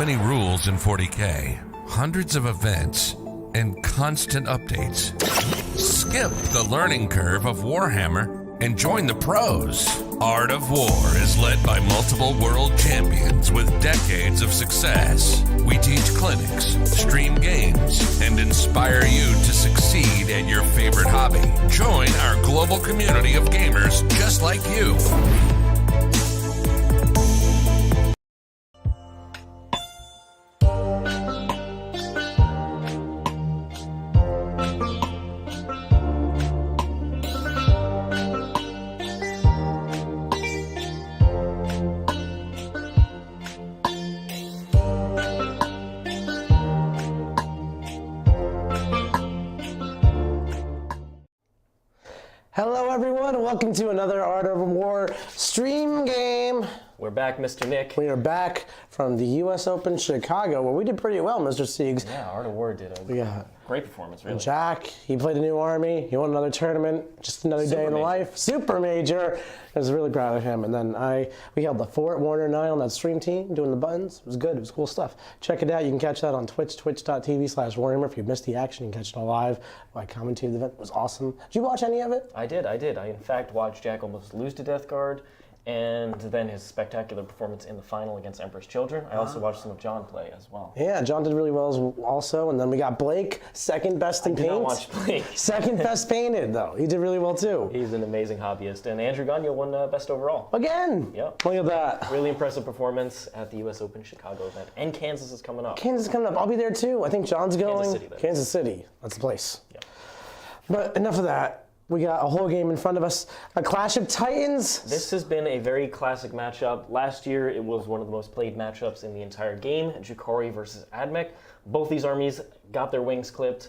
many rules in 40K, hundreds of events, and constant updates. Skip the learning curve of Warhammer and join the pros. Art of War is led by multiple world champions with decades of success. We teach clinics, stream games, and inspire you to succeed at your favorite hobby. Join our global community of gamers just like you. Hello everyone, and welcome to another Art of War stream game. We're back, Mr. Nick. We are back from the US Open Chicago, where we did pretty well, Mr. Siegs. Yeah, Art of War did a great performance, really. Jack, he played a new army, he won another tournament, just another day in the life. Super major. I was really proud of him. And then we held the fort, Warner and I on that stream team, doing the buttons. It was good, it was cool stuff. Check it out, you can catch that on Twitch, twitch.tv/Warhammer. If you missed the action, you can catch it all live. I commentated the event, it was awesome. Did you watch any of it? I did. I in fact watched Jack almost lose to Death Guard, and then his spectacular performance in the final against Emperor's Children. I also watched some of John play as well. Yeah, John did really well also, and then we got Blake, second best in paint. I did not watch Blake. Second best painted, though. He did really well, too. He's an amazing hobbyist, and Andrew Gagne won best overall. Again! Yep. Look at that. Really impressive performance at the US Open Chicago event, and Kansas is coming up. Kansas is coming up. I'll be there, too. I think John's going. Kansas City, Kansas City. That's the place. Yep. But enough of that. We got a whole game in front of us. A Clash of Titans. This has been a very classic matchup. Last year, it was one of the most played matchups in the entire game, Drukhari versus Admech. Both these armies got their wings clipped.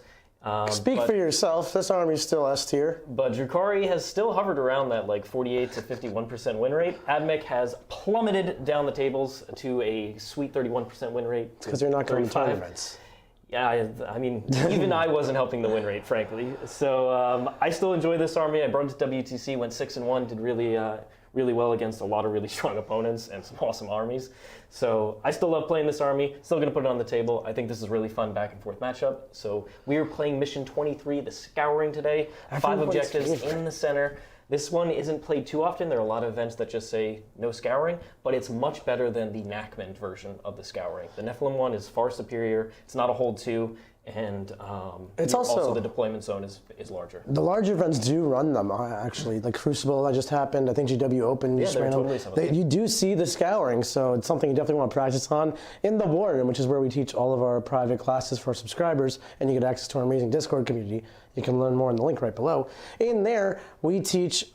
Speak for yourself. This army's still S tier. But Drukhari has still hovered around that like 48 to 51% win rate. Admech has plummeted down the tables to a sweet 31% win rate. It's because you're not going to tournaments. Yeah, I mean, even I wasn't helping the win rate, frankly. So I still enjoy this army. I brought it to WTC, went 6-1, did really well against a lot of really strong opponents and some awesome armies. So I still love playing this army. Still going to put it on the table. I think this is a really fun back and forth matchup. So we are playing Mission 23, the Scouring today. 5 objectives in the center. This one isn't played too often. There are a lot of events that just say no scouring, but it's much better than the Nachmund version of the scouring. The Nephilim one is far superior. It's not a hold 2, and it's also the deployment zone is larger. The larger events do run them, actually. Like Crucible that just happened. I think GW Open just ran totally them. You do see the scouring, so it's something you definitely want to practice on in the War Room, which is where we teach all of our private classes for subscribers, and you get access to our amazing Discord community. You can learn more in the link right below. In there, we teach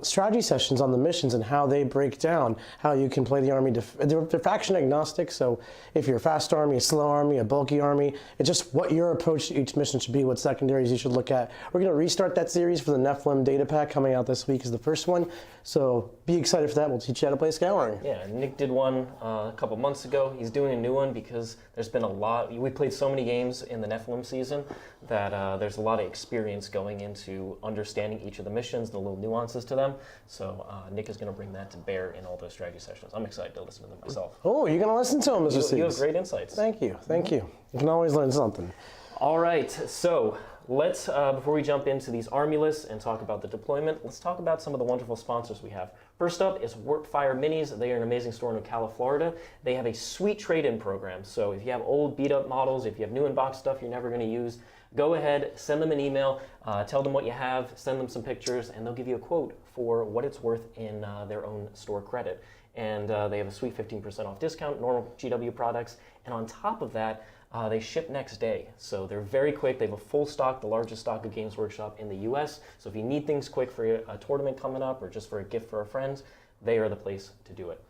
strategy sessions on the missions and how they break down, how you can play the army. They're faction agnostic, so if you're a fast army, a slow army, a bulky army, it's just what your approach to each mission should be, what secondaries you should look at. We're going to restart that series for the Nephilim data pack coming out this week is the first one, so be excited for that. We'll teach you how to play scouring. Yeah, Nick did one a couple months ago. He's doing a new one because there's been a lot. We played so many games in the Nephilim season that there's a lot of experience going into understanding each of the missions, the little nuances to them. So Nick is going to bring that to bear in all those strategy sessions. I'm excited to listen to them myself. Oh, you're going to listen to them, Mr. Siegs. You have great insights. Thank you. Thank you. You can always learn something. All right. So let's, before we jump into these army lists and talk about the deployment, let's talk about some of the wonderful sponsors we have. First up is Warpfire Minis. They are an amazing store in Ocala, Florida. They have a sweet trade-in program. So if you have old beat-up models, if you have new in-box stuff you're never going to use, go ahead, send them an email, tell them what you have, send them some pictures, and they'll give you a quote for what it's worth in their own store credit. And they have a sweet 15% off discount, normal GW products. And on top of that, they ship next day. So they're very quick. They have a full stock, the largest stock of Games Workshop in the US. So if you need things quick for a tournament coming up or just for a gift for a friend, they are the place to do it.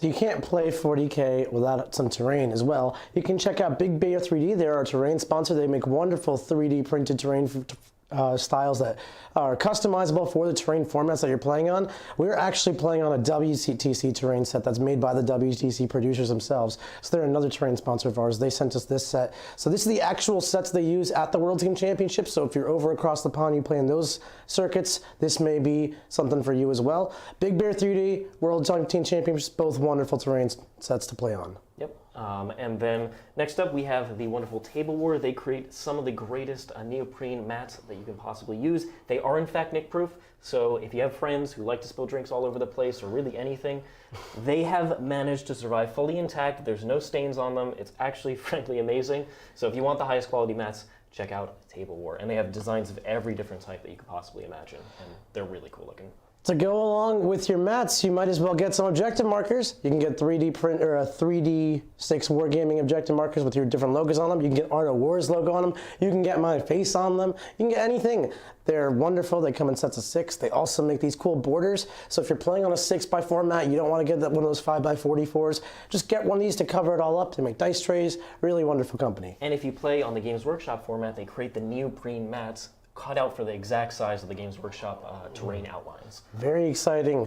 You can't play 40K without some terrain as well. You can check out Big Bear 3D. They're our terrain sponsor. They make wonderful 3D printed terrain styles that are customizable for the terrain formats that you're playing on. We're actually playing on a WTC terrain set that's made by the WTC producers themselves. So they're another terrain sponsor of ours. They sent us this set. So this is the actual sets they use at the World Team Championships. So if you're over across the pond, you play in those circuits, this may be something for you as well. Big Bear 3D, World Team Championships, both wonderful terrain sets to play on. Yep. And then next up we have the wonderful Table War. They create some of the greatest neoprene mats that you can possibly use. They are in fact nick-proof, so if you have friends who like to spill drinks all over the place or really anything, they have managed to survive fully intact. There's no stains on them. It's actually frankly amazing. So if you want the highest quality mats, check out Table War. And they have designs of every different type that you could possibly imagine, and they're really cool looking. To go along with your mats, you might as well get some objective markers. You can get 3D print or a 3D 6 wargaming objective markers with your different logos on them. You can get Art of War's logo on them. You can get my face on them. You can get anything. They're wonderful. They come in sets of 6. They also make these cool borders. So if you're playing on a 6x4 mat, you don't want to get one of those 5x44s. Just get one of these to cover it all up. They make dice trays. Really wonderful company. And if you play on the Games Workshop format, they create the neoprene mats cut out for the exact size of the Games Workshop terrain outlines. Very exciting.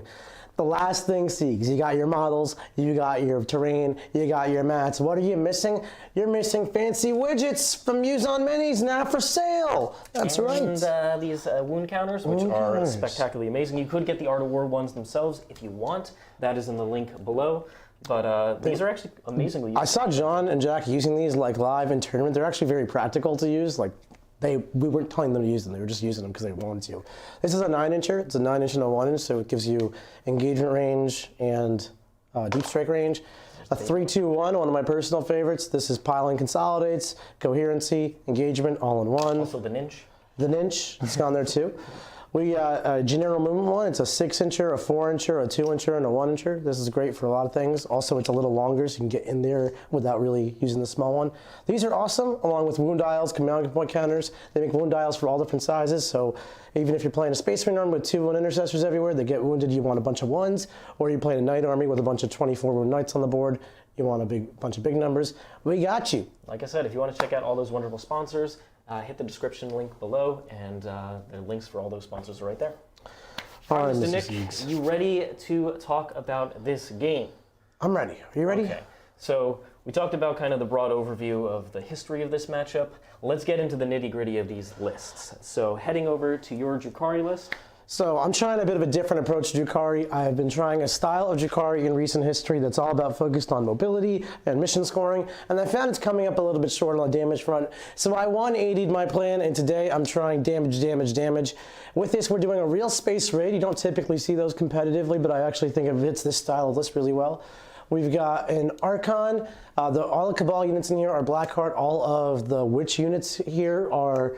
The last thing, Siegs, you got your models, you got your terrain, you got your mats. What are you missing? You're missing fancy widgets from Use on Minis now for sale. That's right. And these wound counters, which are spectacularly amazing. You could get the Art of War ones themselves if you want. That is in the link below. But these are actually amazingly useful. I saw John and Jack using these like live in tournament. They're actually very practical to use. Like we weren't telling them to use them. They were just using them because they wanted to. This is a 9-incher. It's a 9-inch and a 1-inch, so it gives you engagement range and deep strike range. A 3-2-1, one of my personal favorites. This is piling consolidates, coherency, engagement, all in one. Also the ninch. The ninch, it's gone there too. We got a general movement one. It's a 6-incher, a 4-incher, a 2-incher, and a 1-incher. This is great for a lot of things. Also, it's a little longer, so you can get in there without really using the small one. These are awesome, along with wound dials, command point counters. They make wound dials for all different sizes, so even if you're playing a Space Marine army with 2 wound intercessors everywhere, they get wounded, you want a bunch of ones, or you're playing a knight army with a bunch of 24 wound knights on the board, you want a bunch of big numbers, we got you. Like I said, if you want to check out all those wonderful sponsors, hit the description link below, and the links for all those sponsors are right there. All right, Mr. Nick, you ready to talk about this game? I'm ready. Are you ready? Okay. So we talked about kind of the broad overview of the history of this matchup. Let's get into the nitty-gritty of these lists. So heading over to your Drukhari list. So I'm trying a bit of a different approach to Drukhari. I've been trying a style of Drukhari in recent history that's all about focused on mobility and mission scoring, and I found it's coming up a little bit short on the damage front. So I 180'd my plan, and today I'm trying damage, damage, damage. With this, we're doing a Realspace raid. You don't typically see those competitively, but I actually think it fits this style of list really well. We've got an Archon. All the Kabal units in here are Blackheart. All of the Witch units here are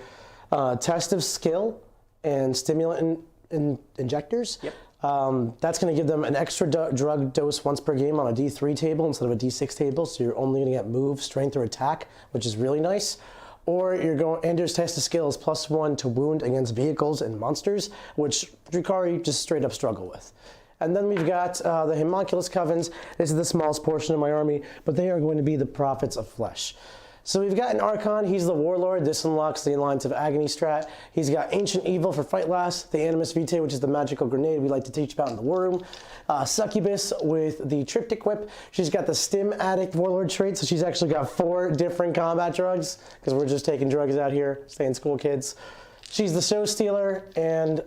Test of Skill and Stimulant injectors. Yep. That's going to give them an extra drug dose once per game on a D3 table instead of a D6 table, so you're only going to get move, strength, or attack, which is really nice. Or you're going, Anders Test of Skill is +1 to wound against vehicles and monsters, which Drukhari just straight up struggle with. And then we've got the Haemonculus Covens. This is the smallest portion of my army, but they are going to be the prophets of flesh. So we've got an Archon, he's the Warlord. This unlocks the Alliance of Agony Strat. He's got Ancient Evil for Fight Last, the Animus Vitae, which is the magical grenade we like to teach about in the War Room. Succubus with the Triptych Whip. She's got the Stimm Addict Warlord trait, so she's actually got 4 different combat drugs, because we're just taking drugs out here, staying school kids. She's the Show Stealer, and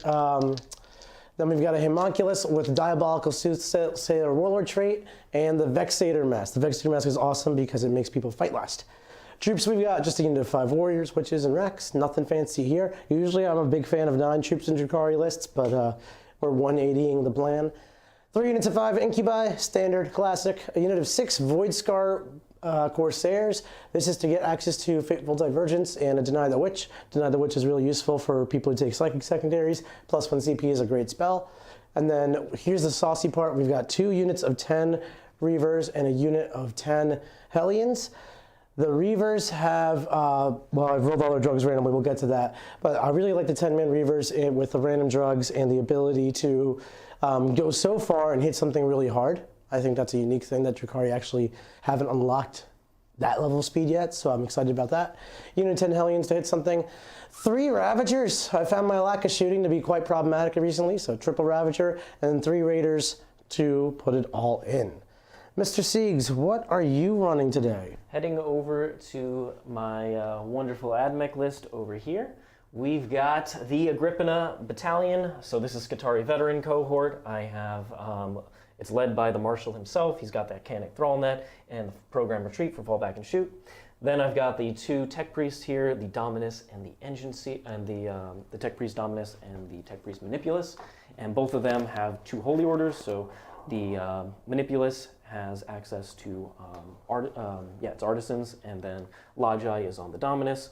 then we've got a Haemonculus with the Diabolical Soothsayer Warlord trait, and the Vexator Mask. The Vexator Mask is awesome because it makes people fight last. Troops we've got just a unit of 5 warriors, witches, and wracks. Nothing fancy here. Usually I'm a big fan of 9 troops in Drukhari lists, but we're 180ing the plan. 3 units of 5 incubi, standard, classic. A unit of 6 voidscarred corsairs. This is to get access to Fateful Divergence and a Deny the Witch. Deny the Witch is really useful for people who take psychic secondaries. +1 CP is a great spell. And then here's the saucy part. We've got 2 units of 10 Reavers and a unit of 10 Hellions. The Reavers have, well, I've rolled all their drugs randomly, we'll get to that. But I really like the 10-man Reavers with the random drugs and the ability to go so far and hit something really hard. I think that's a unique thing that Drukhari actually haven't unlocked that level of speed yet, so I'm excited about that. Unit 10 Hellions to hit something. 3 Ravagers. I found my lack of shooting to be quite problematic recently, so triple Ravager, and 3 Raiders to put it all in. Mr. Siegs, what are you running today? Heading over to my wonderful Admech list over here. We've got the Agrippina Battalion. So this is Scutari Veteran Cohort. I have It's led by the Marshal himself. He's got that Canic Thrall net and the program retreat for fall back and shoot. Then I've got the 2 Tech Priests here, the Dominus and the the Tech Priest Dominus and the Tech Priest Manipulus. And both of them have 2 Holy Orders. So the Manipulus has access to it's Artisans, and then Lagi is on the Dominus.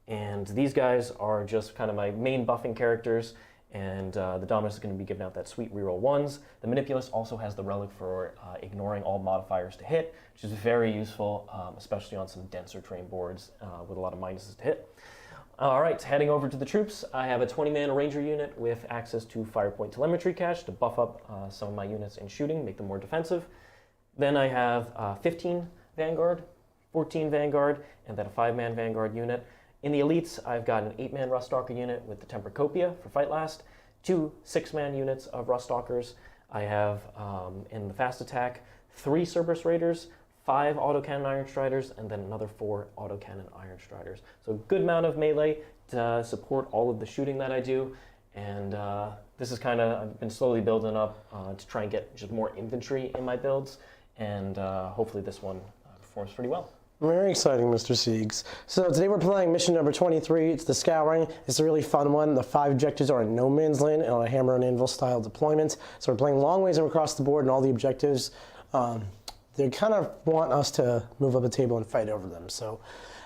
And these guys are just kind of my main buffing characters. And the Dominus is going to be giving out that sweet reroll 1s. The Manipulus also has the relic for ignoring all modifiers to hit, which is very useful, especially on some denser terrain boards with a lot of minuses to hit. All right, heading over to the troops, I have a 20-man Ranger unit with access to Firepoint Telemetry Cache to buff up some of my units in shooting, make them more defensive. Then I have 15 Vanguard, 14 Vanguard, and then a 5-man Vanguard unit. In the elites, I've got an 8-man Ruststalker unit with the Tempercopia for Fight Last, 2 6-man units of Ruststalkers. I have, in the fast attack, 3 Cerberus Raiders, 5 autocannon Iron Striders, and then another 4 autocannon Iron Striders. So good amount of melee to support all of the shooting that I do. And this is kind of, I've been slowly building up to try and get just more infantry in my builds. And hopefully this one performs pretty well. Very exciting, Mr. Siegs. So today we're playing mission number 23. It's the Scouring. It's a really fun one. The 5 objectives are in no man's land and on a hammer and anvil style deployment. So we're playing long ways across the board, and all the objectives, they kind of want us to move up a table and fight over them. So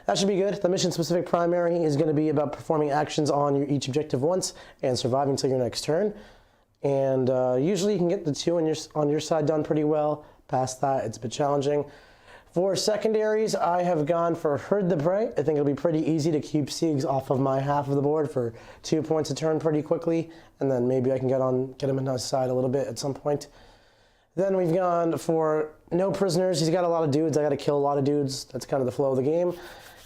that should be good. The mission-specific primary is going to be about performing actions on each objective once and surviving till your next turn. And usually you can get the 2 on your side done pretty well. Past that, it's a bit challenging. For secondaries, I have gone for Herd the Prey. I think it'll be pretty easy to keep Siegs off of my half of the board for 2 points a turn pretty quickly, and then maybe I can get him on his side a little bit at some point. Then we've gone for No Prisoners. He's got a lot of dudes. I got to kill a lot of dudes. That's kind of the flow of the game.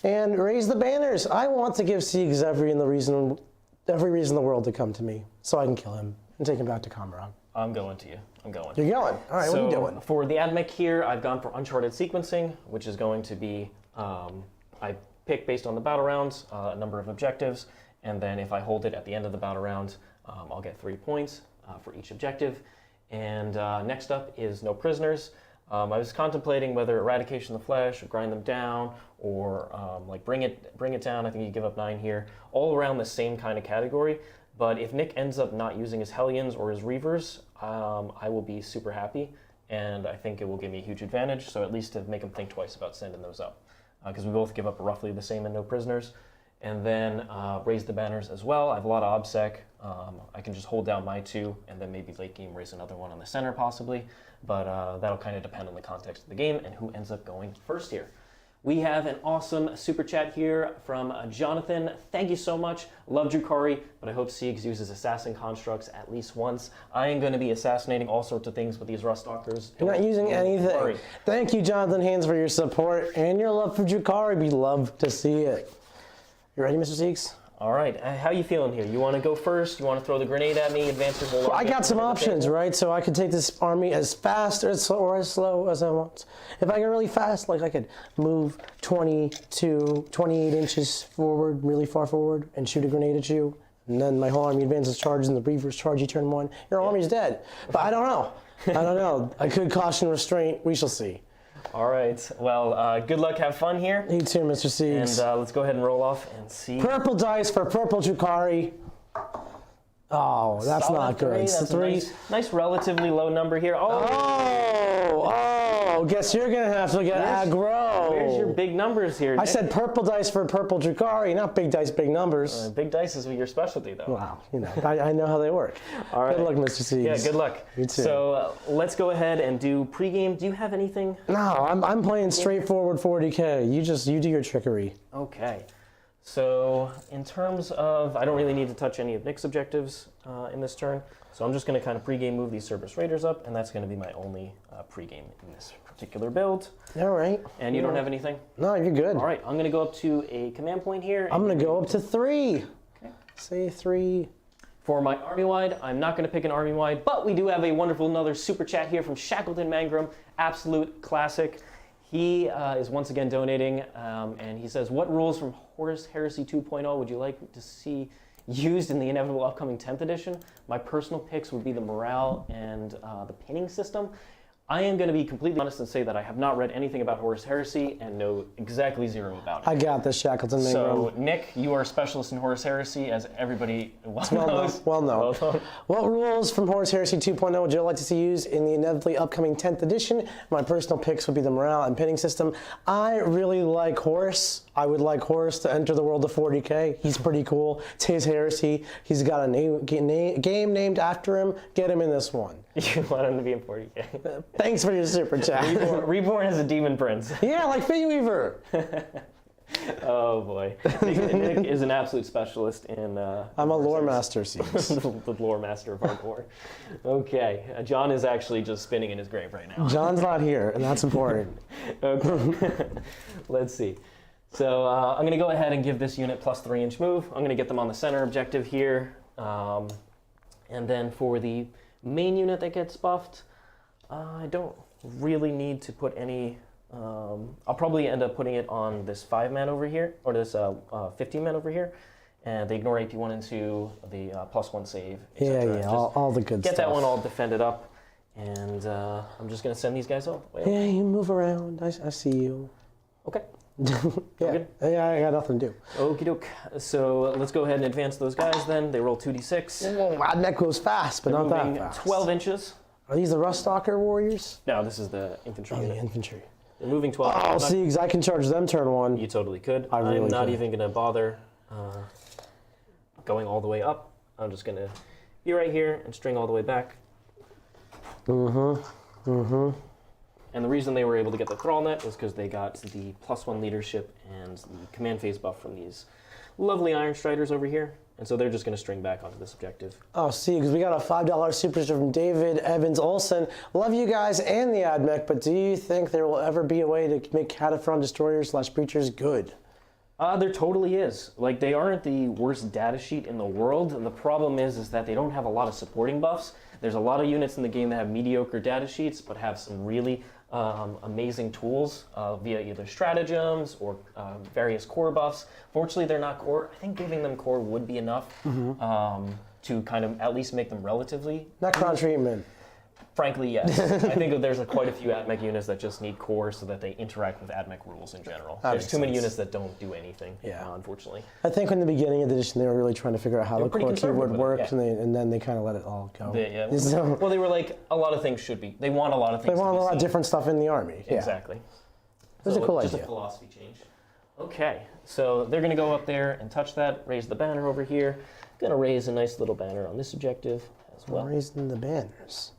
And Raise the Banners. I want to give Siegs every reason in the world to come to me so I can kill him and take him back to Comrade. I'm going to you. I'm going. You're going. All right, what are you doing? For the Admech here, I've gone for Uncharted Sequencing, which is going to be, I pick based on the battle rounds, a number of objectives, and then if I hold it at the end of the battle round, I'll get 3 points for each objective. And next up is No Prisoners. I was contemplating whether Eradication of the Flesh, or Grind Them Down, or like Bring It Down. I think you give up 9 here. All around the same kind of category. But if Nick ends up not using his Hellions or his Reavers, I will be super happy, and I think it will give me a huge advantage, so at least to make him think twice about sending those up. Because we both give up roughly the same in No Prisoners. And then Raise the Banners as well. I have a lot of OBSEC. I can just hold down my 2, and then maybe late game raise another one on the center possibly. But that'll kind of depend on the context of the game and who ends up going first here. We have an awesome super chat here from Jonathan. Thank you so much. Love Drukhari, but I hope Siegs uses assassin constructs at least once. I am going to be assassinating all sorts of things with these Ruststalkers. You're not using anything. Worry. Thank you, Jonathan Haynes, for your support and your love for Drukhari. We love to see it. You ready, Mr. Siegs? All right. How you feeling here? You want to go first? You want to throw the grenade at me? Advance your whole army? I got some options, right? So I could take this army as fast or as slow as I want. If I go really fast, like I could move 20 to 28 inches forward, really far forward, and shoot a grenade at you. And then my whole army advances, charges, and the Reavers charge you turn 1. Your army's dead. But I don't know. I don't know. I could caution restraint. We shall see. All right. Well, good luck. Have fun here. You too, Mr. Siegs. And let's go ahead and roll off and see. Purple dice for purple Drukhari. Oh, that's Solid not good. That's a nice relatively low number here. Guess you're going to have to get aggro. Where's your big numbers here, Nick? I said purple dice for purple Drukhari, not big dice, big numbers. Big dice is your specialty, though. Wow, I know how they work. All right. Good luck, Mr. Siegs. Yeah, good luck. You too. So let's go ahead and do pregame. Do you have anything? No, I'm playing straightforward 40K. You do your trickery. Okay. So in terms of, I don't really need to touch any of Nick's objectives in this turn. So I'm just going to kind of pregame move these Cerberus Raiders up, and that's going to be my only pregame in this particular build. All right. And you don't have anything? No, you're good. All right, I'm going to go up to a command point here. I'm going to go up to 3. Okay. Say 3. For my army-wide, I'm not going to pick an army-wide, but we do have a wonderful another super chat here from Shackleton Mangrum, absolute classic. He is once again donating, and he says, what rules from Horus Heresy 2.0 would you like to see used in the inevitable upcoming 10th edition, my personal picks would be the morale and the pinning system. I am going to be completely honest and say that I have not read anything about Horus Heresy and know exactly zero about it. I got this, Shackleton. So, Nick, you are a specialist in Horus Heresy, as everybody knows. Well known. What rules from Horus Heresy 2.0 would you like to see used in the inevitably upcoming 10th edition? My personal picks would be the morale and pinning system. I really like Horus. I would like Horus to enter the world of 40k. He's pretty cool. It's his heresy. He's got a game named after him. Get him in this one. You want him to be in 40k. Thanks for your super chat. Reborn as a demon prince. Yeah, like Weaver. Oh boy. Nick is an absolute specialist in... I'm a lore master, Seems. the lore master of hardcore. Okay, John is actually just spinning in his grave right now. John's not here, and that's important. Okay. Let's see. So I'm going to go ahead and give this unit plus 3-inch move. I'm going to get them on the center objective here. And then for the main unit that gets buffed, I don't really need to put any... I'll probably end up putting it on this 5-man over here, or this 15-man over here. And they ignore AP1 and 2, the +1 save, etc. Yeah, all the good get stuff. Get that one all defended up. And I'm just going to send these guys all the way up. Yeah, you move around. I see you. Okay. Yeah, I got nothing to do. Okie doke. So let's go ahead and advance those guys then. They roll 2d6. Oh, Admech goes fast, but They're not that moving fast. 12 inches. Are these the Ruststalker warriors? No, this is the infantry Oh, unit. the infantry. They're moving 12 Oh, inches. see, because I can charge them turn 1. You totally could. I really I'm not could. even going to bother going all the way up. I'm just going to be right here and string all the way back. And the reason they were able to get the Thrall Net was because they got the +1 leadership and the command phase buff from these lovely Iron Striders over here. And so they're just going to string back onto this objective. Oh, see, because we got a $5 super sticker from David Evans Olson. Love you guys and the Admech, but do you think there will ever be a way to make Cataphrone destroyers / breachers good? There totally is. Like, they aren't the worst data sheet in the world. And the problem is that they don't have a lot of supporting buffs. There's a lot of units in the game that have mediocre data sheets, but have some really amazing tools via either stratagems or various core buffs. Fortunately, they're not core. I think giving them core would be enough to kind of at least make them relatively... Necron treatment. Frankly, yes. I think there's quite a few Admech units that just need core so that they interact with Admech rules in general. There's too many units that don't do anything, unfortunately. I think in the beginning of the edition, they were really trying to figure out how the core keyword works, yeah. and then they kind of let it all go. Well, they were like, a lot of things should be. They want a lot of things. They want a lot of different stuff in the army. Yeah. Exactly. It was a cool just idea. A philosophy change. Okay, so they're going to go up there and touch that, raise the banner over here. Going to raise a nice little banner on this objective as well. Raising the banners.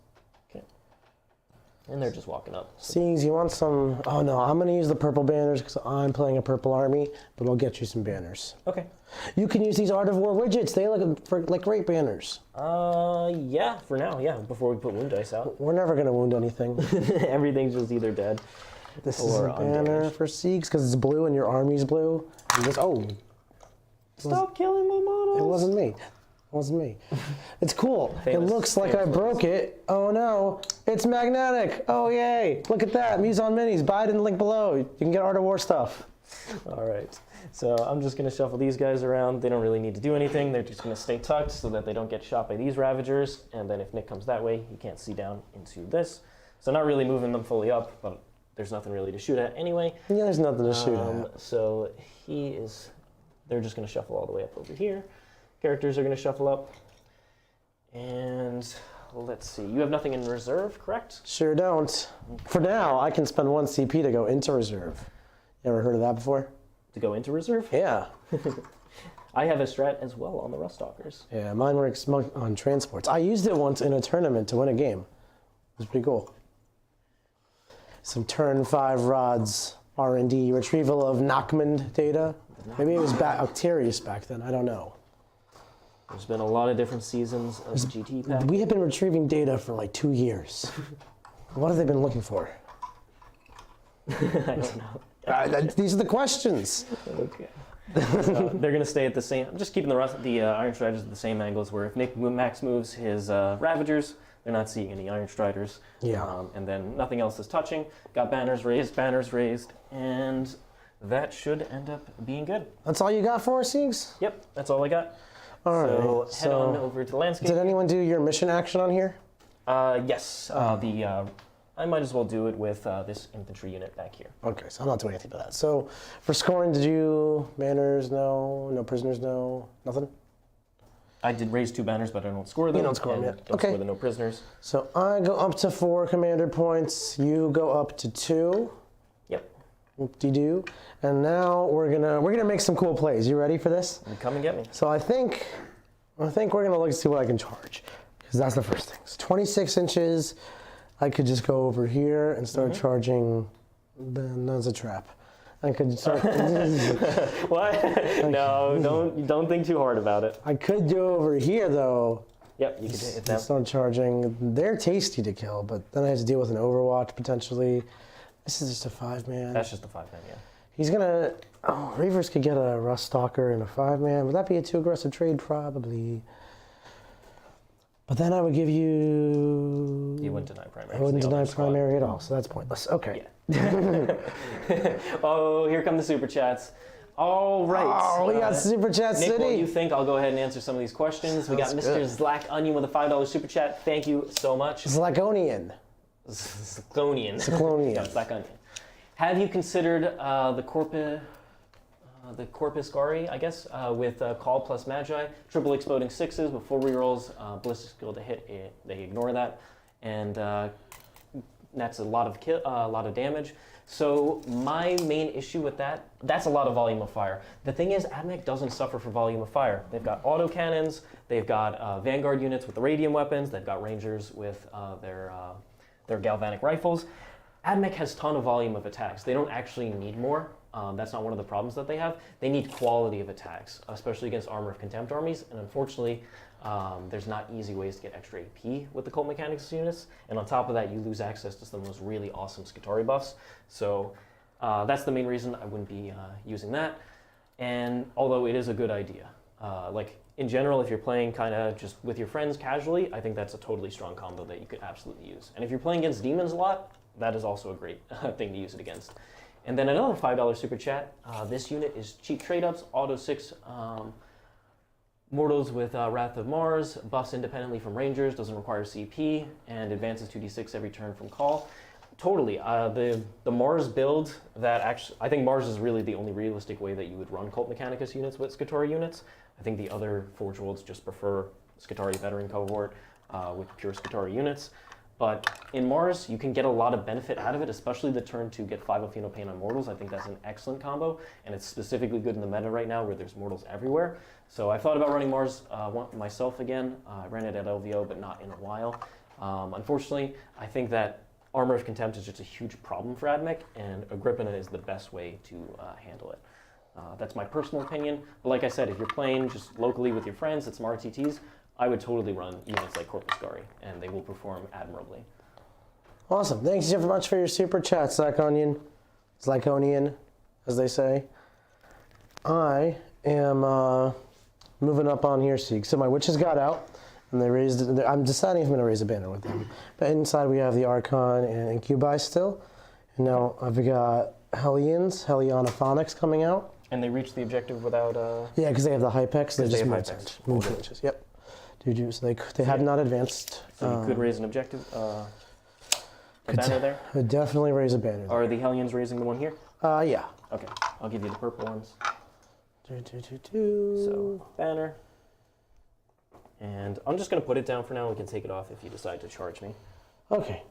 And they're just walking up. Seeing you want some... Oh, no, I'm going to use the purple banners because I'm playing a purple army, but I'll get you some banners. Okay. You can use these Art of War widgets. They look like great banners. Yeah, for now, yeah, before we put wound dice out. We're never going to wound anything. Everything's just either dead This or is a banner for Siegs because it's blue and your army's blue. And this, Stop killing my models! It wasn't me. It wasn't me. It's cool. Famous, it looks like I broke it. Oh no, it's magnetic. Oh yay, look at that. Muson Minis, buy it in the link below. You can get Art of War stuff. All right, so I'm just gonna shuffle these guys around. They don't really need to do anything. They're just gonna stay tucked so that they don't get shot by these Ravagers. And then if Nick comes that way, he can't see down into this. So not really moving them fully up, but there's nothing really to shoot at anyway. Yeah, there's nothing to shoot at. So they're just gonna shuffle all the way up over here. Characters are going to shuffle up. And let's see. You have nothing in reserve, correct? Sure don't. For now, I can spend 1 CP to go into reserve. You ever heard of that before? To go into reserve? Yeah. I have a strat as well on the Ruststalkers. Yeah, mine works on transports. I used it once in a tournament to win a game. It was pretty cool. Some turn 5 rods, R&D, retrieval of Nachman data. Maybe it was Octarius back then. I don't know. There's been a lot of different seasons of GT pack. We have been retrieving data for like 2 years. What have they been looking for? I don't know. These are the questions. Okay. So they're going to stay at the same... I'm just keeping the Iron Striders at the same angles where if Nick max moves his Ravagers, they're not seeing any Iron Striders. Yeah. And then nothing else is touching. Got banners raised, and that should end up being good. That's all you got for us, Siegs? Yep, that's all I got. All right. So head on over to the landscape. Did anyone do your mission action on here? Yes. I might as well do it with this infantry unit back here. Okay, so I'm not doing anything to that. So for scoring, did you banners? No. No prisoners? No. Nothing. I did raise 2 banners, but I don't score them. You don't score them and yet. Don't Okay. score the no prisoners. So I go up to 4 commander points. You go up to 2. Yep. Whoop-de-doo. And now we're gonna make some cool plays. You ready for this? Come and get me. So I think we're gonna look and see what I can charge, because that's the first thing. So 26 inches. I could just go over here and start charging. That's a trap. I could start. What? No, don't think too hard about it. I could go over here though. Yep, you can hit And that. start charging. They're tasty to kill, but then I have to deal with an Overwatch potentially. This is just a 5-man. That's just a 5-man, yeah. He's gonna. Oh, Reavers could get a Rust Stalker and a 5-man. Would that be a too aggressive trade? Probably. But then I would give you. You wouldn't deny primary. I wouldn't deny primary at all, so that's pointless. Okay. Yeah. Oh, here come the super chats. All right. Oh, we got Super Chat Nick, City. while you think, I'll go ahead and answer some of these questions. We got Sounds Mr. good. Zlack Onion with a $5 super chat. Thank you so much. Zlaconian. Zlaconian. Zlaconian. Yeah, Zlack Onion. Have you considered the Corpus Gari, I guess, with Call plus Magi, triple exploding 6s with 4 rerolls, ballistic skill to hit, they ignore that, and that's a lot of damage. So my main issue with that's a lot of volume of fire. The thing is, Admech doesn't suffer for volume of fire. They've got autocannons, they've got Vanguard units with the radium weapons, they've got Rangers with their galvanic rifles. Admech has a ton of volume of attacks. They don't actually need more. That's not one of the problems that they have. They need quality of attacks, especially against Armor of Contempt armies. And unfortunately, there's not easy ways to get extra AP with the Cult Mechanicus units. And on top of that, you lose access to some of those really awesome Skitarii buffs. So that's the main reason I wouldn't be using that. And although it is a good idea, like in general, if you're playing kind of just with your friends casually, I think that's a totally strong combo that you could absolutely use. And if you're playing against demons a lot, that is also a great thing to use it against. And then another $5 super chat. This unit is cheap trade-ups, auto 6 mortals with Wrath of Mars, buffs independently from Rangers, doesn't require CP, and advances 2d6 every turn from call. Totally. The Mars build that actually, I think Mars is really the only realistic way that you would run Cult Mechanicus units with Skitarii units. I think the other Forge Worlds just prefer Skitarii veteran cohort with pure Skitarii units. But in Mars, you can get a lot of benefit out of it, especially the turn to get 5 of Phenopain on Mortals. I think that's an excellent combo, and it's specifically good in the meta right now where there's Mortals everywhere. So I thought about running Mars myself again. I ran it at LVO, but not in a while. Unfortunately, I think that Armor of Contempt is just a huge problem for Admech, and Agrippina is the best way to handle it. That's my personal opinion. But like I said, if you're playing just locally with your friends, it's some RTTs, I would totally run units like Corpus Gari, and they will perform admirably. Awesome. Thanks so much for your super chat, Zlaconian, as they say. I am moving up on here, Sieg. So my witches got out, and they raised. I'm deciding if I'm going to raise a banner with them. But inside we have the Archon and incubi still. And now I've got Helionophonics coming out. And they reached the objective without... Yeah, because they have the Hypex. They just have moved Hypex. moved inches. Yep. So they have not advanced. So you could raise an objective, a banner there? Could definitely raise a banner. Are the Hellions raising the one here? Yeah. Okay, I'll give you the purple ones. So So, banner. And I'm just going to put it down for now. We can take it off if you decide to charge me. okay.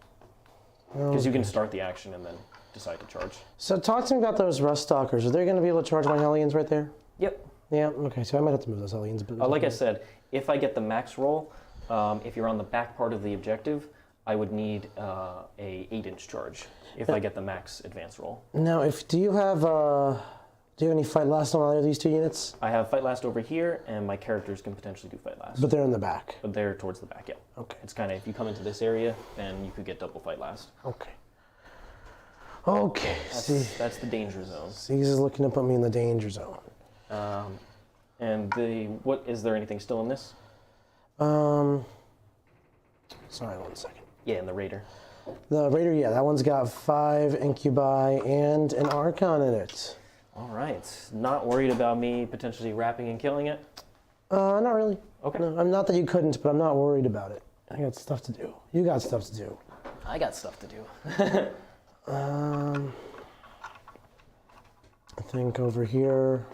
Because you can start the action and then decide to charge. So talk to me about those Rust Stalkers. Are they going to be able to charge my Hellions right there? Yep. Yeah. Okay. So I might have to move those Hellions. But Like I said, if I get the max roll, if you're on the back part of the objective, I would need a 8-inch charge if I get the max advance roll. Now, do you have any fight last on either of these two units? I have fight last over here, and my characters can potentially do fight last. But they're in the back. But they're towards the back, yeah. Okay. It's kind of, if you come into this area, then you could get double fight last. Okay. Okay. That's the danger zone. Siegs is looking to put me in the danger zone. And is there anything still in this? Sorry, 1 second. Yeah, in the Raider. The Raider, yeah, that one's got 5 incubi and an Archon in it. All right. Not worried about me potentially wrapping and killing it? Not really. Okay. No, I'm not that you couldn't, but I'm not worried about it. I got stuff to do. You got stuff to do. I got stuff to do. I think over here,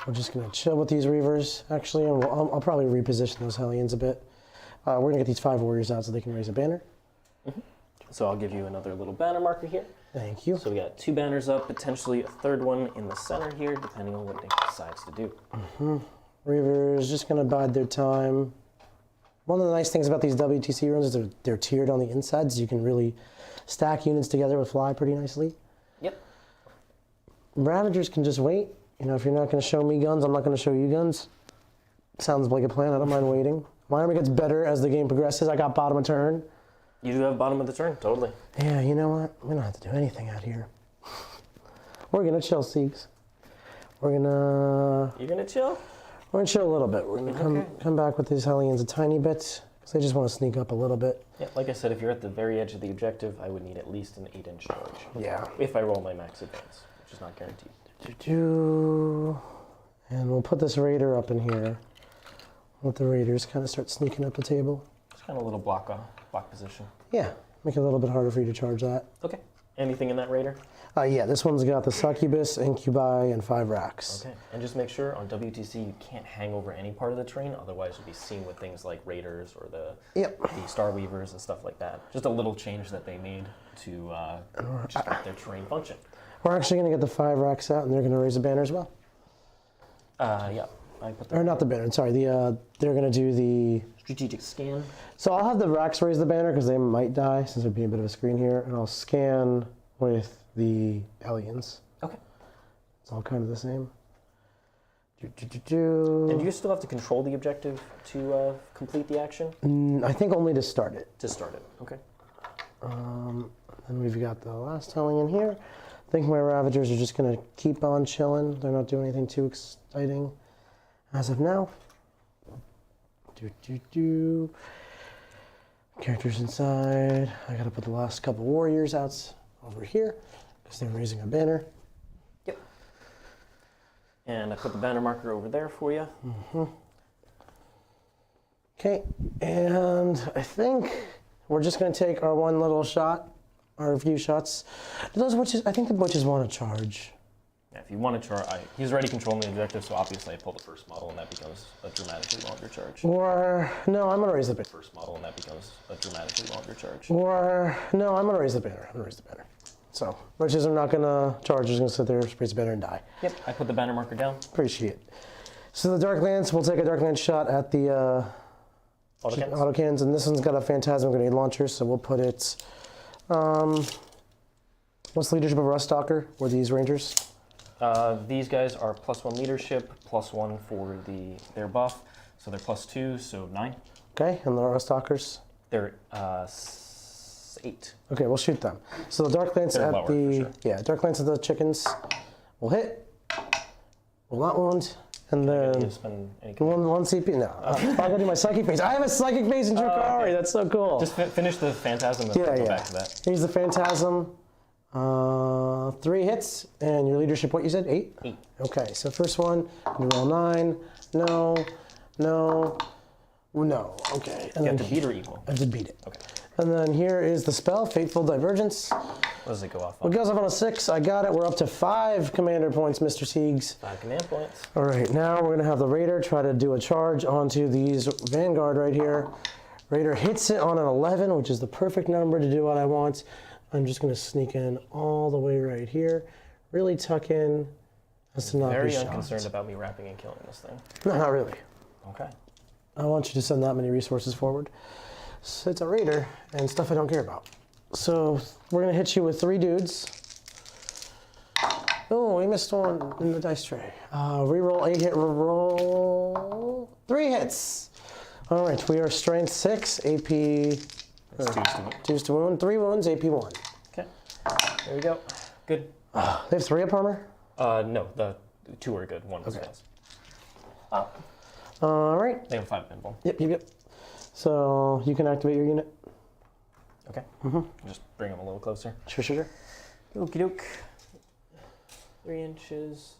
we're just gonna chill with these Reavers, actually, and I'll probably reposition those Hellions a bit. We're gonna get these 5 warriors out so they can raise a banner. So I'll give you another little banner marker here. Thank you. So we got 2 banners up, potentially a 3rd one in the center here, depending on what Nick decides to do. Reavers just gonna bide their time. One of the nice things about these WTC runes is they're tiered on the insides. So you can really stack units together with fly pretty nicely. Yep. Ravagers can just wait. You know, if you're not going to show me guns, I'm not going to show you guns. Sounds like a plan. I don't mind waiting. My army gets better as the game progresses. I got bottom of turn. You do have bottom of the turn, totally. Yeah, you know what? We don't have to do anything out here. We're going to chill, Siegs. We're going to... You're going to chill? We're going to chill a little bit. We're going to come back with these Hellions a tiny bit, because they just want to sneak up a little bit. Yeah, like I said, if you're at the very edge of the objective, I would need at least an 8-inch charge. Yeah. If I roll my max advance, which is not guaranteed. And we'll put this Raider up in here. Let the Raiders kind of start sneaking up the table. It's kind of a little block position. Yeah, make it a little bit harder for you to charge that. Okay. Anything in that Raider? Yeah, this one's got the Succubus, incubi, and 5 wracks. Okay. And just make sure on WTC you can't hang over any part of the terrain, otherwise you'll be seen with things like Raiders or the Star Weavers and stuff like that. Just a little change that they made to just make their terrain function. We're actually going to get the 5 racks out, and they're going to raise a banner as well. Yeah. I put the Or not the banner, sorry. They're going to do the... strategic scan. So I'll have the racks raise the banner, because they might die, since there'd be a bit of a screen here, and I'll scan with the Hellions. Okay. It's all kind of the same. And do you still have to control the objective to complete the action? I think only to start it. To start it, okay. Then we've got the last Hellion here. I think my Ravagers are just going to keep on chilling. They're not doing anything too exciting as of now. Characters inside. I got to put the last couple warriors out over here because they're raising a banner. Yep. And I put the banner marker over there for you. Okay, and I think we're just going to take our one little shot, our few shots. Do those witches, I think the witches want to charge. Yeah, if you want to charge, he's already controlling the objective, so obviously I pull the first model, and that becomes a dramatically longer charge. Or, no, I'm going to raise the banner. First model, and that becomes a dramatically longer charge. Or, no, I'm going to raise the banner. I'm going to raise the banner. So, witches are not going to charge, just going to sit there, raise the banner, and die. Yep, I put the banner marker down. Appreciate it. So the Darklands, we'll take a Darklands shot at the autocannons, and this one's got a Phantasm Grenade Launcher, so we'll put it... what's the leadership of Ruststalker, or these Rangers? These guys are +1 leadership, +1 for their buff, so they're +2, so 9. Okay, and the Ruststalkers? They're 8. Okay, we'll shoot them. So the Darklands They're at lower, the... for sure. Yeah, Darklands at the chickens will hit, will not wound, and then... Spend any One CP? No. I'll go do my Psychic Phase. I have a Psychic Phase in Drukhari! Okay. That's so cool! Just finish the Phantasm and go back to that. Here's the Phantasm. 3 hits, and your leadership, what you said? 8? 8. Okay, so first one, you roll 9. No. Okay. And You then have to beat or equal? I did beat it. Okay. And then here is the spell, Fateful Divergence. What does it go off It on? goes up on a 6. I got it. We're up to 5 commander points, Mr. Siegs. 5 command points. All right, now we're going to have the Raider try to do a charge onto these Vanguard right here. Raider hits it on an 11, which is the perfect number to do what I want. I'm just going to sneak in all the way right here. Really tuck in as to not be Very shot. unconcerned about me wrapping and killing this thing. No, not really. Okay. I want you to send that many resources forward. So it's a Raider and stuff I don't care about. So we're going to hit you with 3 dudes. Oh, we missed one in the dice tray. Reroll 8 hit, reroll 3 hits. All right, we are strength 6, AP... That's 2 to wound. 2 to wound, 3 wounds, AP 1. Okay. There we go. Good. They have 3 up armor? No, the 2 are good. 1 was Okay. fails. All right. They have 5 pinball. Yep. So you can activate your unit. Okay. Just bring them a little closer. Sure. Okie doke. 3 inches.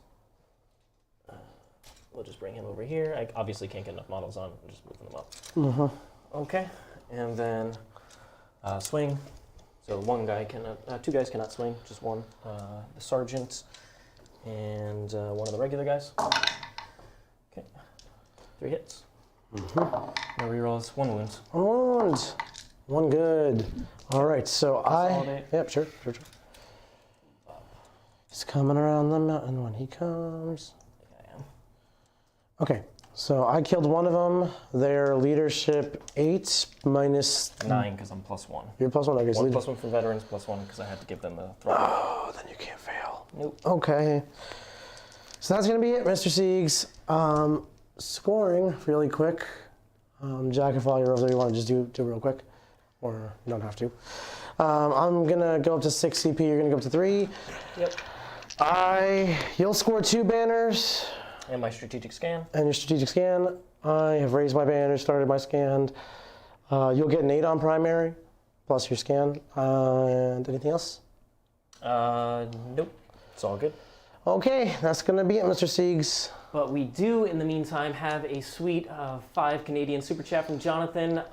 we'll just bring him over here. I obviously can't get enough models on. I'm just moving them up. Okay, and then swing. So one guy cannot, two guys cannot swing, just one. The sergeant and one of the regular guys. Okay, 3 hits. No rerolls, 1 wound. 1 wound. 1 good. All right, so Yep, sure. He's coming around the mountain when he comes. I am. Okay, so I killed one of them. Their leadership 8 minus 9 because I'm +1. You're +1. Okay, so +1 for veterans, +1 because I had to give them the throw. Oh, then you can't fail. Nope. Okay. So that's gonna be it, Mr. Siegs. Scoring really quick. Jack, if all your rolls you want to just do real quick, or you don't have to. I'm gonna go up to 6 CP. You're gonna go up to 3. Yep. You'll score 2 banners. And my strategic scan. And your strategic scan. I have raised my banner, started my scan. You'll get an 8 on primary, plus your scan. And anything else? Nope. It's all good. Okay, that's gonna be it, Mr. Siegs. But we do, in the meantime, have a sweet 5 Canadian super chat from Jonathan.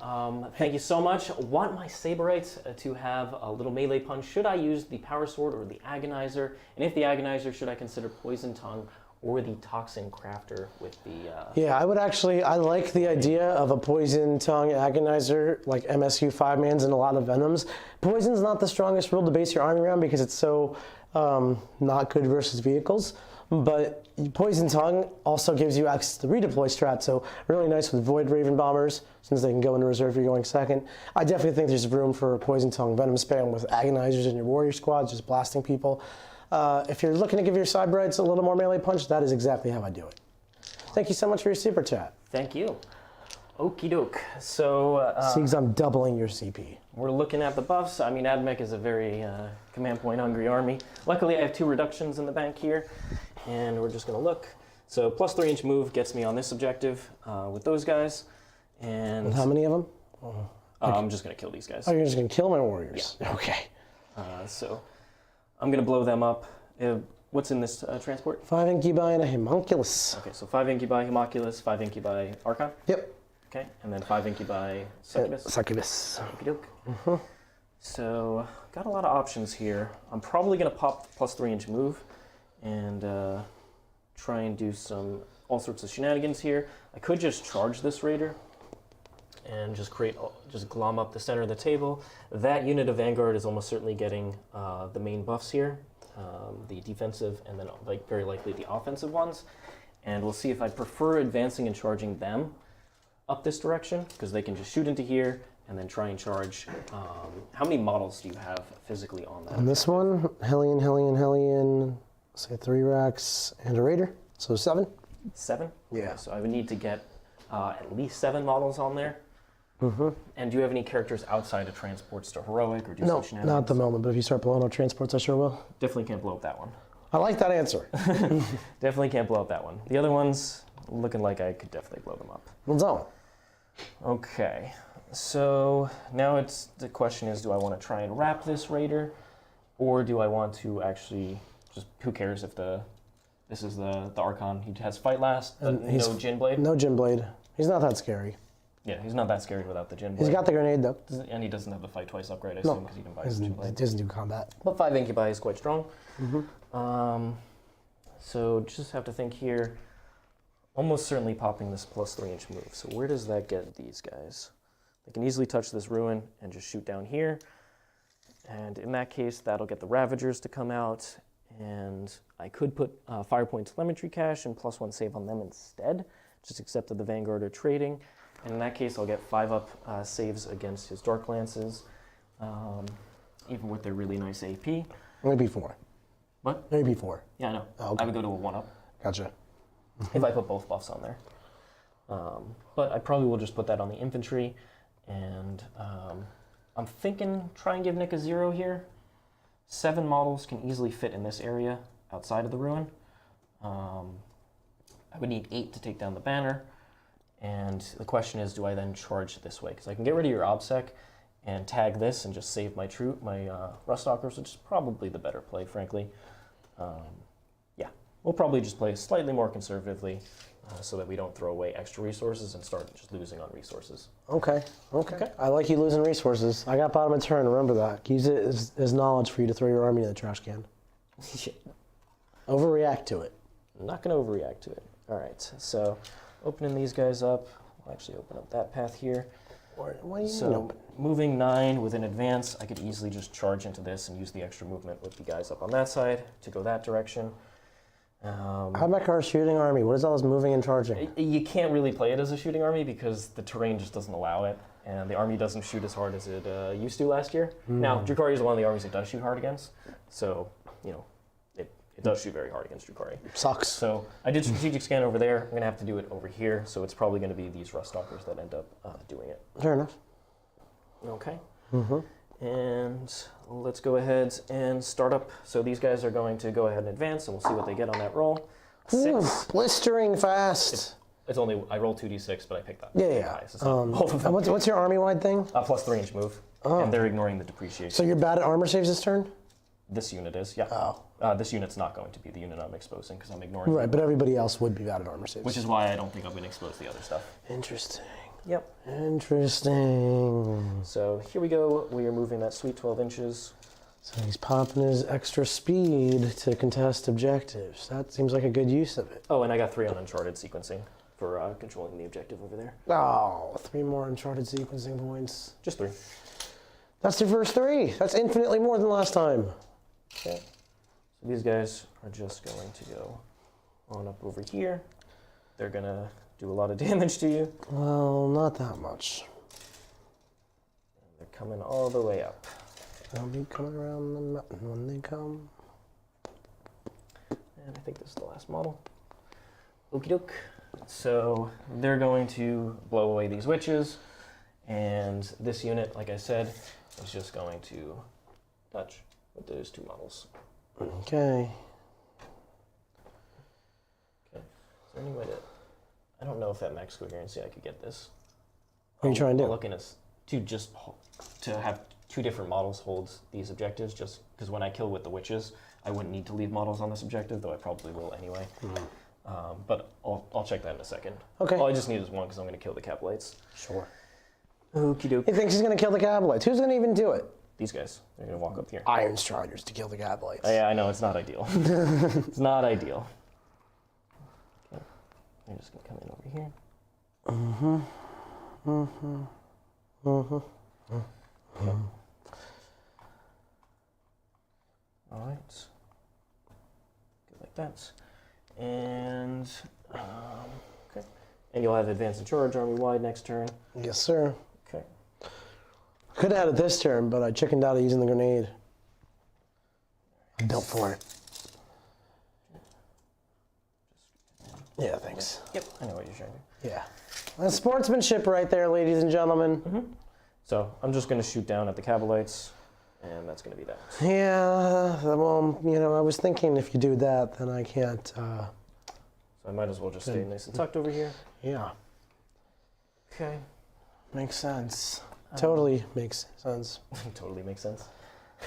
Thank you so much. Want my Saberites to have a little melee punch? Should I use the Power Sword or the Agonizer? And if the Agonizer, should I consider Poison Tongue or the Toxin Crafter with the... Yeah, I like the idea of a Poison Tongue Agonizer, like MSU 5-mans and a lot of Venoms. Poison's not the strongest rule to base your army around because it's so not good versus vehicles. But Poison Tongue also gives you access to the redeploy strat, so really nice with Void Raven Bombers, since they can go into reserve if you're going second. I definitely think there's room for a Poison Tongue Venom spam with Agonizers in your warrior squads, just blasting people. If you're looking to give your Cybrites a little more melee punch, that is exactly how I do it. Thank you so much for your super chat. Thank you. Okie doke. So... Siegs, I'm doubling your CP. We're looking at the buffs. I mean, Admech is a very command point hungry army. Luckily, I have 2 reductions in the bank here. And we're just going to look. So plus 3-inch move gets me on this objective with those guys. And with how many of them? I'm just going to kill these guys. Oh, you're just going to kill my warriors? Yeah. Okay. So I'm going to blow them up. What's in this transport? 5 incubi and a Haemonculus. Okay, so 5 incubi Haemonculus, 5 incubi Archon. Yep. Okay, and then 5 incubi Succubus. Succubus. Okie doke. So got a lot of options here. I'm probably going to pop the plus 3-inch move and try and do all sorts of shenanigans here. I could just charge this raider and just glom up the center of the table. That unit of Vanguard is almost certainly getting the main buffs here, the defensive and then very likely the offensive ones. And we'll see if I prefer advancing and charging them up this direction, because they can just shoot into here and then try and charge. How many models do you have physically on that? On this one, Hellion. Say 3 racks and a raider, so 7. 7? Yeah. Okay, so I would need to get at least 7 models on there. And do you have any characters outside of transports to heroic or do some shenanigans? No, not at the moment, but if you start blowing up transports, I sure will. Definitely can't blow up that one. I like that answer. Definitely can't blow up that one. The other ones, looking like I could definitely blow them up. Well done. Okay, so now the question is, do I want to try and wrap this raider, or do I want to actually just, who cares if this is the Archon, he has fight last, but no Gin Blade? No Gin Blade. He's not that scary. Yeah, he's not that scary without the Gin Blade. He's got the grenade though. And he doesn't have the fight twice upgrade, I assume, because he can buy his Gin Blade. It doesn't do combat. But 5 incubi is quite strong. So just have to think here. Almost certainly popping this plus 3-inch move. So where does that get these guys? They can easily touch this ruin and just shoot down here. And in that case, that'll get the Ravagers to come out. And I could put Firepoint Telemetry Cache and +1 save on them instead. Just accept that the Vanguard are trading. And in that case, I'll get 5-up saves against his Dark Lances, even with their really nice AP. Maybe 4. What? Maybe 4. Yeah, I know. Oh, okay. I would go to a 1-up. Gotcha. If I put both buffs on there. But I probably will just put that on the infantry. And I'm thinking try and give Nick a 0 here. 7 models can easily fit in this area outside of the ruin. I would need 8 to take down the banner. And the question is, do I then charge this way? Because I can get rid of your OBSEC and tag this and just save my Ruststalkers, which is probably the better play, frankly. Yeah, we'll probably just play slightly more conservatively. so that we don't throw away extra resources and start just losing on resources. Okay. I like you losing resources. I got bottom of turn, remember that. Use it as knowledge for you to throw your army in the trash can. Overreact to it. I'm not going to overreact to it. All right, so opening these guys up. We'll actually open up that path here. What do you So mean? moving 9 with an advance, I could easily just charge into this and use the extra movement with the guys up on that side to go that direction. Admech are a shooting army. What is all this moving and charging? You can't really play it as a shooting army because the terrain just doesn't allow it, and the army doesn't shoot as hard as it used to last year. Now, Drukhari is one of the armies it does shoot hard against, so, you know, it does shoot very hard against Drukhari. Sucks. So I did strategic scan over there. I'm going to have to do it over here, so it's probably going to be these rust stalkers that end up doing it. Fair enough. Okay. And let's go ahead and start up. So these guys are going to go ahead and advance, and we'll see what they get on that roll. 6. Ooh, blistering fast. It's only, I rolled 2d6, but I picked that. Yeah. Highest, so both of them. What's your army-wide thing? Plus 3-inch move, and they're ignoring the depreciation. So you're bad at armor saves this turn? This unit is, yeah. Oh. This unit's not going to be the unit I'm exposing because I'm ignoring Right, but everybody else would be bad at armor saves. which is why I don't think I'm going to expose the other stuff. Interesting. Yep. Interesting. So here we go. We are moving that sweet 12 inches. So he's popping his extra speed to contest objectives. That seems like a good use of it. Oh, and I got 3 on Uncharted sequencing for controlling the objective over there. Oh, 3 more Uncharted sequencing points. Just 3. That's your first 3. That's infinitely more than last time. Okay. So these guys are just going to go on up over here. They're going to do a lot of damage to you. Well, not that much. They're coming all the way up. They'll be coming around the mountain when they come. And I think this is the last model. Okie doke. So they're going to blow away these witches. And this unit, like I said, is just going to touch with those 2 models. Okay. Okay. Is there any way to... I don't know if that max coherency I could get this. What are you trying to do? I'm looking to have 2 different models hold these objectives, just because when I kill with the witches, I wouldn't need to leave models on this objective, though I probably will anyway. But I'll check that in a second. Okay. All I just need is 1 because I'm going to kill the Capulates. Sure. Okie doke. He thinks he's going to kill the Cabalites. Who's going to even do it? These guys, they're going to walk up here. Iron Striders to kill the Cabalites. Yeah, I know, it's not ideal. It's not ideal. Okay. They're just going to come in over here. Okay. All right. Good like that. And, okay. And you'll have advance and charge army-wide next turn. Yes, sir. Okay. Could have had it this turn, but I chickened out of using the grenade. I'm built for it. Yeah, thanks. Yep, I know what you're trying to do. Yeah. That's sportsmanship right there, ladies and gentlemen. So I'm just going to shoot down at the Cabalites, and that's going to be that. Yeah, well, you know, I was thinking if you do that, then I can't, So I might as well just stay nice and tucked over here. yeah. Okay. Makes sense. Totally makes sense. Totally makes sense.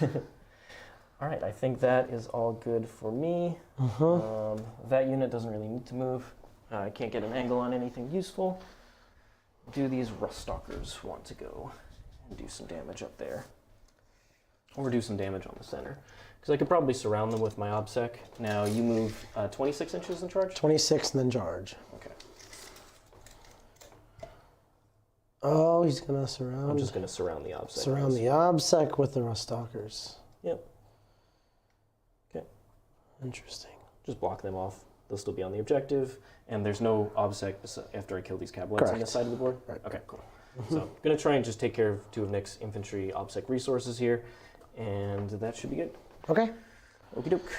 All right, I think that is all good for me. That unit doesn't really need to move. I can't get an angle on anything useful. Do these rust stalkers want to go and do some damage up there? Or do some damage on the center? Because I could probably surround them with my obsec. Now you move 26 inches in charge? 26 and then charge. Okay. Oh, he's gonna surround. I'm just going to surround the obsec. Surround the obsec with the rust stalkers. Yep. Okay. Interesting. Just block them off. They'll still be on the objective, and there's no obsec after I kill these Cabalites on this side of the board? Right. Okay, cool. So I'm going to try and just take care of 2 of Nick's infantry obsec resources here, and that should be good. Okay. Okie doke.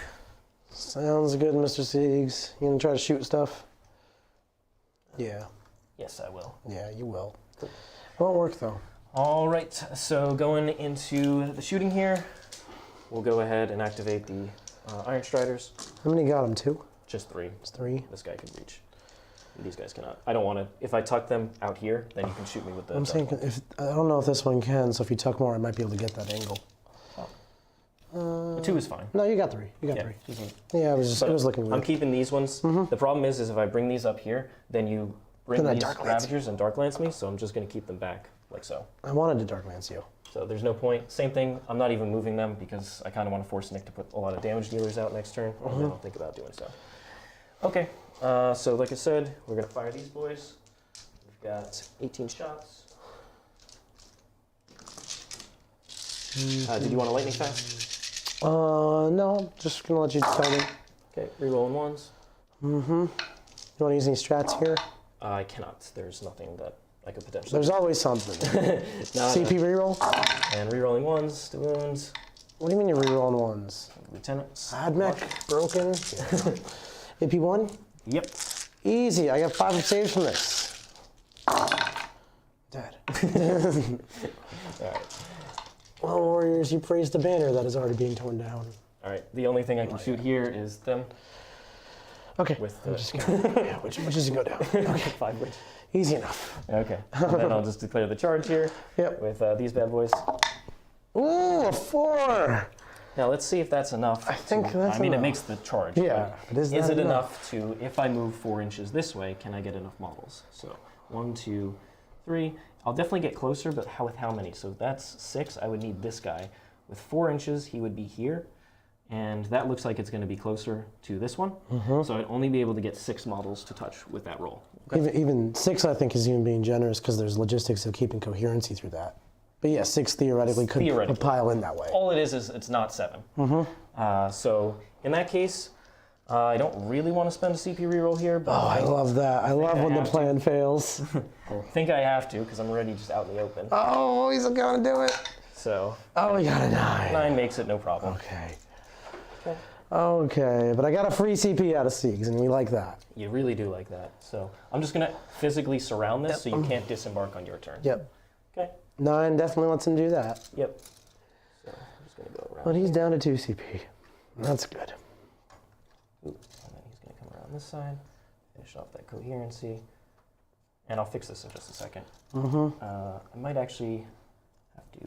Sounds good, Mr. Siegs. You gonna try to shoot stuff? Yeah. Yes, I will. Yeah, you will. Cool. Won't work though. All right, so going into the shooting here, we'll go ahead and activate the Iron Striders. How many got him? 2? Just 3. It's 3. This guy can reach. These guys cannot. I don't want to. If I tuck them out here, then you can shoot me with the. I'm saying if I don't know if this one can, so if you tuck more, I might be able to get that angle. A 2 is fine. No, you got 3. You got 3. Yeah, it was looking weird. I'm keeping these ones. The problem is if I bring these up here, then you bring Then I these dark lance Ravagers and Dark Lance me, so I'm just going to keep them back like so. I wanted to Dark Lance you. So there's no point. Same thing, I'm not even moving them because I kind of want to force Nick to put a lot of damage dealers out next turn, and then I'll think about doing so. Okay, so like I said, we're going to fire these boys. We've got 18 shots. Did you want a lightning fast? No, I'm just gonna let you tell me. Okay, rerolling ones. You want to use any strats here? I cannot. There's nothing that I could potentially. There's always something. No, CP reroll? And rerolling ones to wounds. What do you mean you're rerolling ones? Lieutenants. Admech, broken. AP 1? Yep. Easy, I got 5 saves from this. Dead. Alright. Well, warriors, you praise the banner that is already being torn down. Alright, the only thing I can shoot here is them. Okay, With I'm the- just gonna, yeah, which is go down. Okay, 5 wins. easy enough. Okay. And then I'll just declare the charge here Yep. with these bad boys. Ooh, a 4! Now let's see if that's enough. I think that's I mean, enough. it makes the charge. Yeah, but but is it that enough to, if I move 4 inches this way, can I get enough models? So 1, 2, 3. I'll definitely get closer, but with how many? So that's 6. I would need this guy. With 4 inches, he would be here. And that looks like it's going to be closer to this one. So I'd only be able to get 6 models to touch with that roll. Okay. Even 6, I think, is even being generous because there's logistics of keeping coherency through that. But yeah, 6 theoretically could pile in that way. All it is it's not 7. So in that case, I don't really want to spend a CP reroll here, but Oh, I love that. I love when the have to. plan fails. I think I have to because I'm already just out in the open. Oh, he's gonna do it. So Oh, we got a 9. 9 makes it no problem. Okay. Okay. Okay, but I got a free CP out of Siegs, and we like that. You really do like that. So I'm just going to physically surround this so you can't disembark on your turn. Yep. Okay. 9 definitely lets him do that. Yep. So I'm just going to go around. But he's down to 2 CP. That's good. Ooh, and then he's going to come around this side, finish off that coherency, and I'll fix this in just a second. I might actually have to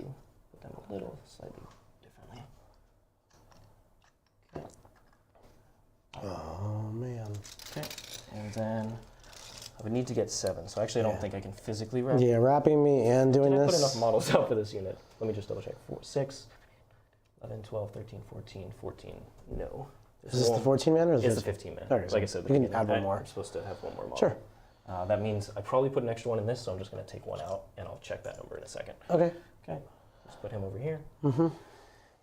put them a little slightly differently. Okay. Oh, man. Okay. And then I would need to get 7, so actually I don't think I can physically wrap. Yeah, wrapping me and doing Did I this. put enough models out for this unit? Let me just double check. 4, 6, 11, 12, 13, 14, 14. No. Is this the 14 man or is It's this the 15 man. Okay, so Like I said, we can add one more. I'm supposed to have one more model. Sure. That means I probably put an extra one in this, so I'm just going to take one out, and I'll check that number in a second. Okay. Okay, let's put him over here.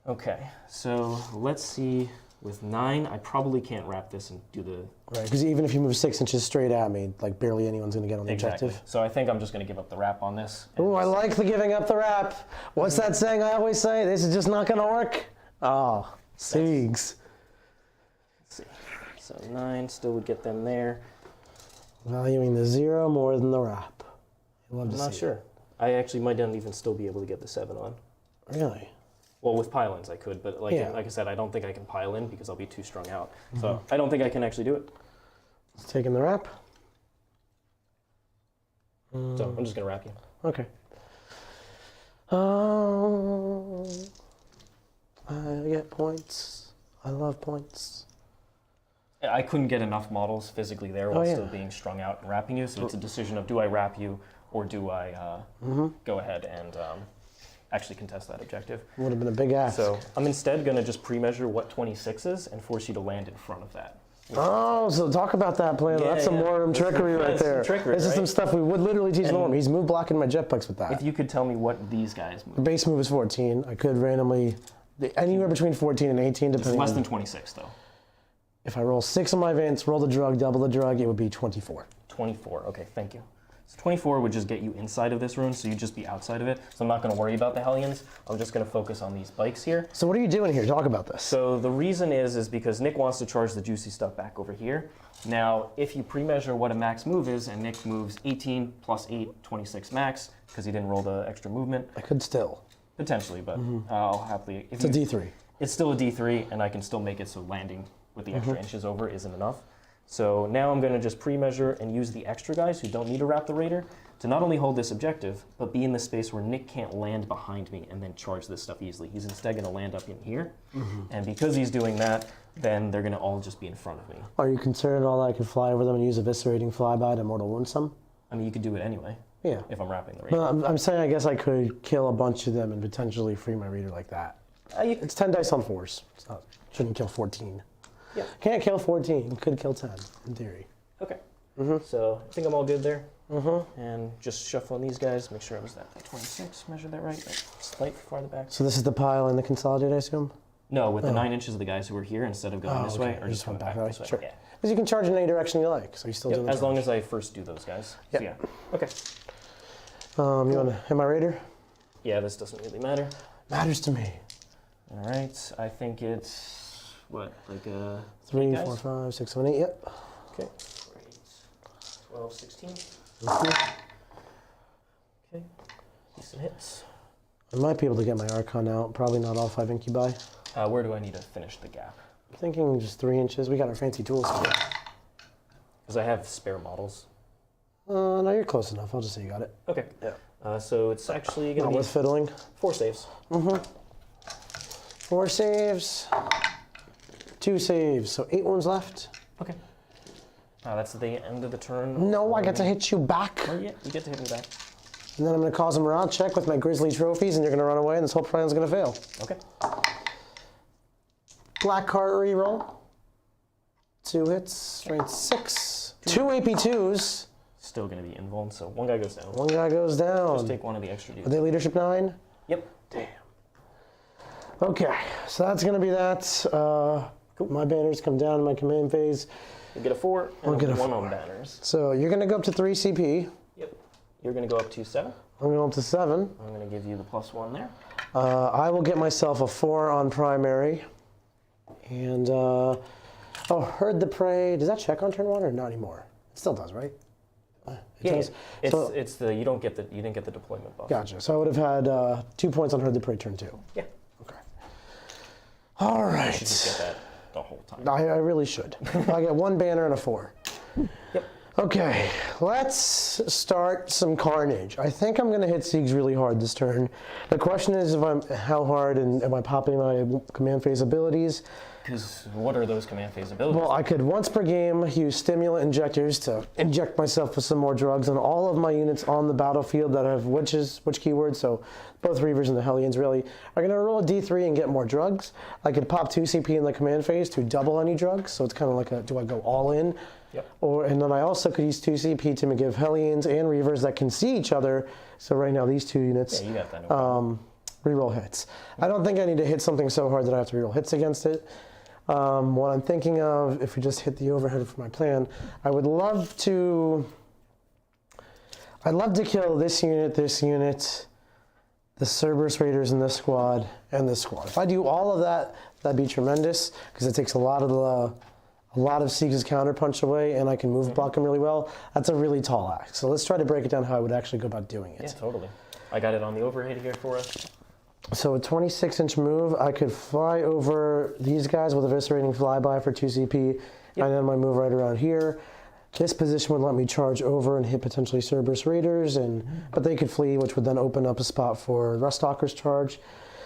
Okay, so let's see. With 9, I probably can't wrap this and do the... Right, because even if you move 6 inches straight at me, like barely anyone's going to get on the objective. So I think I'm just going to give up the wrap on this. Ooh, I like the giving up the wrap. What's that saying I always say? This is just not going to work? Oh, Siegs. Let's see. So 9 still would get them there. Valuing the 0 more than the wrap. You'll love to I'm not see sure. I actually might not even still be able to get the 7 on. it. Really? Well, with pile-ins I could, but like I said, I don't think I can pile in because I'll be too strung out. So I don't think I can actually do it. It's taking the wrap. So I'm just going to wrap you. Okay. I get points. I love points. I couldn't get enough models physically there while yeah. still being strung out and wrapping you, so it's a decision of do I wrap you or do I go ahead and actually contest that objective. Would have been a big ask. So I'm instead going to just pre-measure what 26 is and force you to land in front of that. Oh, so talk about that plan. Yeah, That's some yeah. Warhammer trickery right That's some there. trickery, This is some right? stuff we would literally teach And- Norm. He's move blocking my jetpacks with that. If you could tell me what these guys move. Base move is 14. I could randomly, anywhere between 14 and 18, It's depending less on. than 26 though. If I roll 6 on my events, roll the drug, double the drug, it would be 24. 24, okay, thank you. So 24 would just get you inside of this rune, so you'd just be outside of it. So I'm not going to worry about the Hellions. I'm just going to focus on these bikes here. So what are you doing here? Talk about this. So the reason is because Nick wants to charge the juicy stuff back over here. Now, if you pre-measure what a max move is, and Nick moves 18 plus 8, 26 max, because he didn't roll the extra movement, I could still. potentially, but I'll happily... It's a D3. It's still a D3, and I can still make it so landing with the extra inches over isn't enough. So now I'm going to just pre-measure and use the extra guys who don't need to wrap the raider to not only hold this objective, but be in the space where Nick can't land behind me and then charge this stuff easily. He's instead going to land up in here. And because he's doing that, then they're going to all just be in front of me. Are you concerned at all that I could fly over them and use eviscerating flyby to mortal wound some? I mean, you could do it anyway. Yeah. If I'm wrapping the raider. No, I'm saying I guess I could kill a bunch of them and potentially free my reader like that. It's 10 dice on 4s. It's not, shouldn't kill 14. Yeah. Can't kill 14. Could kill 10, in theory. Okay. So I think I'm all good there. And just shuffling these guys, make sure I was at 26, measure that right. Slight farther back. So this is the pile in the consolidate, I assume? No, with the 9 inches of the guys who are here, instead of going this way, or just going back this way. Sure. Yeah. Because you can charge in any direction you like, so you're still doing As long as I first do those guys. Yep. So yeah. Okay. You want to hit my raider? Yeah, this doesn't really matter. Matters to me. All right, I think it's, what, like a... 3, guys? 4, 5, 6, 7, 8, yep. Okay. 12, 16. Mhm. Okay. Decent hits. I might be able to get my Archon out, probably not all 5 incubi. Where do I need to finish the gap? I'm thinking just 3 inches. We got our fancy tools here. Because I have spare models. No, you're close enough. I'll just say you got it. Okay. Yeah. So it's actually going Not to be worth fiddling. 4 saves. 4 saves. 2 saves. So 8 wounds left. Okay. That's the end of the turn. No, I get to hit you back. Oh, yeah, you get to hit me back. And then I'm going to cause a morale check with my grizzly trophies, and you're going to run away, and this whole plan's going to fail. Okay. Black card reroll. 2 hits. Strength 6. 2 AP2s. Still going to be invuln, so 1 guy goes down. 1 guy goes down. Just take 1 of the extra Are dudes. they leadership 9? Yep. Damn. Okay, so that's going to be that. Cool. My banners come down in my command phase. You get a 4 and I'll get a 1 4. on banners. So you're going to go up to 3 CP. Yep. You're going to go up to 7. I'm going up to 7. I'm going to give you the +1 there. I will get myself a 4 on primary. And, Herd the Prey. Does that check on turn 1 or not anymore? It still does, right? It does. So, It's the you didn't get the deployment buff. gotcha. So I would have had 2 points on Herd the Prey turn 2. Yeah. Okay. All right. You should just get that the whole time. I really should. I get 1 banner and a 4. Yep. Okay, let's start some carnage. I think I'm going to hit Siegs really hard this turn. The question is how hard and am I popping my command phase abilities? Because what are those command phase abilities? Well, I could once per game use stimulant injectors to inject myself with some more drugs on all of my units on the battlefield that have witch keywords, so both Reavers and the Hellions really are going to roll a D3 and get more drugs. I could pop 2 CP in the command phase to double any drugs, so it's kind of like do I go all in? Yep. And then I also could use 2 CP to give Hellions and Reavers that can see each other, so right now these 2 units Yeah, you got that. No problem. reroll hits. I don't think I need to hit something so hard that I have to reroll hits against it. What I'm thinking of, if we just hit the overhead for my plan, I'd love to kill this unit, the Cerberus Raiders in this squad, and this squad. If I do all of that, that'd be tremendous, because it takes a lot of Siegs' counterpunch away, and I can move block him really well. That's a really tall axe. So let's try to break it down how I would actually go about doing it. Yeah, totally. I got it on the overhead here for us. So a 26-inch move, I could fly over these guys with eviscerating flyby for 2 CP, and then my move right around here. This position would let me charge over and hit potentially Cerberus Raiders, but they could flee, which would then open up a spot for Ruststalker's charge.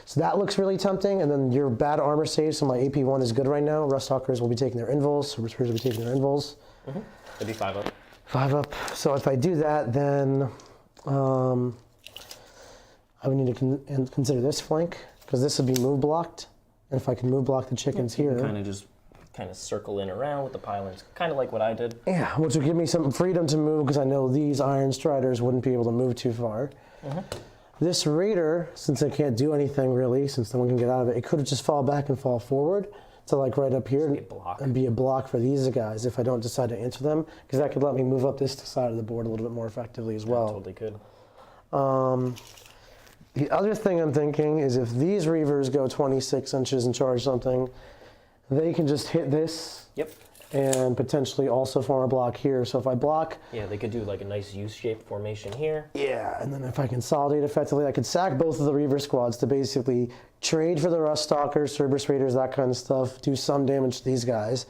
So that looks really tempting, and then your bad armor save, so my AP1 is good right now. Ruststalkers will be taking their invuls, Cerberus Raiders will be taking their invuls. It'd be 5 up. 5 up. So if I do that, then I would need to consider this flank, because this would be move blocked. And if I can move block the chickens here. Kind of circle in around with the pylons, kind of like what I did. Yeah, which would give me some freedom to move, because I know these Iron Striders wouldn't be able to move too far. This Raider, since I can't do anything really, since no one can get out of it, it could have just fall back and fall forward to like right up here and be a block for these guys if I don't decide to answer them, because that could let me move up this side of the board a little bit more effectively as well. Totally could. The other thing I'm thinking is if these Reavers go 26 inches and charge something, they can just hit this. Yep. And potentially also form a block here. So if I block... Yeah, they could do like a nice U-shaped formation here. Yeah, and then if I consolidate effectively, I could sack both of the Reaver squads to basically trade for the Ruststalkers, Cerberus Raiders, that kind of stuff, do some damage to these guys,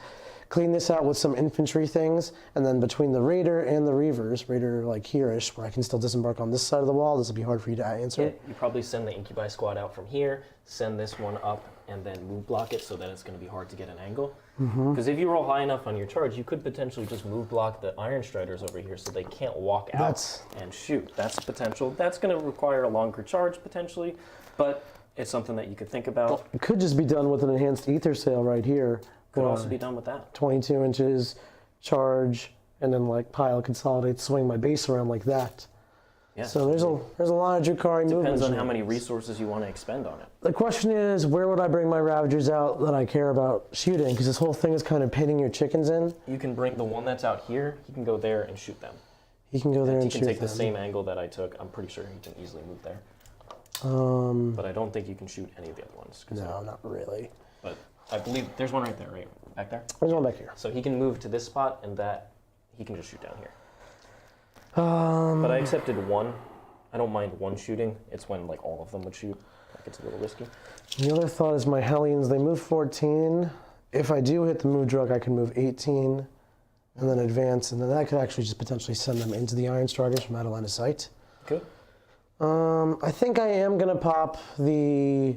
clean this out with some infantry things, and then between the Raider and the Reavers, Raider like here-ish, where I can still disembark on this side of the wall, this will be hard for you to answer. Yeah, you probably send the Incubi squad out from here, send this one up, and then move block it so that it's going to be hard to get an angle. Because if you roll high enough on your charge, you could potentially just move block the Iron Striders over here so they can't walk out and shoot. That's potential. That's going to require a longer charge potentially, but it's something that you could think about. It could just be done with an enhanced ether sail right here. Could also be done with that. 22 inches, charge, and then like pile, consolidate, swing my base around like that. Yeah. So there's a lot of Drukhari movement. Depends on how many resources you want to expend on it. The question is, where would I bring my Ravagers out that I care about shooting? Because this whole thing is kind of pinning your chickens in. You can bring the one that's out here, he can go there and shoot them. He can go there and shoot them. He can take the same angle that I took. I'm pretty sure he can easily move there. But I don't think you can shoot any of the other ones. No, not really. But I believe there's one right there, right back there. There's one back here. So he can move to this spot, and that he can just shoot down here. But I accepted one. I don't mind one shooting. It's when like all of them would shoot. Like it's a little risky. The other thought is my Hellions. They move 14. If I do hit the move drug, I can move 18, and then advance, and then that could actually just potentially send them into the Iron Striders from out of line of sight. Okay. I think I am gonna pop the,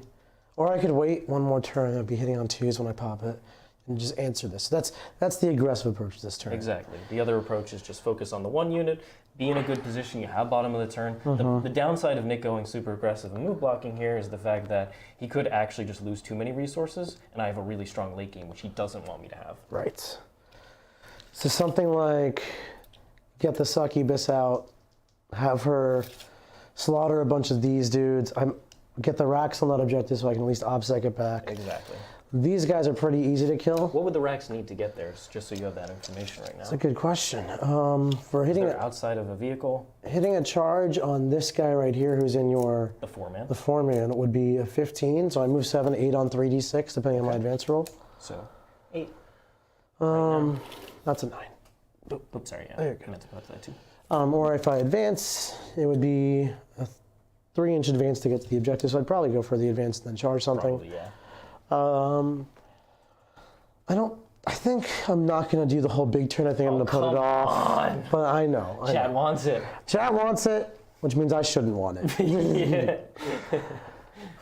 or I could wait one more turn. I'd be hitting on 2s when I pop it, and just answer this. That's the aggressive approach this turn. Exactly. The other approach is just focus on the one unit, be in a good position. You have bottom of the turn. The downside of Nick going super aggressive and move blocking here is the fact that he could actually just lose too many resources, and I have a really strong late game, which he doesn't want me to have. Right. So something like get the Succubus out, have her slaughter a bunch of these dudes. Get the wracks on that objective so I can at least obsec it back. Exactly. These guys are pretty easy to kill. What would the wracks need to get there, just so you have that information right now? That's a good question. For hitting outside of a vehicle, hitting a charge on this guy right here who's in your... the 4-man. The 4-man would be a 15, so I move 7, 8 on 3d6, depending on my advance roll. So, 8. That's a 9. Oops, sorry, yeah. There you go. I meant to put that too. Or if I advance, it would be a 3-inch advance to get to the objective, so I'd probably go for the advance and then charge something. Probably, yeah. I think I'm not going to do the whole big turn. I think I'm going to put it off. But I know. Chad wants it. Chad wants it, which means I shouldn't want it.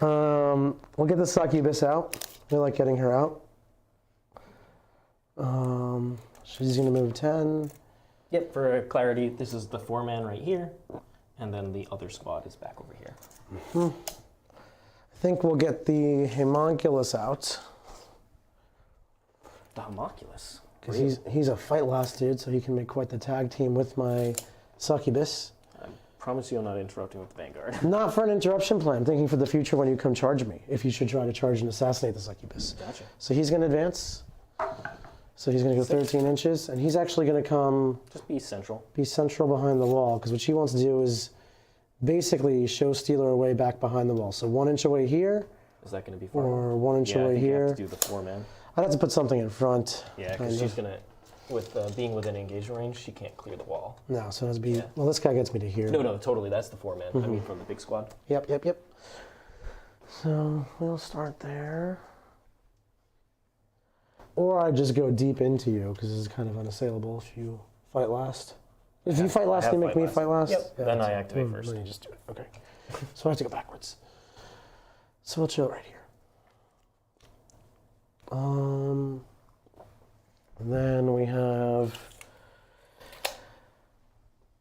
We'll get the Succubus out. I like getting her out. She's going to move 10. Yep, for clarity, this is the 4-man right here, and then the other squad is back over here. I think we'll get the Haemonculus out. The Haemonculus? Because he's a fight last dude, so he can make quite the tag team with my Succubus. I promise you I'm not interrupting with the Vanguard. Not for an interruption plan. I'm thinking for the future when you come charge me, if you should try to charge and assassinate the Succubus. Gotcha. So he's going to advance. So he's going to go 13 inches, and he's actually going to come... Just be central. Be central behind the wall, because what she wants to do is basically show Stealer away back behind the wall. So 1 inch away here. Is that going to be far? Or 1 inch away I think here. you have to do the 4-man. I'd have to put something in front. Yeah, because she's going to, with being within engagement range, she can't clear the wall. No, so it has to be... Yeah. Well, this guy gets me to here. No, totally. That's the 4-man. I mean, from the big squad. Yep. So we'll start there. Or I just go deep into you, because this is kind of unassailable if you fight last. If you fight last, you make me fight last? Yep, yeah, then I activate first. Then you just do it, okay. So I have to go backwards. So we'll chill right here. Then we have...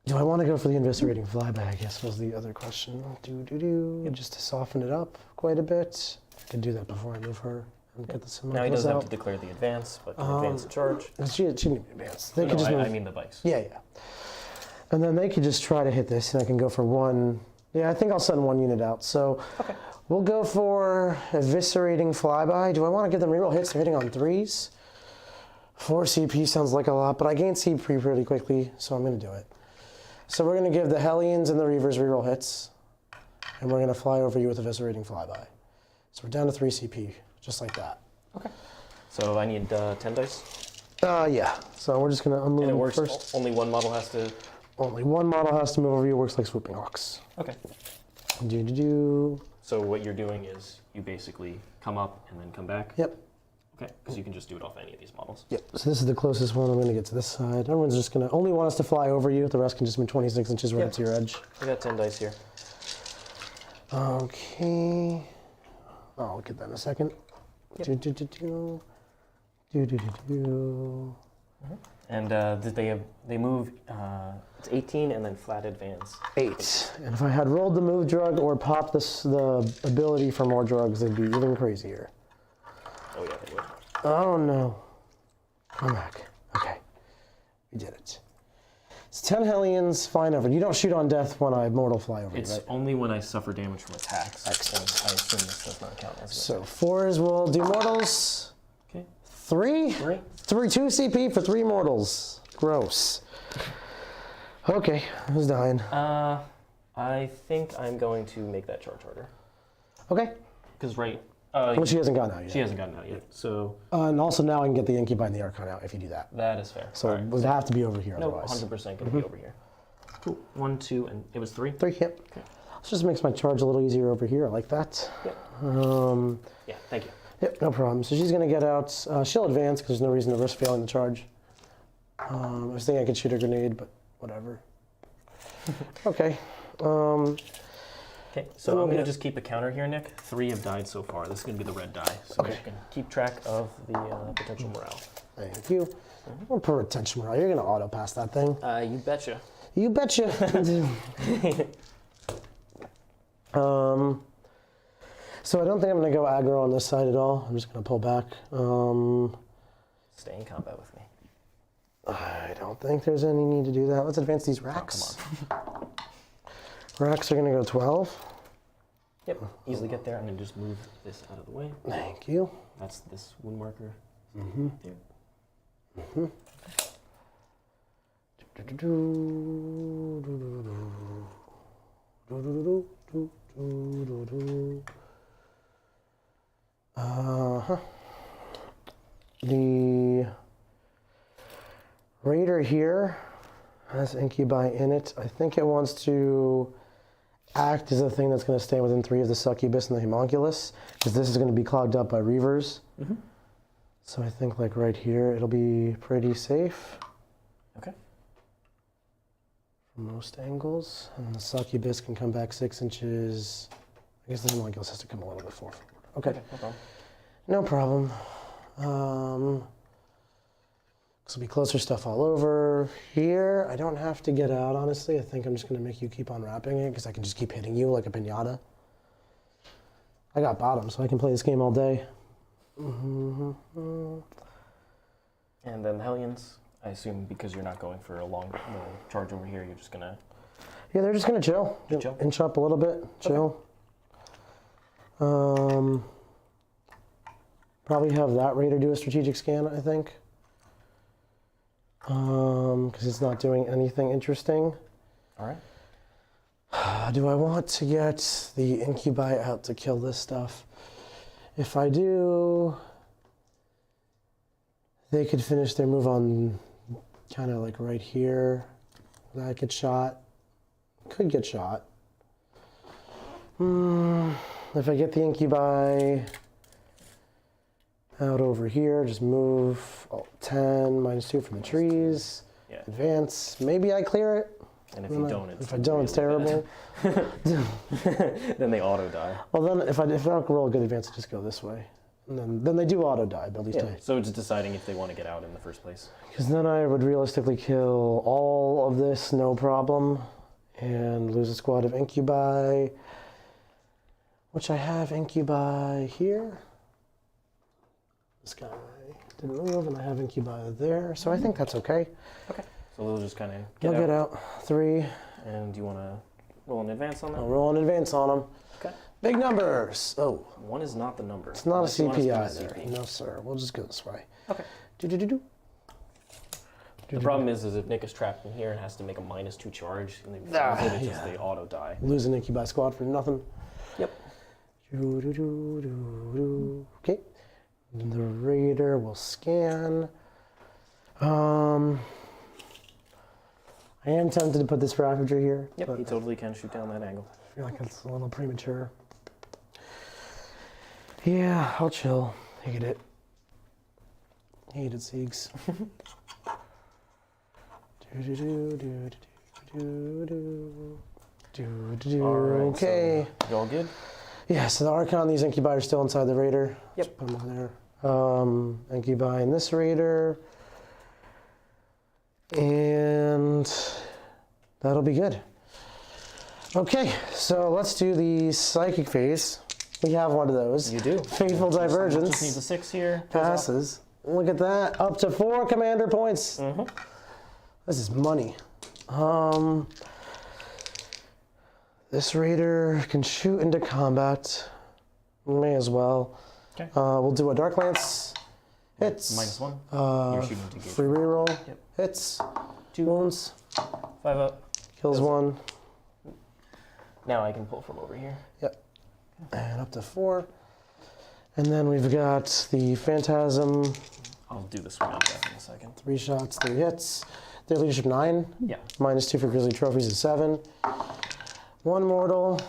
Do I want to go for the investigating flyby, I guess was the other question. Just to soften it up quite a bit. I can do that before I move her. Get the now he doesn't have to declare the advance, but can advance the charge. She didn't advance. They no, could just move. I mean the bikes. Yeah. And then they could just try to hit this, and I can go for 1. Yeah, I think I'll send 1 unit out. So we'll go for eviscerating flyby. Do I want to give them reroll hits? They're hitting on 3s. 4 CP sounds like a lot, but I gain CP pretty quickly, so I'm going to do it. So we're going to give the Hellions and the Reavers reroll hits, and we're going to fly over you with eviscerating flyby. So we're down to 3 CP. Just like that. Okay. So I need 10 dice? Yeah. So we're just going to unmove and it works first. Only one model has to... Only one model has to move over you. Works like swooping hawks. Okay. Do. So what you're doing is you basically come up and then come back? Yep. Okay, because you can just do it off any of these models. Yep, so this is the closest one. I'm going to get to this side. Everyone's just going to only want us to fly over you. The rest can just be 26 inches right up to your edge. I got 10 dice here. Okay. I'll get that in a second. Yep. And they move, it's 18 and then flat advance. 8. And if I had rolled the move drug or popped the ability for more drugs, it'd be even crazier. Oh yeah, they would. Oh no. Come back. Okay. We did it. It's 10 Hellions, fine over. You don't shoot on death when I mortal fly over you, It's right? only when I suffer damage from attacks. Excellent. I assume this does not count as So 4s will do mortals. Okay. 3? 3. 2 CP for 3 mortals. Gross. Okay, who's dying? I think I'm going to make that charge harder. Okay. Because Well, she hasn't gone out yet. she hasn't gotten out yet. So And also now I can get the incubi and the Archon out if you do that. that is fair. So All right. it would have to be over here No, otherwise. 100% going to be over here. Cool. 1, 2, and it was 3? 3, yep. Okay. This just makes my charge a little easier over here. I like that. Yep. Yeah, thank you. Yep, no problem. So she's going to get out. She'll advance because there's no reason to risk failing the charge. I was thinking I could shoot a grenade, but whatever. Okay. Okay, so I'm going to just keep a counter here, Nick. 3 have died so far. This is going to be the red die. So Okay. you can keep track of the potential morale. Thank you. We'll put attention morale. You're going to auto pass that thing. You betcha. You betcha. So I don't think I'm going to go aggro on this side at all. I'm just going to pull back. Stay in combat with me. I don't think there's any need to do that. Let's advance these racks. Oh, come on. Racks are going to go 12. Yep, easily get there and then just move this out of the way. Thank you. That's this wound marker. There. The Raider here has incubi in it. I think it wants to act as a thing that's going to stay within 3 of the Succubus and the Haemonculus, because this is going to be clogged up by Reavers. So I think like right here, it'll be pretty safe. Okay. From most angles. And the Succubus can come back 6 inches. I guess the Haemonculus has to come a little bit forward. Okay. No problem. No problem. This will be closer stuff all over. Here, I don't have to get out, honestly. I think I'm just going to make you keep on wrapping it, because I can just keep hitting you like a piñata. I got bottom, so I can play this game all day. And then the Hellions, I assume because you're not going for a long charge over here, you're just going to... Yeah, they're just going to chill. Chill? Inch up a little bit. Chill. Okay. Probably have that Raider do a strategic scan, I think. Because it's not doing anything interesting. All right. Do I want to get the incubi out to kill this stuff? If I do, they could finish their move on kind of like right here. That get shot. Could get shot. If I get the incubi out over here, just move 10, -2 from the trees. Yeah. Advance. Maybe I clear it. And if you don't, it's If I don't, it's terrible. then they auto die. Well, then if I don't roll a good advance, I just go this way, and then they do auto die, but at least So it's deciding if they want to get out in the first place. because then I would realistically kill all of this, no problem, and lose a squad of incubi, which I have incubi here. This guy didn't move, and I have incubi there, so I think that's okay. Okay. So they'll just kind of They'll get out 3. And do you want to roll an advance on that? I'll roll an advance on them. Okay. Big numbers. Oh, 1 is not the number. it's not a Unless you want CP to spend a either. CP. No, sir. We'll just go this way. Okay. Do. The problem is if Nick is trapped in here and has to make a -2 charge, and they it's just they auto die. Lose an incubi squad for nothing. Yep. Okay. The Raider will scan. I am tempted to put this Ravager here. Yep, but he totally can shoot down that angle. I feel like it's a little premature. Yeah, I'll chill. I get it. Hated Siegs. Alright, Okay. so you all good? Yeah, so the Archon, these incubi are still inside the Raider. Yep. Just put them on there. Incubi in this Raider. And that'll be good. Okay, so let's do the psychic phase. We have one of those. You do. Fateful Divergence. Just needs a 6 here. Passes. Look at that. Up to 4 commander points. Mm-hmm. This is money. This Raider can shoot into combat. May as well. Okay. We'll do a Dark Lance. Hits. -1. You're shooting to gauge. Free reroll. Yep. Hits. 2 wounds. 5 up. Kills 1. Now I can pull from over here. Yep. And up to 4. And then we've got the Phantasm. I'll do this one on death in a second. 3 shots, 3 hits. Their leadership 9. Yeah. -2 for Grizzly Trophies is 7. 1 mortal.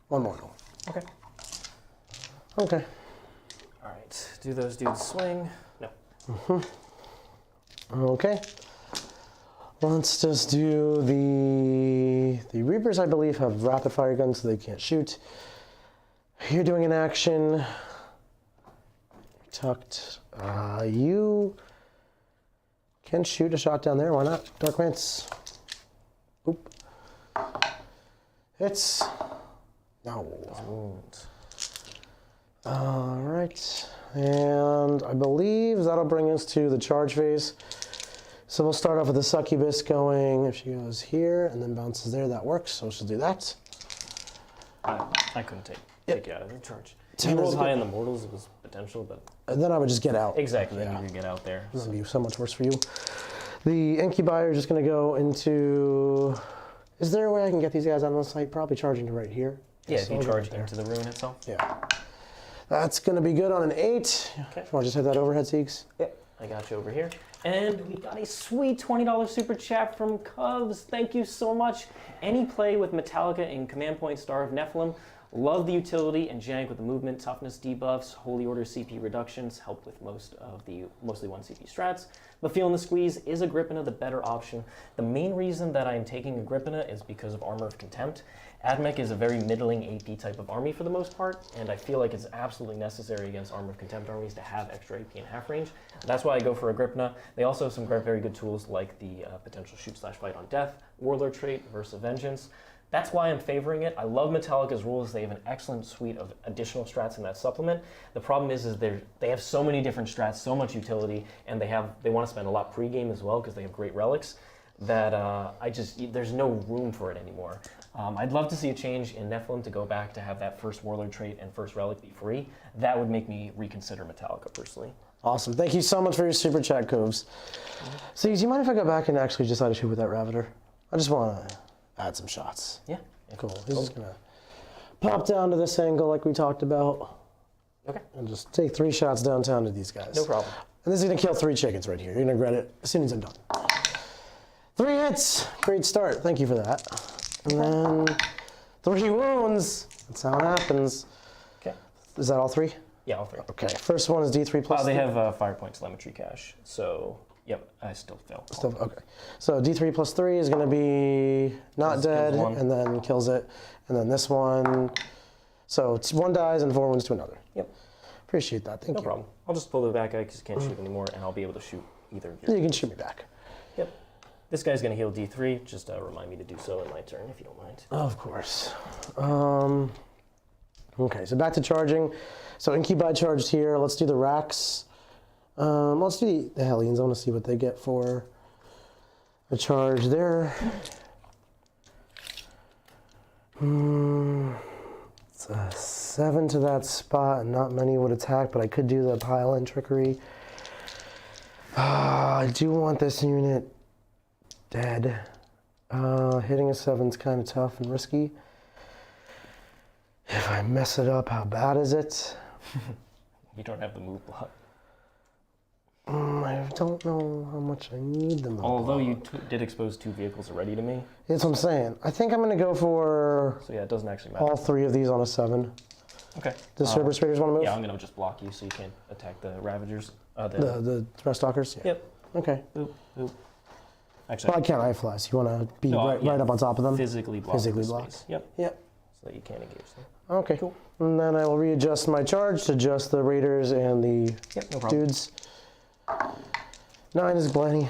1 mortal. Okay. Okay. All right. Do those dudes swing? No. Okay. Let's just do the Reapers, I believe, have rapid fire guns, so they can't shoot. You're doing an action. Tucked. You can shoot a shot down there. Why not? Dark Lance. Oop. Hits. No. Wounds. All right. And I believe that'll bring us to the charge phase. So we'll start off with the Succubus going, if she goes here and then bounces there, that works. So she'll do that. I couldn't take you out of the charge. You 10 rolled is high good. in the mortals, it was potential, but And then I would just get out. exactly, Yeah. then you could get out there. That'd be so much worse for you. The Incubi are just going to go into... Is there a way I can get these guys on the site? Probably charging to right here. Yeah, if So you we'll charge get there. into the ruin itself. Yeah. That's going to be good on an 8. Okay. If you want to just hit that overhead, Siegs. Yep, I got you over here. And we got a sweet $20 super chat from Cubs. Thank you so much. Any play with Metallica in Command Point Star of Nephilim. Love the utility and jank with the movement, toughness debuffs, Holy Order CP reductions, help with most of the mostly 1 CP strats. But feeling the squeeze, is Agrippina the better option? The main reason that I'm taking Agrippina is because of Armor of Contempt. Admech is a very middling AP type of army for the most part, and I feel like it's absolutely necessary against Armor of Contempt armies to have extra AP and half range. That's why I go for Agrippina. They also have some very good tools like the potential shoot/fight on death, Warlord trait versus Vengeance. That's why I'm favoring it. I love Metallica's rules. They have an excellent suite of additional strats in that supplement. The problem is they have so many different strats, so much utility, and they want to spend a lot pre-game as well because they have great relics that there's no room for it anymore. I'd love to see a change in Nephilim to go back to have that first Warlord trait and first relic be free. That would make me reconsider Metallica personally. Awesome. Thank you so much for your super chat, Coves. So, do you mind if I go back and actually decide to shoot with that Raviter? I just want to add some shots. Yeah. Cool. He's just going to pop down to this angle like we talked about. Okay. And just take 3 shots downtown to these guys. No problem. And this is going to kill 3 chickens right here. You're going to regret it as soon as I'm done. 3 hits. Great start. Thank you for that. And then 3 wounds. That's how it happens. Okay. Is that all 3? Yeah, all 3. Okay. First one is D3 plus. They have Firepoint Telemetry Cache, so yep, I still fail. Okay. So D3 plus 3 is going to be not dead, one. and then kills it. And then this one. So it's 1 dies and 4 wounds to another. Yep. Appreciate that. Thank No you. problem. I'll just pull the back guy because you can't shoot anymore, and I'll be able to shoot either of your. You can shoot me back. Yep. This guy's going to heal D3. Just remind me to do so in my turn, if you don't mind. Of course. Okay, so back to charging. So Incubi charged here. Let's do the wracks. Let's do the Hellions. I want to see what they get for a charge there. It's a 7 to that spot, and not many would attack, but I could do the pile-in trickery. I do want this unit dead. Hitting a 7 is kind of tough and risky. If I mess it up, how bad is it? You don't have the move block. I don't know how much I need them. Although you did expose 2 vehicles already to me. That's what I'm saying. I think I'm going to go for So yeah, it doesn't actually matter. all 3 of these on a 7. Okay. Does Cerberus Raiders want to move? Yeah, I'm gonna just block you so you can't attack the Ravagers. The Rest Stalkers? Yeah. Yep. Okay. Boop, boop. Actually, Well, I can't eye flash. You want to be right up on top of them? physically block. Physically the block. space. Yep. Yep. So that you can't engage them. Okay. Cool. And then I will readjust my charge to just the Raiders and the No problem. dudes. 9 is plenty.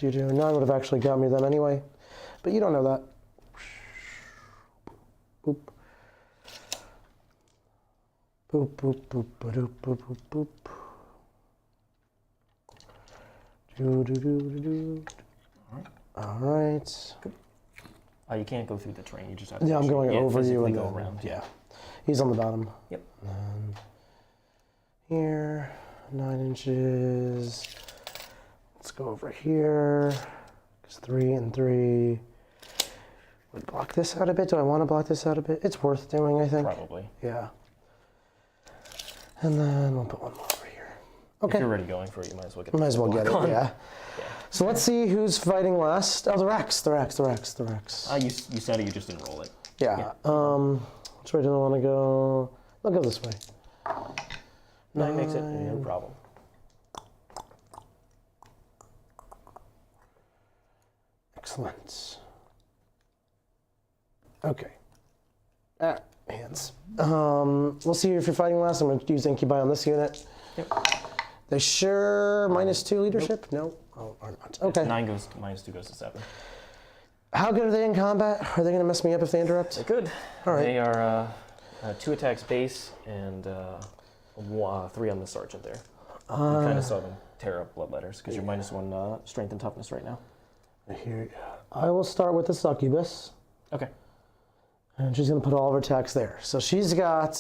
9 would have actually got me then anyway. But you don't know that. Boop. Boop, boop, boop, boop, boop, boop, boop. Do. All right. You can't go through the train. You just have to. Yeah, I'm going over you and go then, around. Yeah. He's on the bottom. Yep. And here, 9 inches. Let's go over here. It's 3 and 3. Would block this out a bit. Do I want to block this out a bit? It's worth doing, I think. Probably. Yeah. And then we'll put one more over here. Okay. If you're already going for it, you might as well get. Might as well get it. on. Yeah. So let's see who's fighting last. Oh, the wracks. You said it. You just didn't roll it. Yeah. Which way do I want to go? I'll go this way. 9 makes it no problem. Excellent. Okay. Hands. We'll see if you're fighting last. I'm going to use incubi on this unit. Yep. They sure -2 leadership? No. Oh, or not. Okay. 9 goes -2 goes to 7. How good are they in combat? Are they going to mess me up if they interrupt? They're good. All right. They are 2 attacks base and 3 on the sergeant there. You kind of saw them tear up bloodletters because you're -1 strength and toughness right now. Here. I will start with the Succubus. Okay. And she's going to put all of her attacks there. So she's got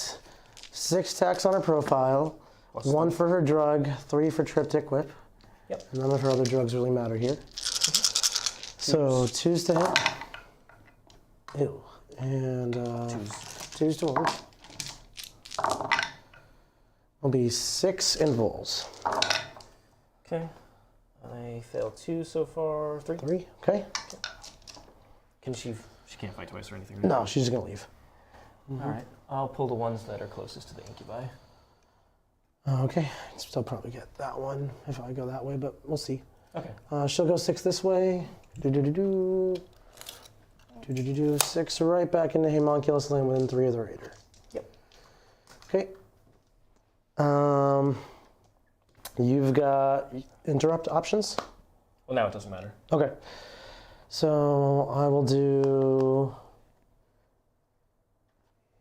6 attacks on her profile, 1 for her drug, 3 for triptych whip. Yep. None of her other drugs really matter here. So 2s to hit. Ew. And 2s to wound. Will be 6 invuls. Okay. I failed 2 so far. 3. 3. Okay. Can she can't fight twice or anything, right? No, she's just going to leave. All right. I'll pull the ones that are closest to the incubi. Okay. I'd still probably get that one if I go that way, but we'll see. Okay. She'll go 6 this way. 6 right back into Haemonculus land within 3 of the Raider. Yep. Okay. You've got interrupt options? Well, now it doesn't matter. Okay. So I will do...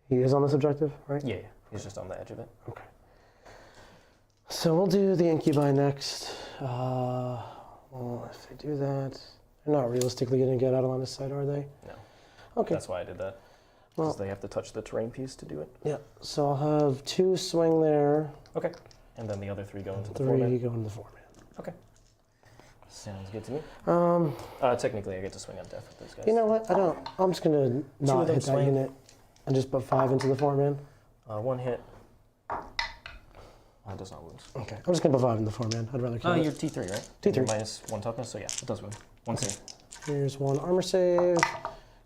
He is on this objective, right? Yeah. He's just on the edge of it. Okay. So we'll do the incubi next. Well, if they do that, they're not realistically going to get out of line of sight, are they? No. Okay. That's why I did that. Well, Because they have to touch the terrain piece to do it. yeah. So I'll have 2 swing there. Okay. And then the other 3 go into the 3 4-man. go into the 4-man. Okay. Sounds good to me. Technically, I get to swing on death with those guys. You know what? I don't. I'm just going to not of them hit that swing. unit and just put 5 into the 4-man. 1 hit. Does not lose. Okay. I'm just going to put 5 in the 4-man. I'd rather kill You're it. T3, right? T3. You're -1 toughness, so yeah, it does win. 1 save. Here's 1 armor save.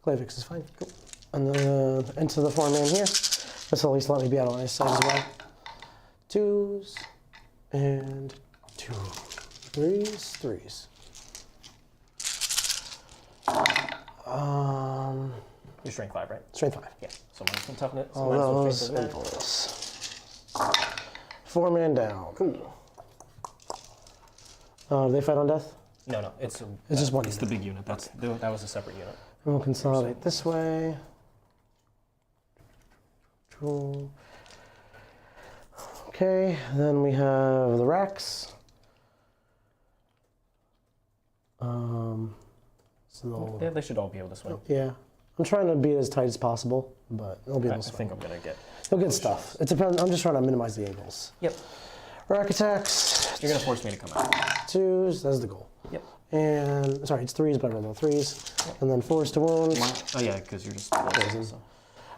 Glavix is fine. Cool. And then into the 4-man here. This will at least let me be out of line of sight as well. 2s and 2. 3s. You're strength 5, right? Strength 5. Yeah. So -1 toughness. So All -1 those strength and is 4-man down. Cool. They fight on death? No. It's just one It's the big unit. That was a separate unit. And we'll consolidate this way. Cool. Okay, then we have the wracks. Yeah, they should all be able to swing. Yeah, I'm trying to be as tight as possible, but they'll be able I to swing. think I'm gonna get. They'll get stuff. It depends. I'm just trying to minimize the angles. Yep. Rack attacks. You're gonna force me to come out. 2s. That's the goal. Yep. And sorry, it's 3s, but I rolled all 3s. And then 4s to wound. Oh yeah, because you're just. So.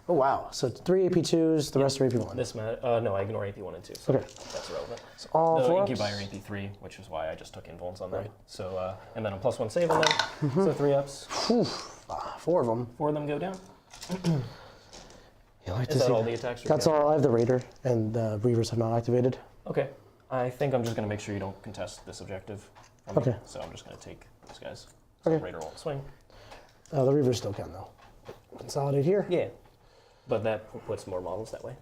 Oh wow! So it's 3 AP2s. The rest are AP1. This no, I ignore AP1 and 2. So Okay. That's irrelevant. So all The 4 incubi ups. are AP3, which is why I just took invulns on them. Right. So and then a +1 save on them. So 3 ups. Whew, 4 of them. 4 of them go down. You like to Is that see all the attacks? That's all. I have the Raider, and the Reavers have not activated. Okay. I think I'm just going to make sure you don't contest this objective. Okay. So I'm just going to take these guys. So Okay. Raider won't swing. The Reavers still can, though. Consolidate here. Yeah. But that puts more models that way.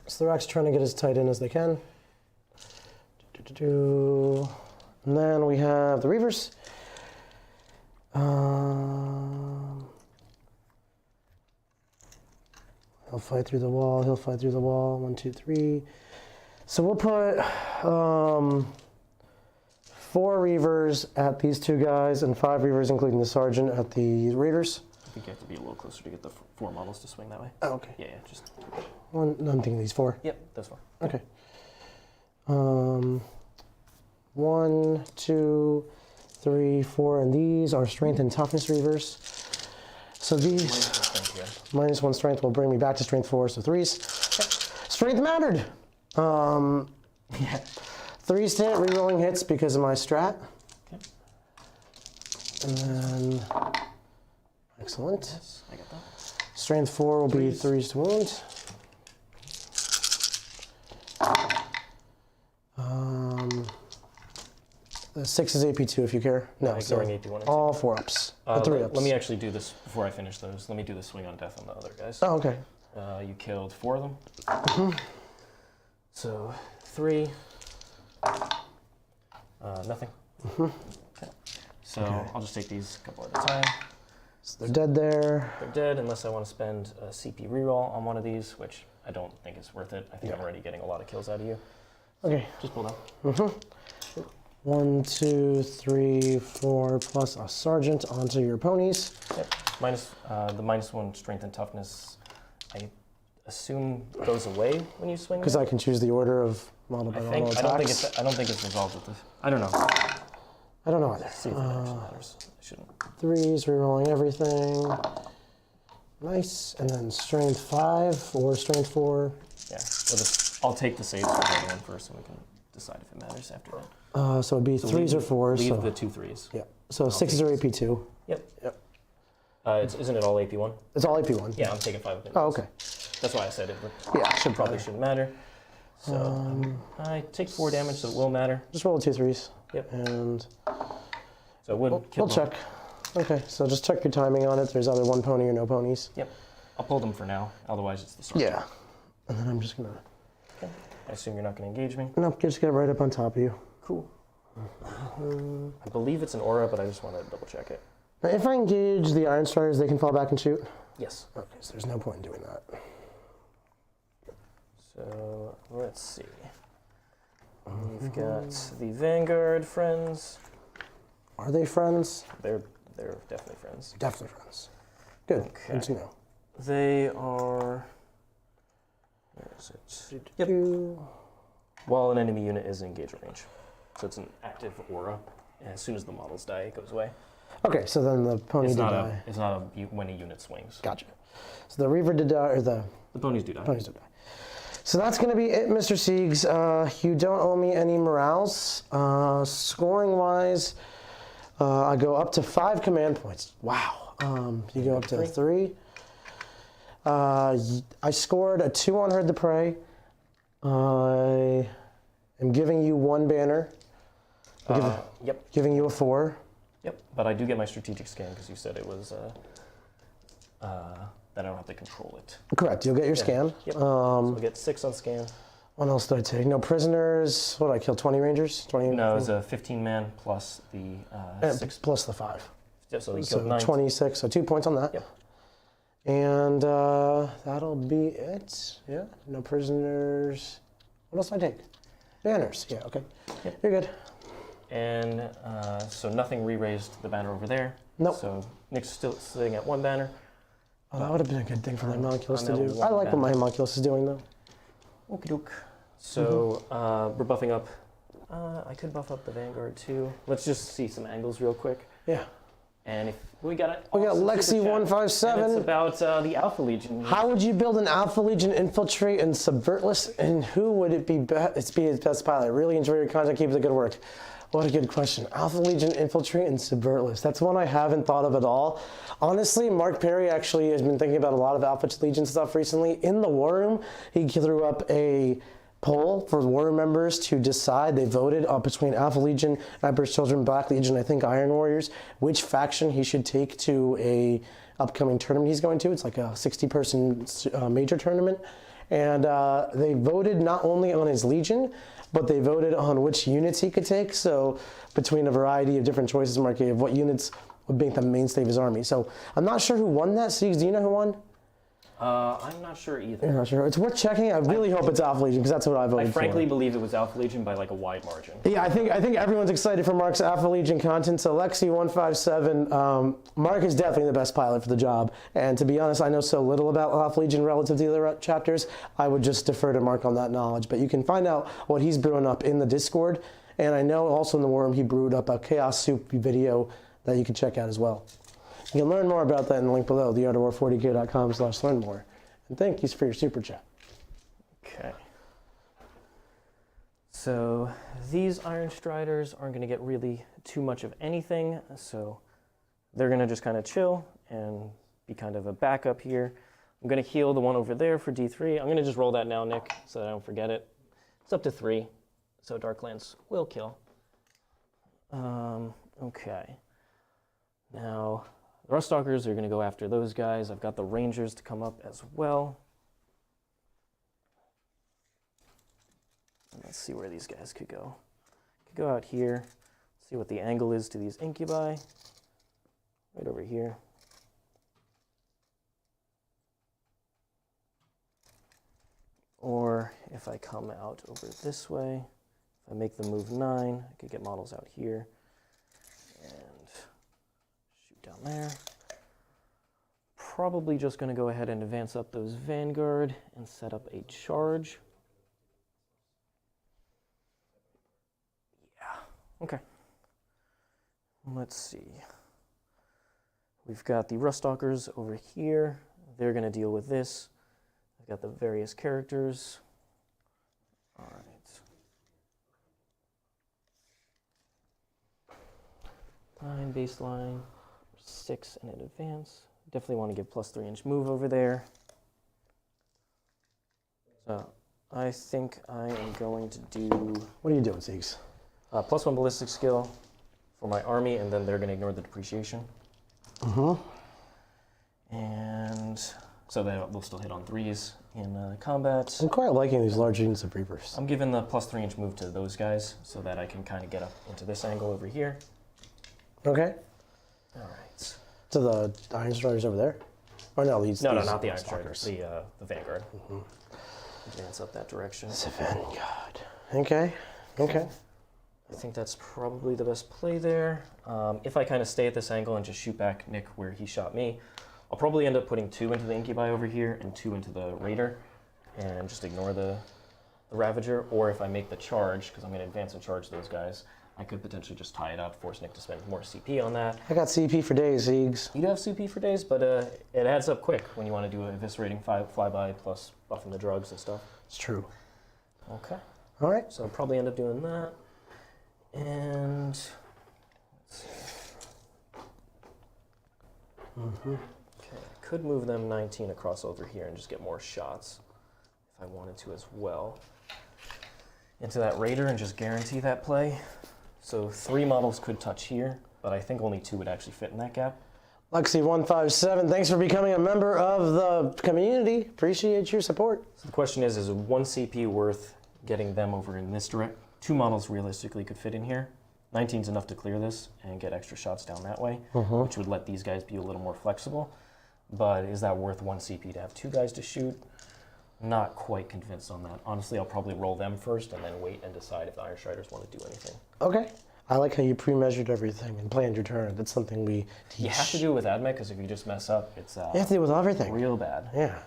So the Wracks trying to get as tight in as they can. And then we have the Reavers. He'll fight through the wall. He'll fight through the wall. 1, 2, 3. So we'll put 4 Reavers at these 2 guys and 5 Reavers, including the Sergeant, at the Raiders. I think you have to be a little closer to get the 4 models to swing that way. Oh, okay. Yeah, just. I'm thinking these 4. Yep, those 4. Okay. 1, 2, 3, 4, and these are Strength and Toughness Reavers. So these -1 Strength will bring me back to Strength 4, so 3s. Strength mattered. 3s to hit, rerolling hits because of my strat. Okay. And then, excellent. Yes, I got that. Strength 4 will be 3s to wound. The 6 is AP2 if you care. No, ignoring AP1 and 2. All 4 ups. 3 ups. Let me actually do this before I finish those. Let me do the swing on death on the other guys. Oh, okay. You killed 4 of them. So 3. Nothing. Okay. So I'll just take these a couple at a time. So they're dead there. They're dead unless I want to spend a CP reroll on one of these, which I don't think is worth it. I think I'm already getting a lot of kills out of you. Okay. Just pull down. 1, 2, 3, 4, plus a sergeant onto your ponies. Yep. Minus the -1 strength and toughness. I assume goes away when you swing. Because I can choose the order of model by model attacks. I don't think it's resolved with this. I don't know. I don't know either. See if it actually matters. I shouldn't. 3s, rerolling everything. Nice. And then strength 5 or strength 4. Yeah. I'll take the saves for that one first, and we can decide if it matters after that. So it'd be 3s or 4s. Leave so. the 2 3s. Yeah. So 6s are AP2. Yep. Yep. Isn't it all AP1? It's all AP1. Yeah, I'm taking 5 of it. Oh, okay. That's why I said it. But Yeah, should probably shouldn't matter. So I take 4 damage, so it will matter. Just roll 2 3s. Yep. And So it would kill we'll them. check. Okay, so just check your timing on it. There's either 1 pony or no ponies. Yep. I'll pull them for now. Otherwise, it's the sergeant. Yeah. And then I'm just gonna. Okay. I assume you're not going to engage me. Nope, just get right up on top of you. Cool. I believe it's an aura, but I just want to double check it. Now, if I engage the Iron Striders, they can fall back and shoot? Yes. Okay, so there's no point in doing that. So let's see. We've got the Vanguard friends. Are they friends? They're definitely friends. Definitely friends. Good. Okay. Good to know. They are. Where is it? Yep. Do- While an enemy unit is in engage range, so it's an active aura. And as soon as the models die, it goes away. Okay, so then the pony It's did not die. a. It's not a when a unit swings. Gotcha. So the Reaver did die, or the The ponies do die. ponies did die. So that's going to be it, Mr. Siegs. You don't owe me any morals. Scoring-wise, I go up to 5 command points. Wow. You go up to 3. I scored a 2 on Herd the Prey. I am giving you 1 banner. Yep. Giving you a 4. Yep. But I do get my strategic scan because you said it was that I don't have to control it. Correct. You'll get your scan. Yep. So I get 6 on scan. What else did I take? No prisoners. What did I kill? 20 rangers? 20. No, it was a 15-man plus the 6. Plus the 5. Yeah, so you So killed 9. 26. So 2 points on that. Yep. And that'll be it. Yeah. No prisoners. What else did I take? Banners. Yeah. Okay. Yep. You're good. And so nothing re-raised the banner over there. Nope. So Nick's still sitting at 1 banner. Oh, that would have been a good thing for the Haemonculus to on that do. one I like what my banner. Haemonculus is doing, though. Okie doke. So we're buffing up. I could buff up the Vanguard too. Let's just see some angles real quick. Yeah. And if we got it. We got Lexi 157. It's about the Alpha Legion. How would you build an Alpha Legion infiltrate and subvert list? And who would it be? It's be his best pilot. Really enjoy your content. Keep up the good work. What a good question. Alpha Legion Infiltrate and Subvert List. That's one I haven't thought of at all. Honestly, Mark Perry actually has been thinking about a lot of Alpha Legion stuff recently. In the War Room, he threw up a poll for War Room members to decide. They voted between Alpha Legion, Emperor's Children, Black Legion, I think Iron Warriors, which faction he should take to a upcoming tournament he's going to. It's like a 60-person major tournament. And they voted not only on his Legion, but they voted on which units he could take. So between a variety of different choices, Mark gave what units would make the mainstay of his army. So I'm not sure who won that. Siegs, do you know who won? I'm not sure either. You're not sure. It's worth checking. I really hope it's Alpha Legion because that's what I voted for. I frankly believe it was Alpha Legion by like a wide margin. Yeah, I think everyone's excited for Mark's Alpha Legion content. So Lexi157, Mark is definitely the best pilot for the job. And to be honest, I know so little about Alpha Legion relative to the other chapters. I would just defer to Mark on that knowledge. But you can find out what he's brewing up in the Discord. And I know also in the War Room he brewed up a Chaos Soup video that you can check out as well. You can learn more about that in the link below, theartofwar40k.com/learn-more. And thank you for your super chat. Okay. So these Iron Striders aren't going to get really too much of anything, so they're going to just kind of chill and be kind of a backup here. I'm going to heal the one over there for D3. I'm going to just roll that now, Nick, so that I don't forget it. It's up to 3, so Darklance will kill. Okay. Now, the Ruststalkers are going to go after those guys. I've got the Rangers to come up as well. Let's see where these guys could go. Could go out here, see what the angle is to these incubi. Right over here. Or if I come out over this way, if I make the move 9, I could get models out here and shoot down there. Probably just going to go ahead and advance up those Vanguard and set up a charge. Yeah, okay. Let's see. We've got the Ruststalkers over here. They're going to deal with this. I've got the various characters. All right. 9 baseline, 6 and in advance. Definitely want to give plus 3-inch move over there. So I think I am going to do... What are you doing, Siegs? Plus 1 ballistic skill for my army, and then they're going to ignore the depreciation. And so they'll still hit on 3s in combat. I'm quite liking these large units of Reapers. I'm giving the plus 3-inch move to those guys so that I can kind of get up into this angle over here. Okay. All right. To the Iron Striders over there? Or no, these No, not the Iron Stalkers. Striders, the Vanguard. Advance up that direction. It's a Vanguard. Okay. Okay. I think that's probably the best play there. If I kind of stay at this angle and just shoot back Nick where he shot me, I'll probably end up putting 2 into the Incubi over here and 2 into the Raider and just ignore the Ravager. Or if I make the charge, because I'm going to advance and charge those guys, I could potentially just tie it up, force Nick to spend more CP on that. I got CP for days, Siegs. You do have CP for days, but it adds up quick when you want to do a eviscerating flyby plus buffing the drugs and stuff. It's true. Okay. All right. So I'll probably end up doing that. And let's see. Okay, I could move them 19 across over here and just get more shots if I wanted to as well. Into that Raider and just guarantee that play. So 3 models could touch here, but I think only 2 would actually fit in that gap. Lexi157, thanks for becoming a member of the community. Appreciate your support. So the question is 1 CP worth getting them over in this direct? 2 models realistically could fit in here. 19's enough to clear this and get extra shots down that way, which would let these guys be a little more flexible. But is that worth 1 CP to have 2 guys to shoot? Not quite convinced on that. Honestly, I'll probably roll them first and then wait and decide if the Iron Striders want to do anything. Okay. I like how you pre-measured everything and planned your turn. That's something we teach. You have to do it with Admech, because if you just mess up, it's You have to do it with everything. real bad. Yeah.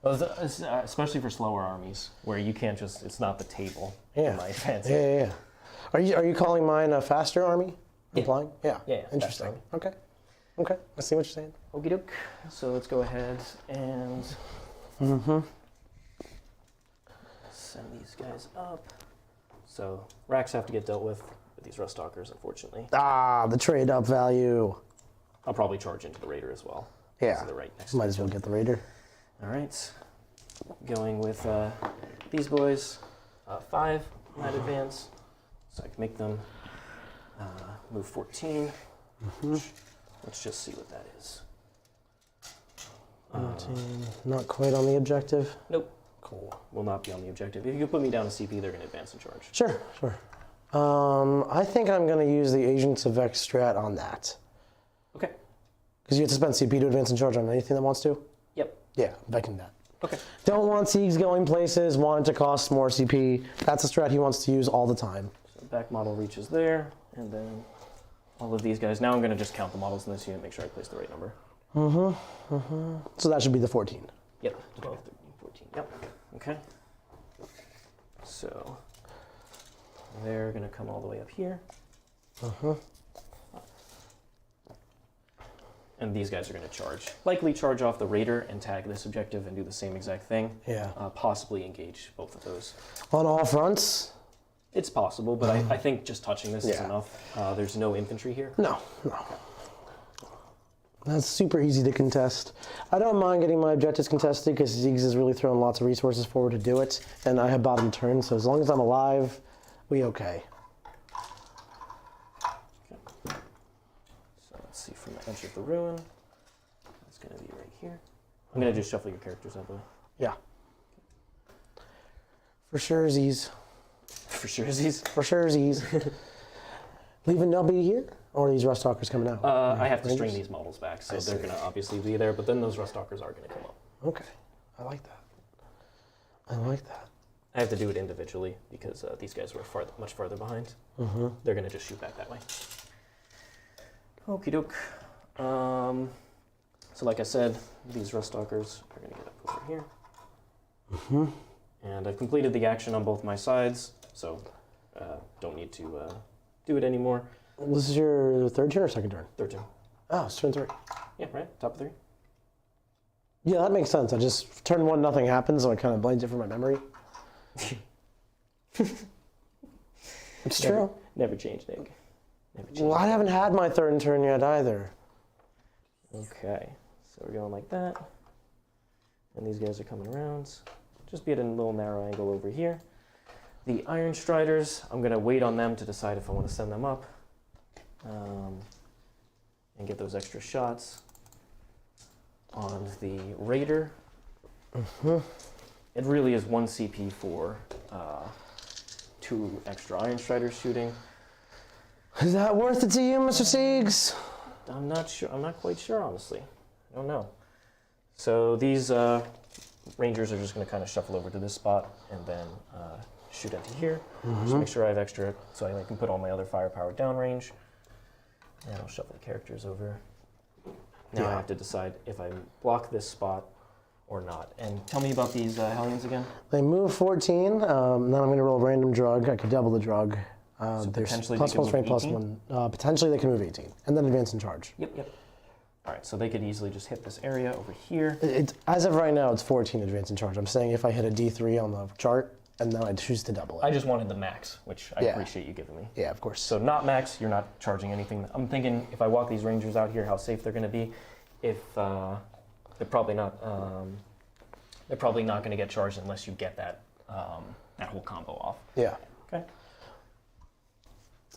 Well, especially for slower armies, where you can't just, it's not the table. Yeah. In my defense. Yeah. Are you calling mine a faster army? Applying? Yeah. Yeah, Interesting. faster Okay. Okay. I see what you're saying. Okie doke. So let's go ahead and send these guys up. So wracks have to get dealt with with these Rust Stalkers, unfortunately. Ah, the trade up value. I'll probably charge into the Raider as well. Yeah, So they're right next might as well get the Raider. All right, going with these boys, 5 at advance, so I can make them move 14. Let's just see what that is. 14, not quite on the objective. Nope, Cool. will not be on the objective. If you put me down a CP, they're going to advance and charge. Sure, sure. I think I'm going to use the Agents of Vex strat on that. Okay. Because you have to spend CP to advance and charge on anything that wants to? Yep. Yeah, I'm backing that. Okay. Don't want Siegs going places, want it to cost more CP. That's a strat he wants to use all the time. So back model reaches there, and then all of these guys. Now I'm going to just count the models in this unit, make sure I place the right number. So that should be the 14. Yep, 12, 13, 14. Yep. Okay. So they're going to come all the way up here. And these guys are going to charge. Likely charge off the Raider and tag this objective and do the same exact thing. Yeah. Possibly engage both of those. On all fronts? It's possible, but I think just touching this is Yeah. enough. There's no infantry here. No, no. That's super easy to contest. I don't mind getting my objectives contested because Siegs is really throwing lots of resources forward to do it, and I have bottom turn, so as long as I'm alive, we okay. So let's see from the edge of the ruin. It's going to be right here. I'm going to just shuffle your characters out the way. Yeah. For sure, Z's. For sure, Z's. For sure, Z's. Leaving Nubby here? Or are these Rust Stalkers coming out? I have to Rangers? string these models back, so I they're see. going to obviously be there, but then those Rust Stalkers are going to come up. Okay. I like that. I like that. I have to do it individually because these guys were much farther behind. They're going to just shoot back that way. Okie doke. So like I said, these Rust Stalkers are going to get up over here. And I've completed the action on both my sides, so don't need to do it anymore. This is your third turn or second turn? Third turn. Oh, it's turn 3. Yeah, right? Top of 3. Yeah, that makes sense. I just turn 1, nothing happens, so I kind of blamed it for my memory. It's true. Never change, Nick. Never change. Well, I haven't had my third turn yet either. Okay, so we're going like that. And these guys are coming around. Just be at a little narrow angle over here. The Iron Striders, I'm going to wait on them to decide if I want to send them up. And get those extra shots. On the Raider, it really is 1 CP for 2 extra Iron Striders shooting. Is that worth it to you, Mr. Siegs? I'm not sure. I'm not quite sure, honestly. I don't know. So these Rangers are just going to kind of shuffle over to this spot and then shoot into here. Just make sure I have extra so I can put all my other firepower downrange. And I'll shuffle the characters over. Now I have to decide if I block this spot or not. And tell me about these Hellions again. They move 14. Then I'm going to roll a random drug. I could double the drug. There's potentially plus they could 1 strength, move plus 18? 1. Potentially they can move 18. And then advance and charge. Yep. All right, so they could easily just hit this area over here. As of right now, it's 14 advance and charge. I'm saying if I hit a D3 on the chart, and then I choose to double it. I just wanted the max, which I appreciate you giving me. Yeah, of course. So not max, you're not charging anything. I'm thinking if I walk these Rangers out here, how safe they're going to be. If they're probably not going to get charged unless you get that that whole combo off. Yeah. Okay.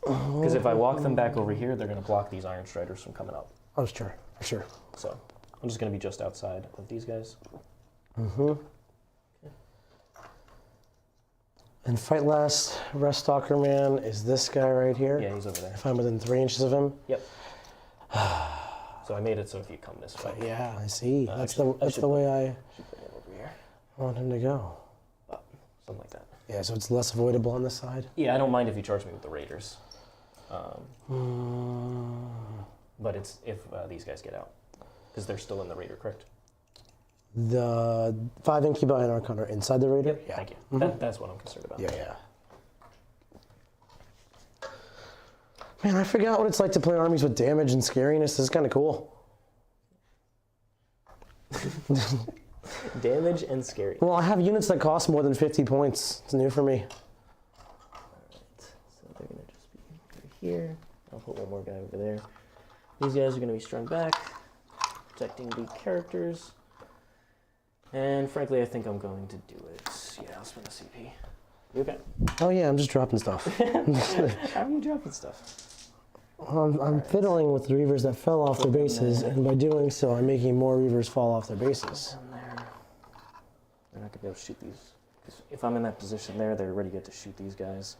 Because if I walk them back over here, they're going to block these Iron Striders from coming up. Oh, sure. Sure. So I'm just going to be just outside of these guys. And fight last, Rust Stalker man is this guy right here. Yeah, he's over there. If I'm within 3 inches of him. Yep. So I made it so if you come this way. Yeah, I see. That's the should way I should put him over here. want him to go. Something like that. Yeah, so it's less avoidable on this side. Yeah, I don't mind if you charge me with the Raiders. But it's if these guys get out. Because they're still in the Raider, correct? The 5 incubi and Archon are inside the Raider? Yeah. Thank you. That's what I'm concerned about. Yeah. Man, I forgot what it's like to play armies with damage and scariness. This is kind of cool. Damage and scary. Well, I have units that cost more than 50 points. It's new for me. Alright, so they're going to just be here. I'll put one more guy over there. These guys are going to be strung back, protecting the characters. And frankly, I think I'm going to do it. Yeah, I'll spend the CP. You okay? Oh yeah, I'm just dropping stuff. How are you dropping stuff? I'm fiddling with the reavers that fell off their bases, and by doing so, I'm making more reavers fall off their bases. Down there. They're not going to be able to shoot these. 'Cause if I'm in that position there, they're ready to get to shoot these guys.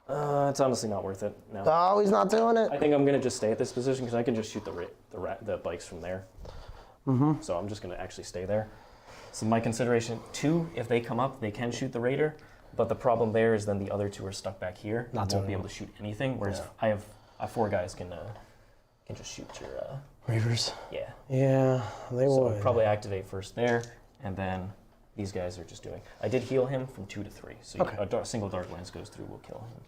It's honestly not worth it. No. Oh, he's not doing it. I think I'm going to just stay at this position because I can just shoot the bikes from there. Mm-hmm. So I'm just going to actually stay there. So my consideration, 2, if they come up, they can shoot the raider. But the problem there is then the other 2 are stuck back here. Not won't be able to shoot anything. Whereas I have 4 guys can just shoot your reavers. Yeah. Yeah, they So would. I'll probably activate first there, and then these guys are just doing. I did heal him from 2 to 3, so a single dark lance goes through will kill him.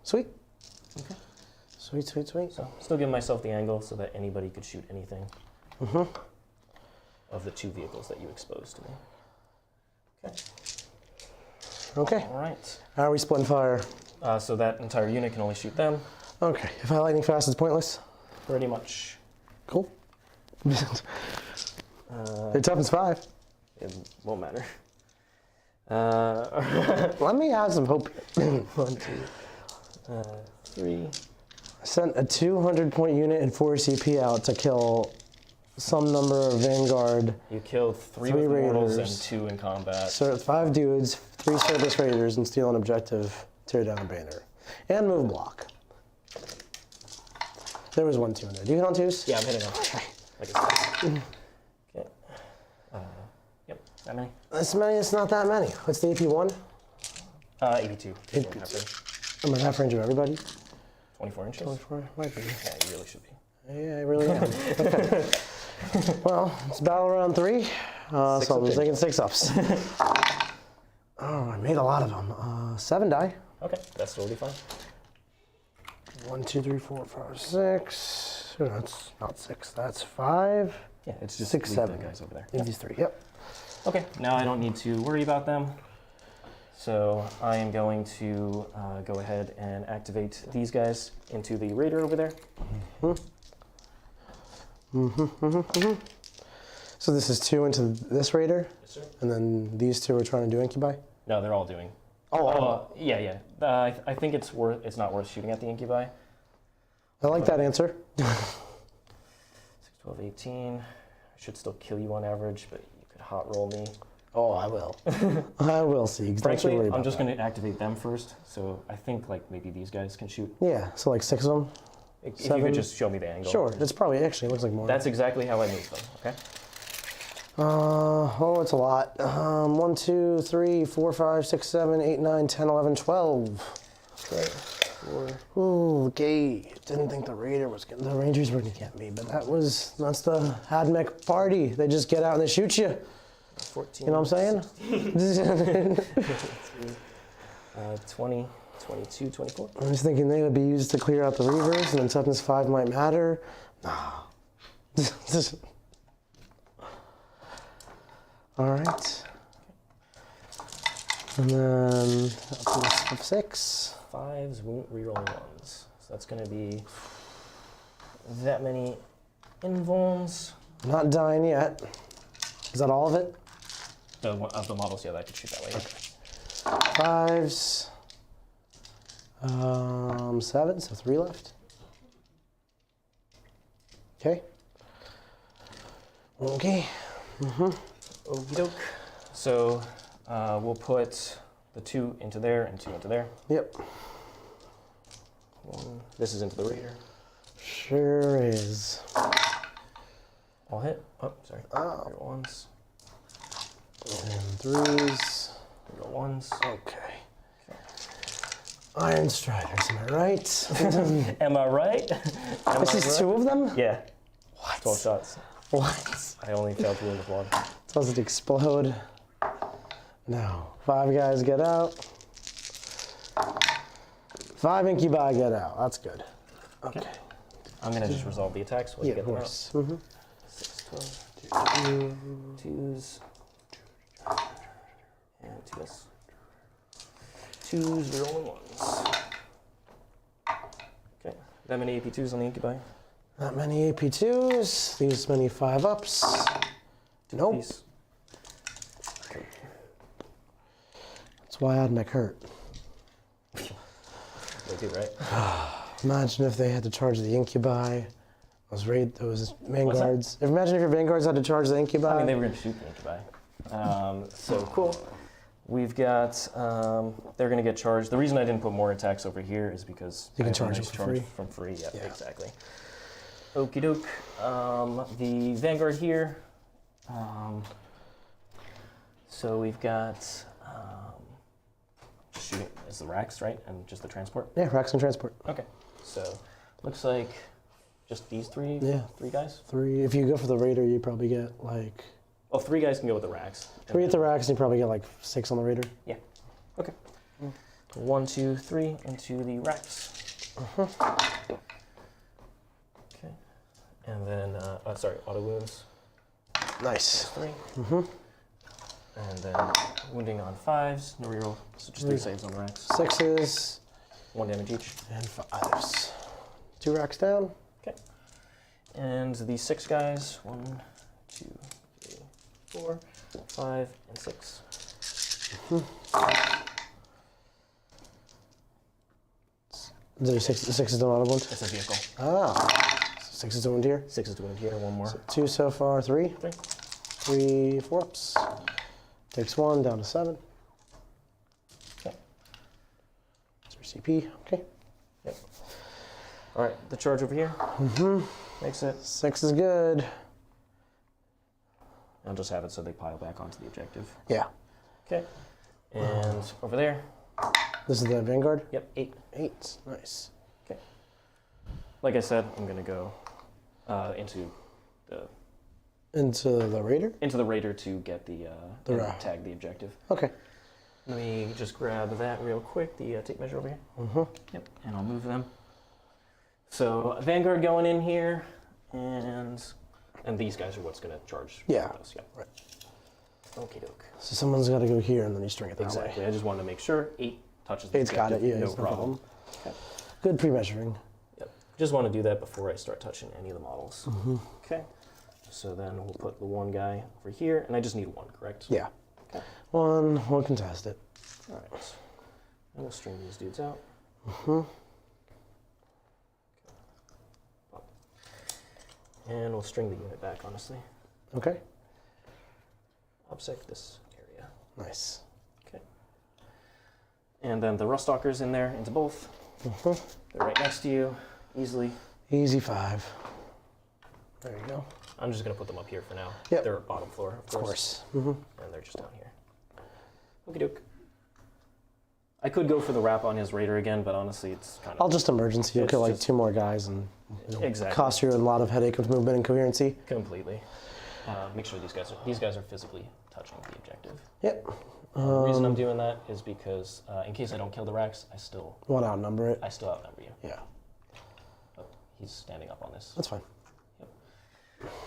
Sweet. Okay. Sweet, sweet, sweet. So still giving myself the angle so that anybody could shoot anything. Of the 2 vehicles that you exposed to me. Okay. Okay. All right. How are we splitting fire? So that entire unit can only shoot them. Okay. If I lightning fast, it's pointless. Pretty much. Cool. It toughens 5. It won't matter. Let me have some hope. 1, 2, 3. I sent a 200-point unit and 4 CP out to kill some number of Vanguard. You killed 3 3 with mortals raiders. and 2 in combat. So 5 dudes, 3 service raiders, and steal an objective, tear down a banner, and move block. There was 1 2 in there. Do you hit on 2s? Yeah, I'm hitting on. Like I said. Okay. Yep. That many? This many. It's not that many. What's the AP 1? 82. 82. I'm at half range of everybody. 24 inches. 24 might be. Yeah, you really should be. Yeah, I really am. Okay. Well, it's battle round 3. So I'm taking 6 ups. Oh, I made a lot of them. 7 die. Okay, that's totally fine. 1, 2, 3, 4, 5, 6. Oh, that's not 6. That's 5. Yeah, it's just 6, leave 7 the guys over there. Leave these 3. Yep. Okay, now I don't need to worry about them. So I am going to go ahead and activate these guys into the raider over there. So this is 2 into this raider, Yes, sir. and then these 2 are trying to do incubi. No, they're all doing. Yeah. I think it's not worth shooting at the incubi. I like that answer. 6, 12, 18. I should still kill you on average, but you could hot roll me. Oh, I will. I will see. Frankly, worry I'm about just that. going to activate them first. So I think like maybe these guys can shoot. Yeah, so like 6 of them. If you 7. could just show me the angle. Sure, it's probably actually looks like more. That's exactly how I move them. Okay. It's a lot. 1, 2, 3, 4, 5, 6, 7, 8, 9, 10, 11, 12. Great. 4. Ooh, okay. Didn't think the Raider was gonna, the Rangers were gonna get me, but that's the Admech party. They just get out and they shoot you. 14. You know what I'm saying? 20, 22, 24. I was thinking they would be used to clear out the Reavers, and then toughness 5 might matter. Nah. All right. And then up to 6. 5s won't reroll 1s. So that's going to be that many invulns. Not dying yet. Is that all of it? Of the models, yeah, that could shoot that way. Okay. 5s. 7, so 3 left. Okay. Okay. Okie doke. So we'll put the 2 into there and 2 into there. Yep. This is into the Raider. Sure is. I'll hit. Oh, sorry. Oh. Reroll 1s. And 3s. Reroll 1s. Okay. Iron Striders, am I right? Am I right? This is 2 of them? Yeah. What? 12 shots. What? I only failed 2 with 1. Does it explode? No. 5 guys get out. 5 incubi get out. That's good. Okay. I'm going to just resolve the attacks while Yeah, you get of them out. course. Mm-hmm. 6, 12, 2s. And 2s. 2s, rerolling 1s. That many AP2s on the incubi? Not many AP2s. These many 5-ups. Nope. Piece. That's why Admech hurt. They do, right? Imagine if they had to charge the incubi. Those vanguards. Imagine if your vanguards had to charge the incubi. I mean, they were going to shoot the incubi. So cool. We've got, they're going to get charged. The reason I didn't put more attacks over here is because you can charge them for free. From free, yeah, exactly. Okie doke. The vanguard here. So we've got shooting is the wracks, right? And just the transport? Yeah, wracks and transport. Okay. So looks like just these three? Yeah. 3 guys? 3. If you go for the raider, you probably get like... Oh, 3 guys can go with the racks. 3 at the racks, and you probably get like 6 on the raider. Yeah. Okay. 1, 2, 3 into the racks. Okay. And then, sorry, auto wounds. Nice. 3. And then wounding on 5s, no reroll. So just 3 saves on the racks. 6s. 1 damage each. And 5s. 2 racks down. Okay. And the 6 guys, 1, 2, 3, 4, 5, and 6. The 6 is the auto wound? It's a vehicle. Ah. So 6 is the wound here. 6 is the wound here, 1 more. So 2 so far, 3. 3. 3 4-ups. Takes 1 down to 7. Okay. That's your CP. Okay. Yep. All right, the charge over here. Makes it. 6 is good. I'll just have it so they pile back onto the objective. Yeah. Okay. And over there. This is the vanguard? Yep, 8. 8. Nice. Okay. Like I said, I'm going to go into the raider to get the tag the objective. Okay. Let me just grab that real quick, the tape measure over here. Yep, and I'll move them. So vanguard going in here, and these guys are what's going to charge. Yeah. Us. Yep. Right. Okie doke. So someone's got to go here, and then you string it that way. Exactly. I just wanted to make sure 8 touches the 8's got it. Yeah, no problem. Okay. Good pre-measuring. Yep. Just want to do that before I start touching any of the models. Okay. So then we'll put the 1 guy over here, and I just need 1, correct? Yeah. Okay. 1 contested. All right. And we'll string these dudes out. And we'll string the unit back, honestly. Okay. Upsec this area. Nice. Okay. And then the Ruststalker's in there, into both. They're right next to you, easily. Easy 5. There you go. I'm just going to put them up here for now. Yep. They're bottom floor, of course. And they're just down here. Okie doke. I could go for the wrap on his raider again, but honestly, it's kind of... I'll just emergency. You'll It's kill like just- 2 more guys and Exactly. cost you a lot of headache with movement and coherency. Completely. Make sure these guys are physically touching the objective. Yep. The reason I'm doing that is because in case I don't kill the racks, I still Want to outnumber it? outnumber you. Yeah. Oh, he's standing up on this. That's fine.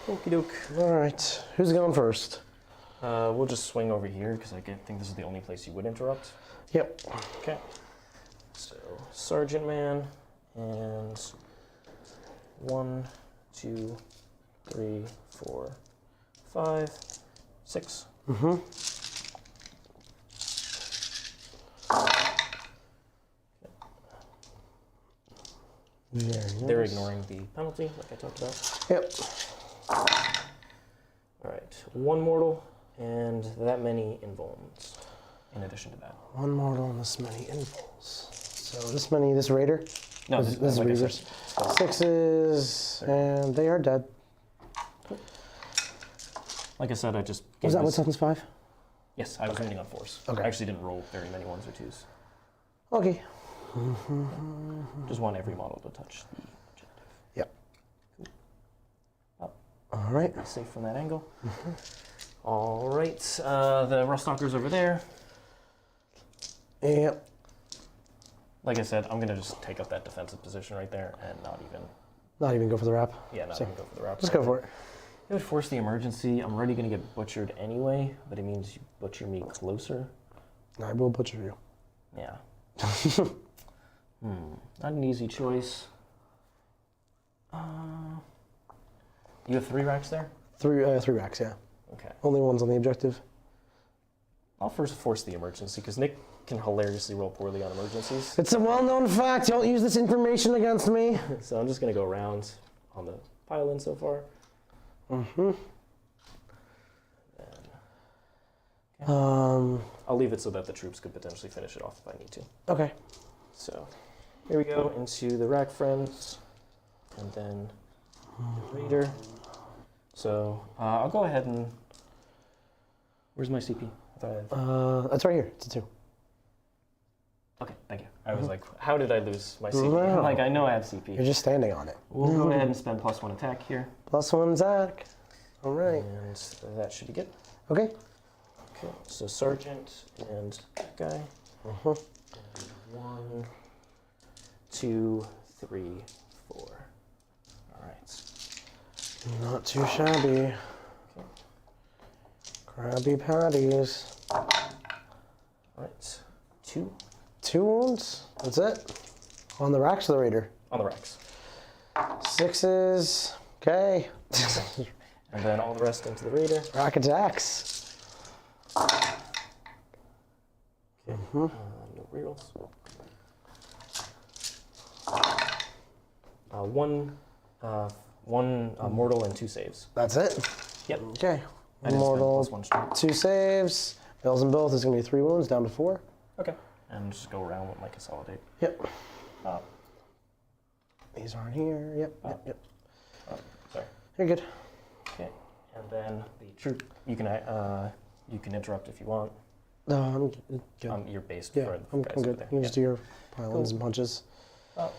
Okie doke. All right. Who's going first? We'll just swing over here because I think this is the only place you would interrupt. Yep. Okay. So Sergeant Man and 1, 2, 3, 4, 5, 6. They're ignoring the penalty, like I talked about. Yep. All right, 1 mortal and that many invulns in addition to that. 1 mortal and this many invuls. So this raider? No, this is like I reavers. said, 6s, and they are dead. like I said, I just gave Was that this- what Sultan's 5? Yes, I was wounding on 4s. Okay. I actually didn't roll very many 1s or 2s. Okay. Just want every model to touch the objective. Yep. Up. All right. Safe from that angle. All right, the Ruststalker's over there. Yep. Like I said, I'm gonna just take up that defensive position right there and not Not even go for the wrap. even go for the wrap. Let's go for it. It would force the emergency. I'm already gonna get butchered anyway, but it means you butcher me closer. I will butcher you. Yeah. Not an easy choice. You have 3 racks there? Three racks, yeah. Okay. Only one's on the objective. I'll first force the emergency, because Nick can hilariously roll poorly on emergencies. It's a well-known fact. Don't use this information against me. So I'm just going to go around on the pile-in so far. Mm-hmm. I'll leave it so that the troops could potentially finish it off if I need to. Okay. So here we go into the rack friends, and then the raider. So I'll go ahead and... Where's my CP? I thought I had... That's right here. It's a 2. Okay, thank you. I was like, how did I lose my CP? No. I'm like, I know I have CP. You're just standing on it. We'll go ahead and spend +1 attack here. +1 attack. All right. And that should be good. Okay. Okay, so sergeant and that guy. Uh-huh. 1, 2, 3, 4. All right. Not too shabby. Okay. Krabby Patties. All right. 2 2 wounds. That's it. On the racks of the raider. on the racks. 6s. Okay. And then all the rest into the raider. Rack attacks. Okay. No rerolls. One mortal and 2 saves. That's it. Yep. Okay. I didn't Mortal. spend +1 strength. 2 saves. Fails in both. It's going to be 3 wounds down to 4. Okay. And just go around with my consolidate. Yep. Uh, These aren't here. Yep. Yep. sorry. You're good. Okay. And then the troop. You can interrupt if you want. No, I'm good. You're based Yeah, for the I'm guys good. over there. You can just do your pile-ins and punches. Oh,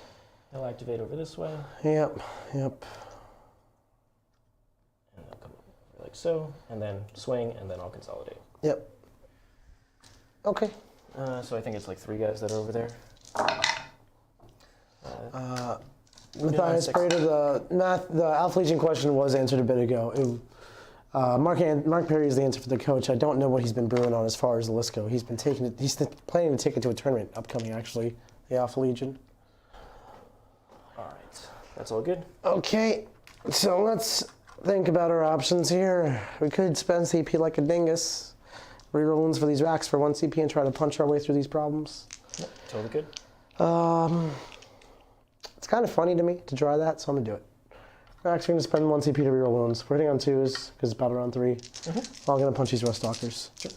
he'll activate over this way. Yep. And they'll come over like so, and then swing, and then I'll consolidate. Yep. Okay. So I think it's like 3 guys that are over there. Matthias Prater, the Alpha Legion question was answered a bit ago. Mark Perry is the answer for the coach. I don't know what he's been brewing on as far as the list go. He's planning to take it to a tournament upcoming, actually, the Alpha Legion. All right, that's all good. Okay, so let's think about our options here. We could spend CP like a dingus, reroll wounds for these racks for 1 CP and try to punch our way through these problems. Yep, totally good. It's kind of funny to me to try that, so I'm gonna do it. We're actually gonna spend 1 CP to reroll wounds. We're hitting on 2s because it's battle round 3. I'm gonna punch these rust stalkers. Sure.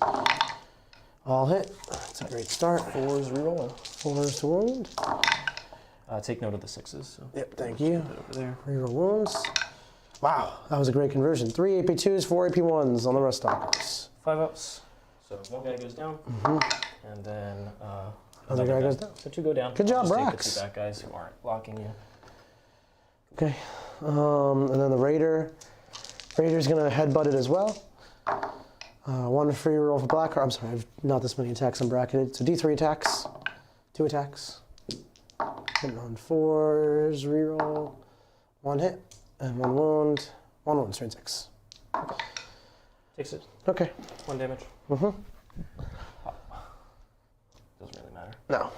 All hit. That's a great start. 4s rerolling. 4s to wound. Take note of the 6s. So. Yep, thank you. Over there. Reroll wounds. Wow, that was a great conversion. 3 AP2s, 4 AP1s on the rust stalkers. 5 ups. So 1 guy goes down, and then Other guy goes down. So 2 go down. Good job, Just Wracks. take the 2 back guys who aren't blocking you. Okay, and then the Raider. Raider's gonna headbutt it as well. 1 free roll for black card. I'm sorry, I have not this many attacks unbracketed. So D3 attacks, 2 attacks. Hitting on 4s, reroll. 1 hit, and 1 wound. 1 wound, straight 6. Takes it. Okay. 1 damage. Mm-hmm. Doesn't really matter. No.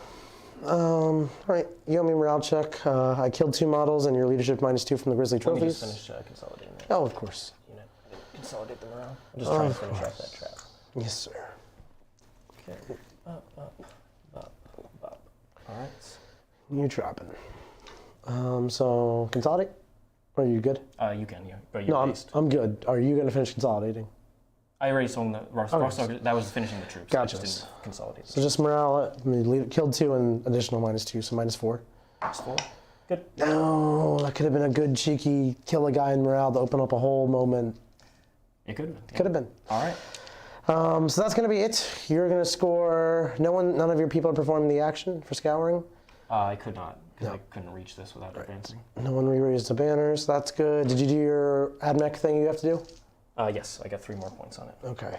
All right, you owe me morale check. I killed 2 models and your leadership -2 from the Grizzly Let me trophies. just finish consolidating that. Oh, of course. Unit. Consolidate them around. I'm just trying to finish off that trap. Yes, sir. Okay. Up. All right. You dropping. So consolidate? Are you good? You can, yeah. But you're No, based. I'm good. Are you going to finish consolidating? I already swung the rust. That was finishing the troops. Gotcha. I just didn't consolidate. So just morale. Killed 2 and additional -2, so -4. -4. Good. No, that could have been a good cheeky kill a guy in morale to open up a whole moment. It could have been. Yeah. Could have been. All right. So that's going to be it. You're going to score. None of your people are performing the action for scouring. I could not because No. I couldn't reach this without advancing. No one re-raised the banners. That's good. Did you do your Admech thing you have to do? Yes, I got 3 more points on it. Okay.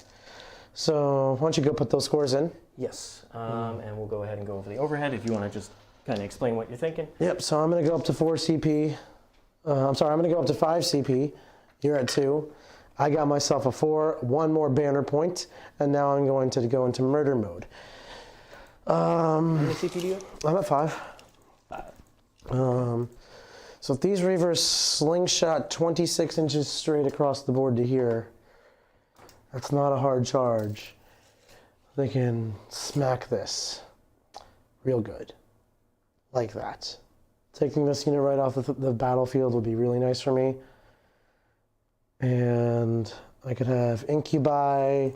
So why don't you go put those scores in? Yes, and we'll go ahead and go over the overhead if you want to just kind of explain what you're thinking. Yep, so I'm going to go up to 4 CP. I'm going to go up to 5 CP. You're at 2. I got myself a 4, 1 more banner point, and now I'm going to go into murder mode. How many CP do you have? I'm at 5. 5. So if these Reavers slingshot 26 inches straight across the board to here, that's not a hard charge. They can smack this real good, like that. Taking this unit right off the battlefield would be really nice for me. And I could have incubi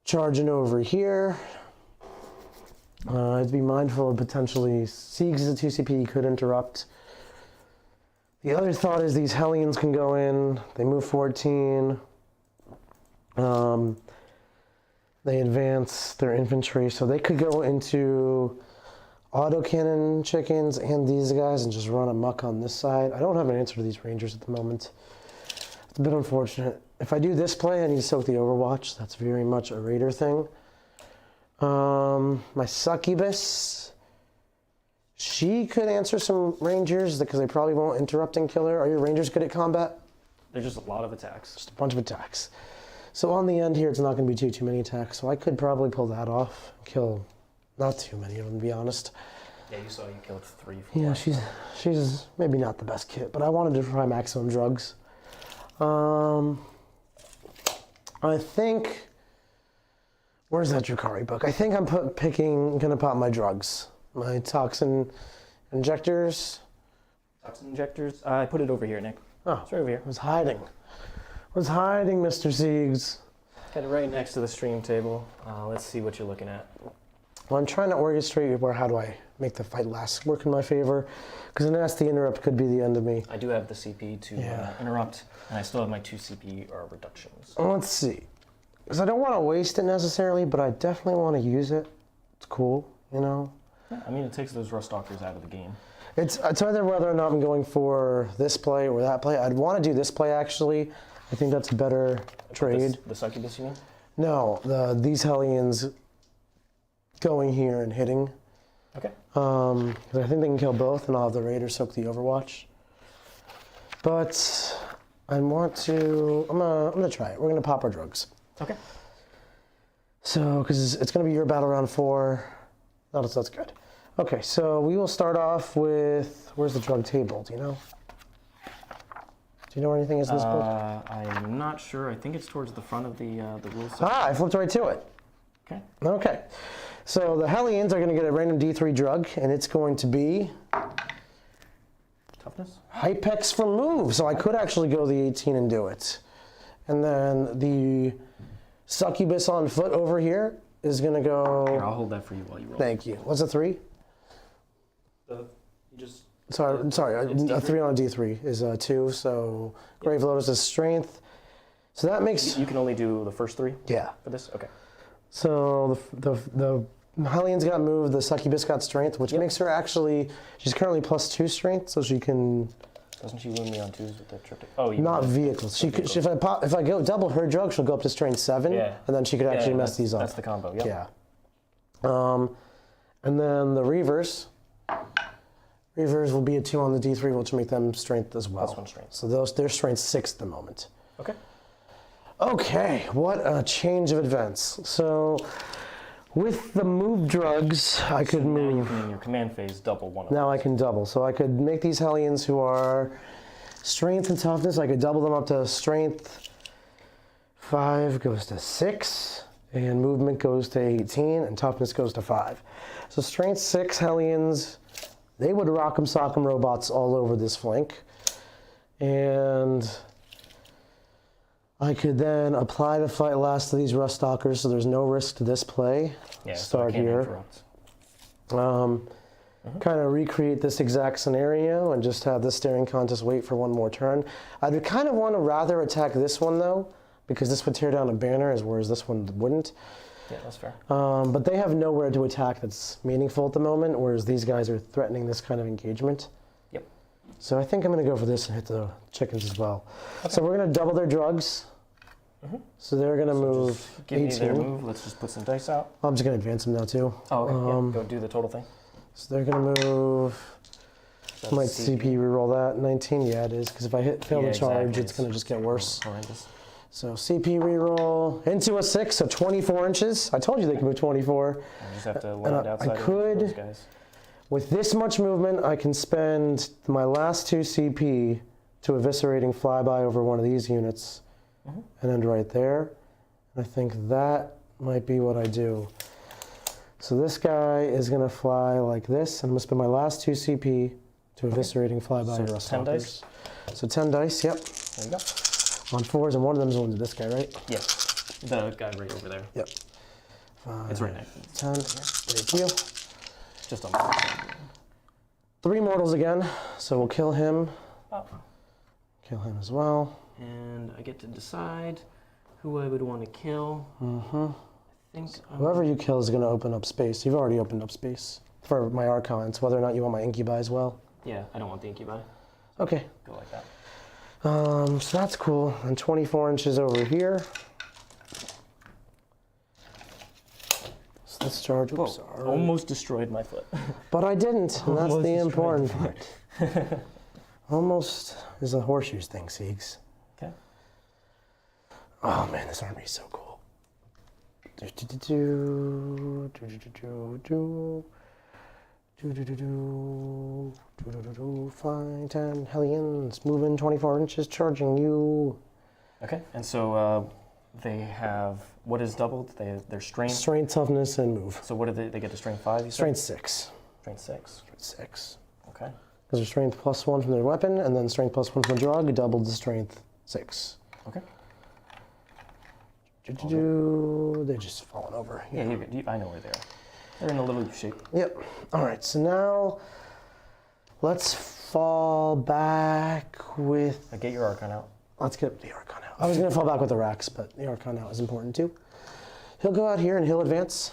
charging over here. I'd be mindful of potentially Siegs as a 2CP could interrupt. The other thought is these Hellions can go in. They move 14. They advance their infantry, so they could go into autocannon chickens and these guys and just run amok on this side. I don't have an answer to these Rangers at the moment. It's a bit unfortunate. If I do this play, I need to soak the Overwatch. That's very much a Raider thing. My Succubus, she could answer some Rangers because they probably won't interrupt and kill her. Are your Rangers good at combat? There's just a lot of attacks. Just a bunch of attacks. So on the end here, it's not going to be too many attacks. So I could probably pull that off, kill not too many of them, to be honest. Yeah, you saw you killed 3. Yeah, she's maybe not the best kit, but I wanted to try maximum drugs. I think, where's that Drukhari book? I think I'm gonna pop my drugs, my toxin injectors. Toxin injectors. I put it over here, Nick. Oh, It's right over here. I was hiding, Mr. Siegs. Got it right next to the stream table. Let's see what you're looking at. Well, I'm trying to orchestrate how do I make the fight last work in my favor, because a nasty interrupt could be the end of me. I do have the CP to interrupt, and I still have my 2 CP reductions. Let's see, because I don't want to waste it necessarily, but I definitely want to use it. It's cool, you know? Yeah, I mean, it takes those Rustalkers out of the game. It's either whether or not I'm going for this play or that play. I'd want to do this play, actually. I think that's a better trade. The Succubus, you mean? No, these Hellions going here and hitting. Okay. 'Cause I think they can kill both, and I'll have the Raider soak the Overwatch. But I want to. I'm gonna try it. We're gonna pop our drugs. Okay. So, because it's gonna be your battle round 4. No, that's good. Okay, so we will start off with. Where's the drug table? Do you know? Do you know where anything is in this book? I'm not sure. I think it's towards the front of the rules. I flipped right to it. Okay. Okay. So the Hellions are going to get a random D3 drug, and it's going to be Toughness? Hypex for move. So I could actually go the 18 and do it. And then the Succubus on foot over here is going to go... Here, I'll hold that for you while you roll. Thank you. What's a 3? Sorry, a 3 on a D3 is a 2, so Grave Lotus is strength. So that makes... You can only do the first 3? Yeah. For this? Okay. So the Hellions got moved, the Succubus got strength, which makes her actually... She's currently +2 strength, so she can... Doesn't she wound me on 2s with the triptych? Oh, you Not vehicles. She could, if I go double her drug, she'll go up to strength 7, and then she could actually mess these up. That's the combo, yep. Yeah. And then the Reavers. Reavers will be a 2 on the D3, which will make them strength as well. +1 strength. So they're strength 6 at the moment. Okay. Okay, what a change of events. So with the move drugs, I could move. Now you can, in your command phase, double one of Now them. I can double. So I could make these Hellions who are strength and toughness, I could double them up to strength 5 goes to 6, and movement goes to 18, and toughness goes to 5. So strength 6 Hellions, they would rock'em sock'em robots all over this flank. And I could then apply the fight last to these Rustalkers, so there's no risk to this play. Yeah, Start so here. Kind of recreate this exact scenario and just have this staring contest wait for one more turn. I'd kind of want to rather attack this one though, because this would tear down a banner, whereas this one wouldn't. Yeah, that's fair. But they have nowhere to attack that's meaningful at the moment, whereas these guys are threatening this kind of engagement. Yep. So I think I'm going to go for this and hit the chickens as well. Okay. So we're going to double their drugs. So they're going to move Give 18. me their move. Let's just put some dice out. I'm just going to advance them now too. Oh, okay. Yeah, go do the total thing. So they're going to move. That's Might CP reroll that. 19, yeah it is, because if I fail the charge, exactly. it's going to just get worse. Horrendous. So CP reroll into a 6, so 24 inches. I told you they could move 24. I just have to land outside I could. of those guys. With this much movement, I can spend my last 2 CP to eviscerating flyby over one of these units and end right there. I think that might be what I do. So this guy is going to fly like this, and I'm going to spend my last 2 CP to eviscerating flyby. So 10 dice? So 10 dice, yep. There you go. On 4s, and one of them is going to this guy, right? Yes. The guy right over there. Yep. It's right next. 10. Thank you. Just on the 3 mortals again, so we'll kill him. Oh. Kill him as well. And I get to decide who I would want to kill. I think Whoever you kill is going to open up space. You've already opened up space for my Archon. It's whether or not you want my incubi as well. Yeah, I don't want the incubi. Okay. Go like that. So that's cool. And 24 inches over here. So let's charge. Oops, sorry. Almost destroyed my foot. But I didn't, and that's Almost the destroyed important the part. Almost is a horseshoes thing, Siegs. Okay. Oh man, this army is so cool. Fine, 10 Hellions, moving 24 inches, charging you. Okay, and so they have, what is doubled? Their strength? Strength, toughness, and move. So what do they get to strength 5, you said? Strength 6. Strength 6. Strength 6. Okay. Because there's strength +1 from their weapon, and then strength +1 from the drug, doubled the strength 6. Okay. They're just falling over. Yeah, you're good. I know where they are. They're in a little shape. Yep. All right, so now let's fall back with... Get your Archon out. Let's get the Archon out. I was going to fall back with the wracks, but the Archon out is important too. He'll go out here and he'll advance.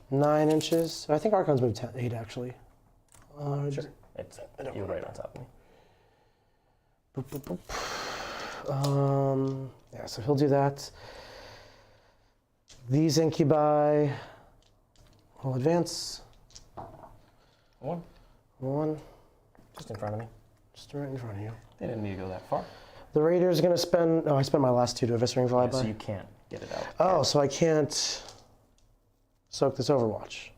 9 inches. I think Archon's moved 8 actually. Sure. You're right on top of me. Boop, boop, boop. Yeah, so he'll do that. These incubi will advance. 1. 1. Just in front of me. Just right in front of you. They didn't need to go that far. The Raider's going to spend... Oh, I spent my last 2 to eviscerating flyby. So you can't get it out. Oh, so I can't soak this Overwatch.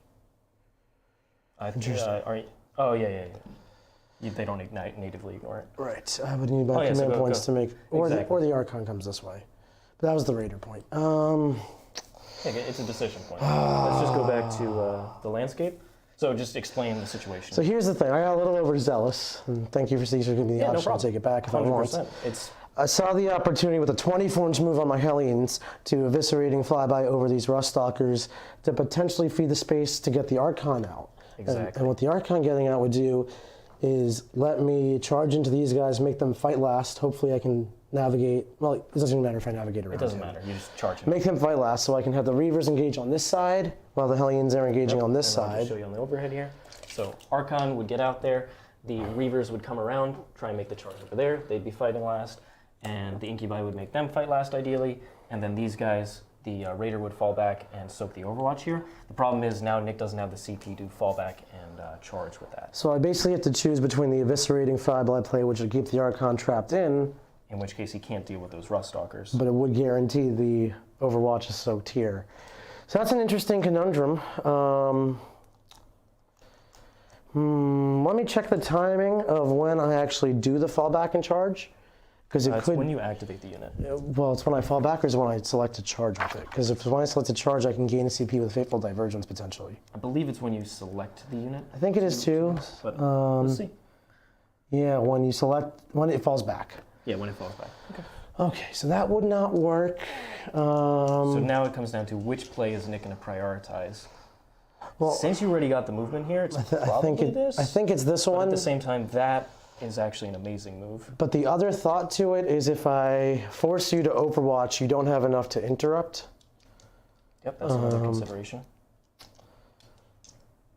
Interesting. Oh, yeah. They don't ignite, natively ignore it. Right. I would need my command points to make... Or the Archon comes this way. But that was the Raider point. It's a decision point. Let's just go back to the landscape. So just explain the situation. So here's the thing. I got a little overzealous. And thank you for giving me the option. I'll take it back if I want. I saw the opportunity with a 24-inch move on my Hellions to eviscerating flyby over these Rust Stalkers to potentially feed the space to get the Archon out. Exactly. And what the Archon getting out would do is let me charge into these guys, make them fight last. Hopefully I can navigate. Well, it doesn't even matter if I navigate around. It doesn't matter. You just charge him. Make them fight last so I can have the Reavers engage on this side while the Hellions are engaging on this side. I'll just show you on the overhead here. So Archon would get out there. The Reavers would come around, try and make the charge over there. They'd be fighting last. And the Incubi would make them fight last, ideally. And then these guys, the Raider would fall back and soak the Overwatch here. The problem is now Nick doesn't have the CP to fall back and charge with that. So I basically have to choose between the eviscerating flyby play, which would keep the Archon trapped in which case he can't deal with those Rust Stalkers. But it would guarantee the Overwatch is soaked here. So that's an interesting conundrum. Let me check the timing of when I actually do the fallback and charge. Because it could. When you activate the unit. Well, it's when I fall back or is it when I select to charge with it? Because if when I select to charge, I can gain a CP with Fateful Divergence potentially. I believe it's when you select the unit. I think it is too. But we'll see. Yeah, when you select, when it falls back. Yeah, when it falls back. Okay. Okay, so that would not work. So now it comes down to which play is Nick going to prioritize. Well, since you already got the movement here, it's probably this. I think it's this one. But at the same time, that is actually an amazing move. But the other thought to it is if I force you to Overwatch, you don't have enough to interrupt. Yep, that's another consideration.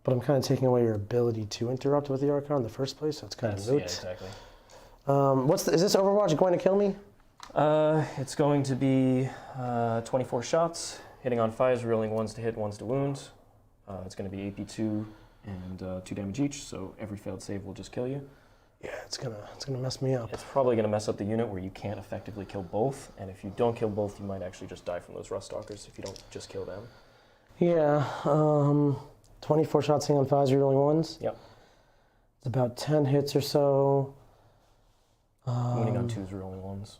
But I'm kind of taking away your ability to interrupt with the Archon in the first place, so it's kind of moot. Yeah, exactly. Is this Overwatch going to kill me? It's going to be 24 shots, hitting on 5s, rolling 1s to hit, 1s to wound. It's going to be AP2 and 2 damage each, so every failed save will just kill you. Yeah, it's gonna mess me up. It's probably gonna mess up the unit where you can't effectively kill both, and if you don't kill both, you might actually just die from those Rust Stalkers if you don't just kill them. Yeah. 24 shots hitting on 5s, rerolling 1s. Yep. It's about 10 hits or so. Winning on 2s, rerolling 1s.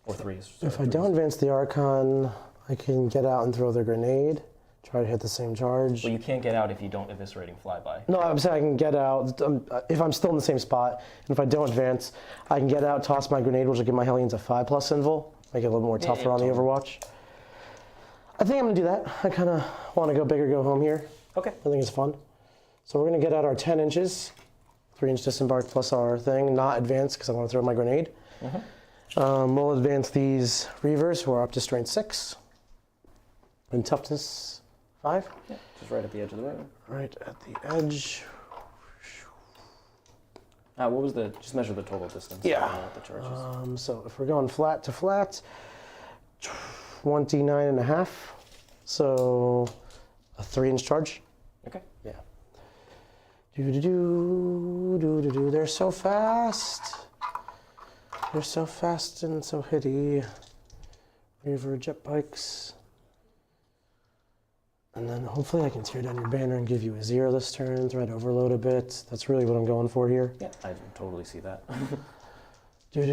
Or 3s. If I don't advance the Archon, I can get out and throw the grenade. Try to hit the same charge. Well, you can't get out if you don't eviscerating flyby. No, I'm saying I can get out if I'm still in the same spot, and if I don't advance, I can get out, toss my grenade, which will give my Hellions a 5+ invul, make it a little more tougher on the Overwatch. I think I'm gonna do that. I kind of want to go big or go home here. Okay. I think it's fun. So we're gonna get out our 10 inches, 3-inch disembark plus our thing, not advance because I want to throw my grenade. We'll advance these Reavers who are up to strength 6 and toughness 5. Yeah, just right at the edge of the room. Right at the edge. What was the, just measure the total distance. Yeah. The charges. So if we're going flat to flat, 29.5. So a 3-inch charge. Okay. Yeah. Do. They're so fast. They're so fast and so hitty. Reaver jet bikes. And then hopefully I can tear down your banner and give you a 0 this turn, threat overload a bit. That's really what I'm going for here. Yeah, I totally see that. Do.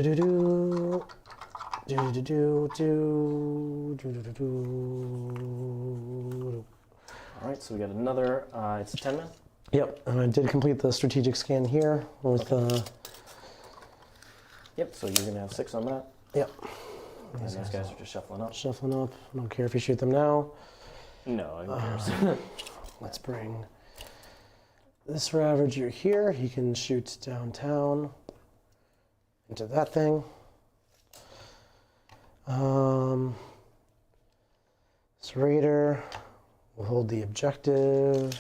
All right, so we got another, it's a 10 man? Yep, and I did complete the strategic scan here with Yep, so you're gonna have 6 on that. Yep. And those guys are just shuffling up. Shuffling up. I don't care if you shoot them now. No, I don't care. Let's bring this Ravager here. He can shoot downtown into that thing. This Raider will hold the objective.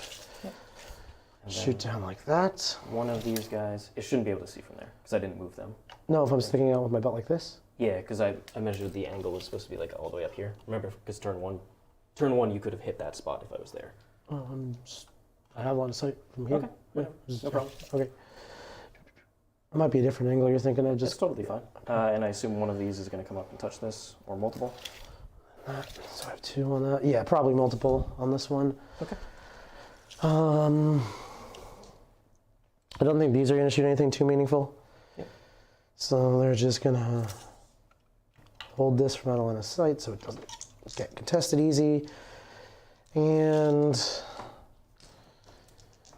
Shoot down like that. One of these guys, it shouldn't be able to see from there because I didn't move them. No, if I'm sticking out with my belt like this. Yeah, because I measured the angle was supposed to be like all the way up here. Remember, because turn one you could have hit that spot if I was there. I have line of sight from here. Okay, no problem. Okay. It might be a different angle you're thinking of. It's totally fine. And I assume one of these is going to come up and touch this, or multiple. So I have 2 on that. Yeah, probably multiple on this one. Okay. I don't think these are going to shoot anything too meaningful. Yep. So they're just going to hold this from out of line of sight so it doesn't get contested easy. And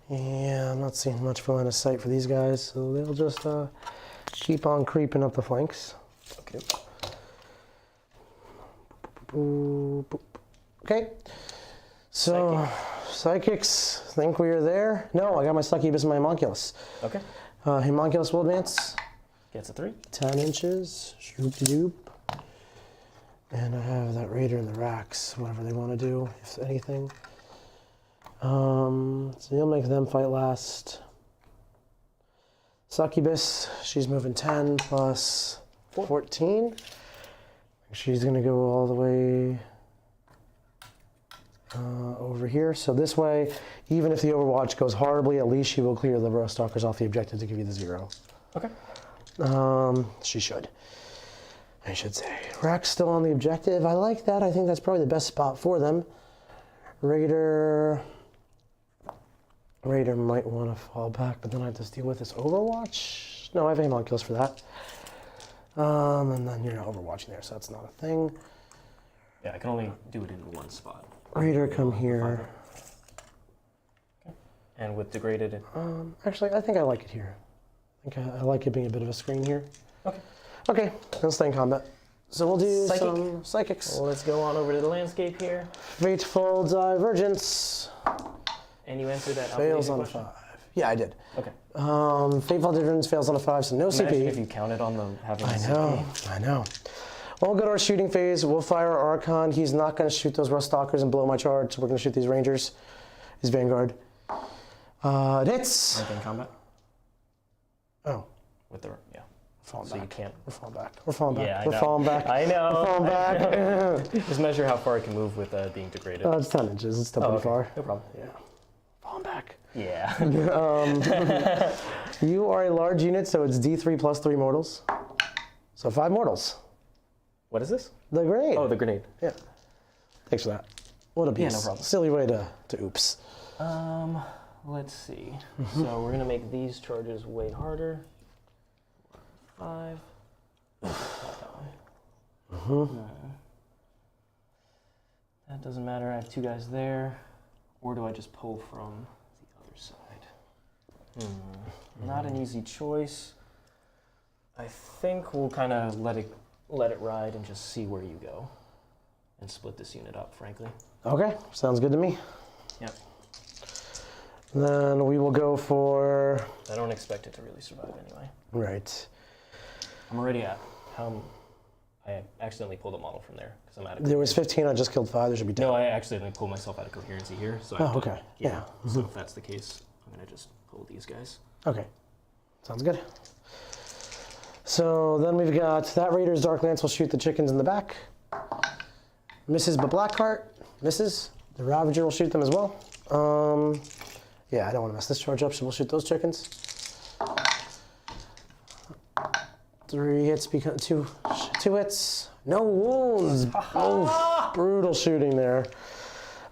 yeah, I'm not seeing much for line of sight for these guys, so they'll just keep on creeping up the flanks. Okay. Okay. So, Psychics, think we are there? No, I got my Succubus and my Haemonculus. Okay. Haemonculus will advance. Gets a 3. 10 inches. Shoop-de-doop. And I have that Raider and the wracks, whatever they want to do, if anything. So you'll make them fight last. Succubus, she's moving 10 plus 14. She's going to go all the way over here. So this way, even if the Overwatch goes horribly, at least she will clear the Row Stalkers off the objective to give you the 0. Okay. She should. I should say. Wracks still on the objective. I like that. I think that's probably the best spot for them. Raider might want to fall back, but then I have to deal with this Overwatch. No, I have Haemonculus for that. And then you're not overwatching there, so that's not a thing. Yeah, I can only do it in one spot. Raider, come here. Okay. And with degraded... Actually, I think I like it here. I like it being a bit of a screen here. Okay. Okay, let's stay in combat. So we'll do some Psychics. Well, let's go on over to the landscape here. Fateful Divergence. And you answered that Fails on a question? 5. Yeah, I did. Okay. Fateful Divergence fails on a 5, so no Imagine CP. if you counted on them having I know. We'll go to our shooting phase. We'll fire our Archon. He's not going to shoot those Rust Stalkers and blow my charge, so we're going to shoot these Rangers. His Vanguard. It hits. Rank in combat? Oh. With the... Yeah. Falling so back. You can't... We're falling back. We're falling back. Yeah, We're falling back. I know. We're falling back. Just measure how far it can move with being degraded. It's 10 inches. It's still pretty far. No problem. Yeah. Falling back. Yeah. You are a large unit, so it's D3 plus 3 mortals. So 5 mortals. What is this? The grenade. Oh, the grenade. Yeah. Thanks for that. What a beast. Yeah, no problem. Silly way to oops. Let's see. So we're gonna make these charges way harder. 5. That doesn't matter. I have 2 guys there. Or do I just pull from the other side? Not an easy choice. I think we'll kind of let it ride and just see where you go, and split this unit up. Frankly. Okay, sounds good to me. Yep. Then we will go for. I don't expect it to really survive anyway. Right. I'm already at. I accidentally pulled a model from there because I'm out of. There was 15. I just killed 5. There should be 10. No, I accidentally pulled myself out of coherency here. So Oh, okay. Yeah. So if that's the case, I'm gonna just pull these guys. Okay. Sounds good. So then we've got that Raider's Dark Lance will shoot the chickens in the back. Misses but Blackheart. Misses. The Ravager will shoot them as well. Yeah, I don't want to mess this charge up, so we'll shoot those chickens. 3 hits, become 2 hits. No wounds. Oh, brutal shooting there.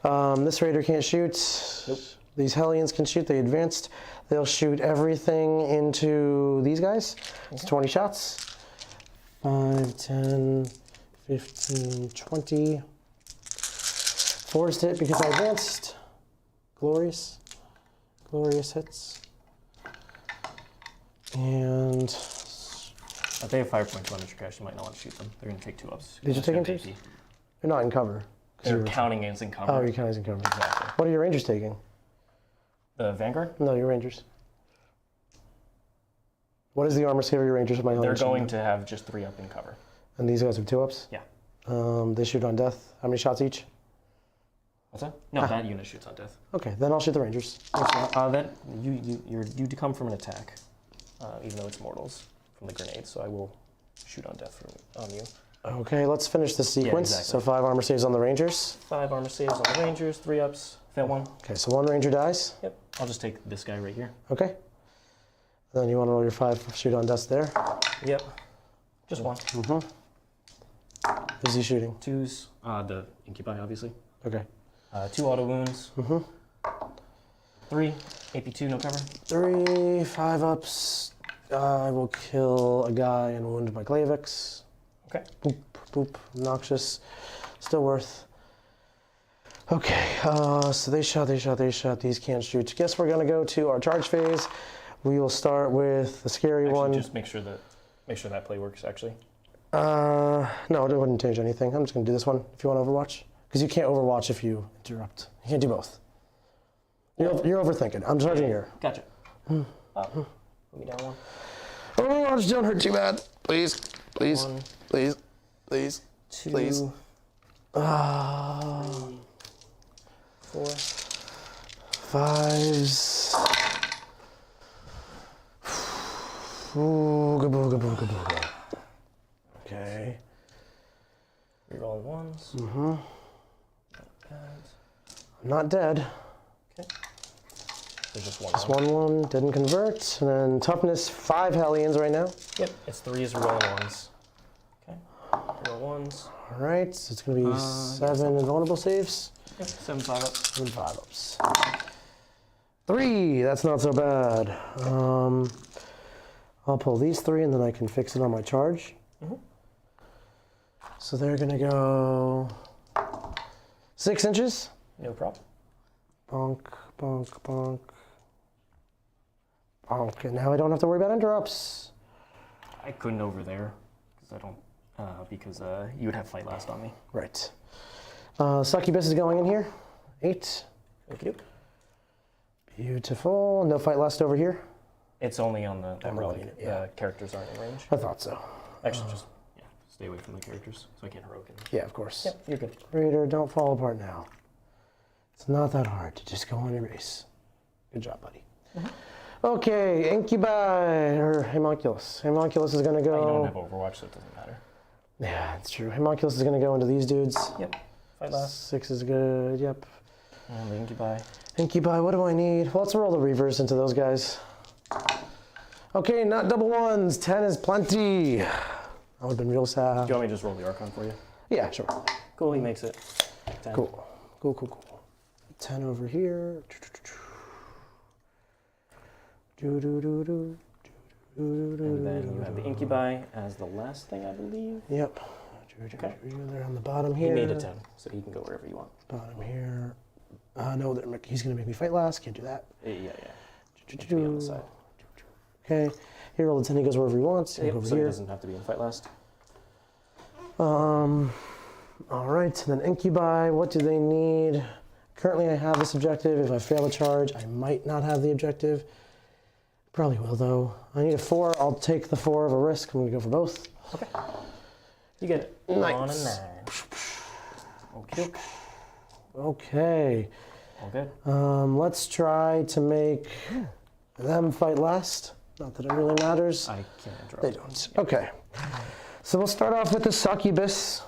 This Raider can't shoot. Nope. These Hellions can shoot. They advanced. They'll shoot everything into these guys. It's 20 shots. 5, 10, 15, 20. Forced hit because I advanced. Glorious. Glorious hits. And If they have 5 points on crash, you might not want to shoot them. They're going to take 2 ups. Did you take them 2? You're not in cover. They're counting as in cover. Oh, you're counting as in cover. Exactly. What are your Rangers taking? The Vanguard? No, your Rangers. What is the armor save of your Rangers? They're going to have just 3 up in cover. And these guys have 2 ups? Yeah. They shoot on death. How many shots each? What's that? No, that unit shoots on death. Okay, then I'll shoot the Rangers. Thanks for that. That you come from an attack, even though it's mortals from the grenade. So I will shoot on death on you. Okay, let's finish this sequence. exactly. So 5 armor saves on the Rangers. 5 armor saves on the Rangers, 3 ups, fail 1. Okay, so 1 Ranger dies. Yep. I'll just take this guy right here. Okay. Then you want to roll your 5 shoot on deaths there. Yep. Just 1. Who's he shooting? 2s, the incubi obviously. Okay. 2 auto wounds. 3 AP2, no cover. 3, 5 ups. I will kill a guy and wound my Glavix. Okay. Boop, boop. Noxious. Still worth. Okay, so they shot. These can't shoot. Guess we're gonna go to our charge phase. We will start with the scary one. Just make sure that play works actually. No, it wouldn't change anything. I'm just gonna do this one if you want Overwatch. Because you can't Overwatch if you interrupt. You can't do both. You're overthinking. I'm charging here. Gotcha. Put me down 1. Overwatch don't hurt too bad. Please, please, 1, please, please, 2, please. 4. 5s. Ooga booga booga booga. Okay. Rerolling 1s. I'm not dead. Okay. There's just 1. Just 1 didn't convert. And then toughness 5 Hellions right now. Yep. It's 3s rerolling 1s. Okay. Reroll 1s. All right, so it's going to be 7 invulnerable saves. Yep. 7 5 ups. And 5 ups. 3, that's not so bad. I'll pull these 3 and then I can fix it on my charge. So they're gonna go 6 inches. No problem. Bonk, bonk, bonk. Bonk, and now I don't have to worry about interrupts. I couldn't over there because I don't because you would have fight last on me. Right. Succubus is going in here. 8. Okay. Beautiful. No fight last over here. It's only on the relic. unit, yeah. Characters aren't in range. I thought so. Actually, just stay away from the characters so I can't heroic in. Yeah, of course. Yep, you're good. Raider, don't fall apart now. It's not that hard to just go on your race. Good job, buddy. Okay, incubi or Haemonculus. Haemonculus is gonna go. You don't have Overwatch, so it doesn't matter. Yeah, it's true. Haemonculus is gonna go into these dudes. Yep. Fight last. 6 is good. Yep. And the incubi. Incubi. What do I need? Well, let's roll the reavers into those guys. Okay, not double 1s. 10 is plenty. I would have been real sad. Do you want me to just roll the Archon for you? Yeah, sure. Cool, he makes it. 10. Cool. Cool, cool, cool. 10 over here. And then you have the incubi as the last thing, I believe. Yep. Okay. They're on the bottom here. He made a 10, so he can go wherever you want. Bottom here. No, he's going to make me fight last. Can't do that. Yeah. Be on the side. Okay. He rolled a 10. He goes wherever he wants. Yep, over so here. he doesn't have to be in fight last. All right. Then incubi. What do they need? Currently, I have this objective. If I fail a charge, I might not have the objective. Probably will, though. I need a 4. I'll take the 4 of a risk. I'm going to go for both. Okay. You get it. Nice. On a 9. Okay. All good. Let's try to make them fight last. Not that it really matters. I can't draw. They don't. Okay. So we'll start off with the Succubus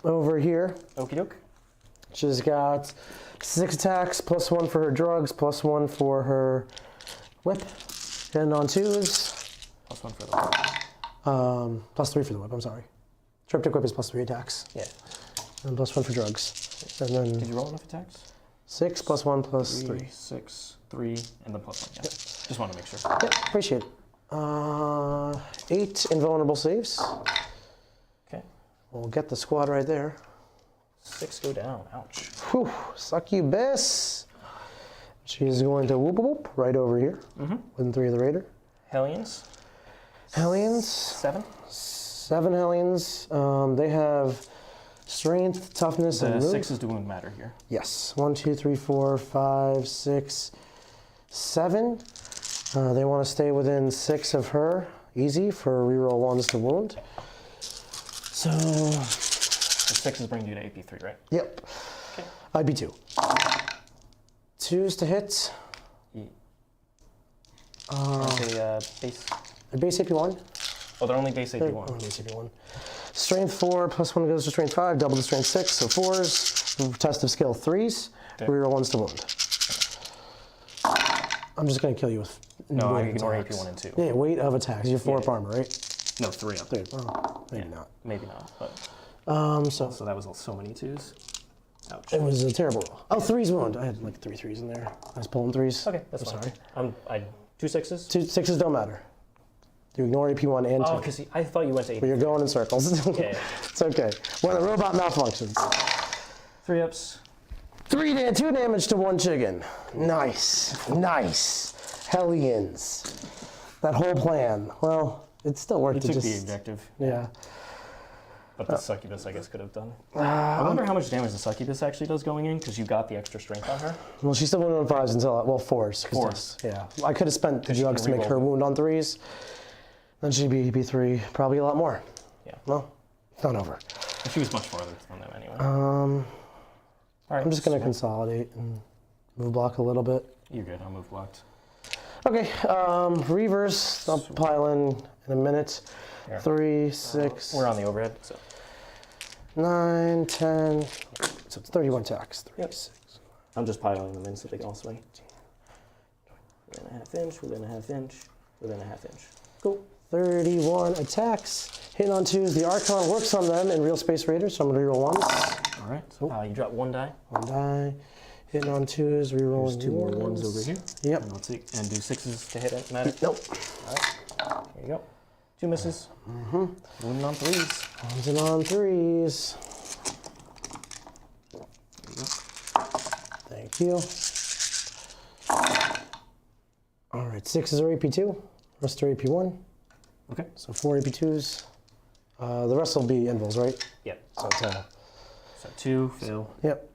over here. Okie doke. She's got 6 attacks, +1 for her drugs, +1 for her whip. And on 2s. +1 for the whip. +3 for the whip, I'm sorry. Triptych whip is +3 attacks. Yeah. And +1 for drugs. And then Did you roll enough attacks? 6 +1 +3. 6, 3, and then +1. Yeah. Yep. Just want to make sure. Yep, appreciate it. 8 invulnerable saves. Okay. We'll get the squad right there. 6 go down. Ouch. Whew, Succubus. She's going to whoop whoop right over here. Within 3 of the raider. Hellions. Hellions. 7. 7 Hellions. They have strength, toughness, and The move. 6 is the wound matter here. Yes. 1, 2, 3, 4, 5, 6, 7. They want to stay within 6 of her. Easy for reroll 1s to wound. So. The 6 brings you to AP3, right? Yep. Okay. I'd be 2. 2s to hit. Base. Base AP1. Oh, they're only base AP1. Only base AP1. Strength 4, +1 goes to strength 5, double the strength 6, so 4s. Test of skill 3s. Okay. Reroll 1s to wound. I'm just going to kill you with. No, I weight of ignore attacks. AP1 and 2. Yeah, weight of attacks. You have 4 up armor, right? No, 3 up. 3. Oh, maybe not. Maybe not, but. So So that was so many 2s. Ouch. it was a terrible roll. Oh, 3's wound. I had like 3 3s in there. I was pulling 3s. Okay, that's fine. Sorry. 2 6s? 2 6s don't matter. You ignore AP1 and 2. Oh, because I thought you went to But 8. you're going in circles. Yeah. It's okay. When the robot malfunctions. 3 ups. 2 damage to 1 chicken. Nice. Nice. Hellions. That whole plan. Well, it's still worth You it. took Just, the objective, yeah. but the Succubus, I guess, could have done. I wonder how much damage the Succubus actually does going in, because you got the extra strength on her. Well, she's still wounded on 5s until, well, 4s. 4s. Yeah. I could have spent the drugs to make reroll. her wound on 3s. Then she'd be AP3, probably a lot more. Yeah. Well, it's not over. She was much farther from them anyway. All right, I'm just going to consolidate and move block a little bit. You're good. I'll move blocked. Okay, Reavers, I'll pile in a minute. Here. 3, 6, We're on the overhead, so 9, 10. So it's 31 attacks. 3, Yep. 6. I'm just piling them in so they can all swing. Within a half inch, within a half inch, within a half inch. Cool. 31 attacks. Hitting on 2s. The Archon works on them in Realspace Raiders, so I'm going to reroll 1s. All right. You drop 1 die. 1 die. Hitting on 2s, reroll There's 2 more 1s over here. Yep. And, let's see, and do 6s to hit it. Matter. Nope. All right. Here you go. 2 misses. Wounding on 3s. 1s and on 3s. Thank you. All right, 6s are AP2. Rest are AP1. Okay. So 4 AP2s. The rest will be invuls, right? Yep. So it's So 2 fail. yep.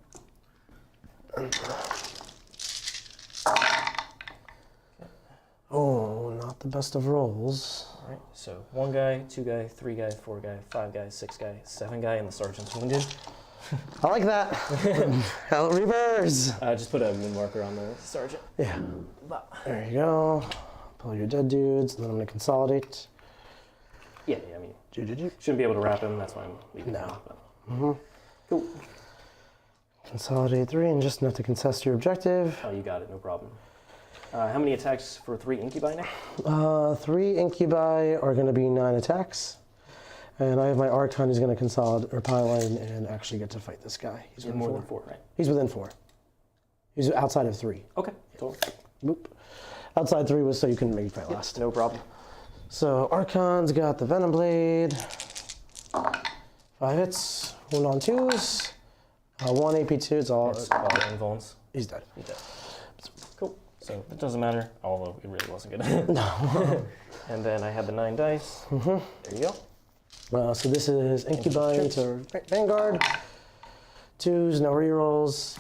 Oh, not the best of rolls. All right. So 1 guy, 2 guy, 3 guy, 4 guy, 5 guy, 6 guy, 7 guy, and the sergeant's wounded. I like that. Hell, reverse. Just put a wound marker on the sergeant. Yeah. There you go. Pull your dead dudes, and then I'm gonna consolidate. Yeah, I mean, shouldn't be able to wrap him. That's why I'm leaving. No. Him, Cool. Consolidate 3, and just enough to contest your objective. Oh, you got it. No problem. How many attacks for 3 incubi now? 3 incubi are gonna be 9 attacks. And I have my Archon who's gonna consolidate or pile in and actually get to fight this guy. He's More than 4, right? He's within 4. Use it outside of 3. Okay. Cool. Boop. Outside 3 was so you couldn't make fight last. No problem. So Archon's got the Venom Blade. 5 hits. Wound on 2s. 1 AP2. It's all. Invulns. He's dead. He's dead. Cool. So it doesn't matter, although it really wasn't good. No. And then I had the 9 dice. There you go. So this is incubi into Vanguard. 2s, no rerolls.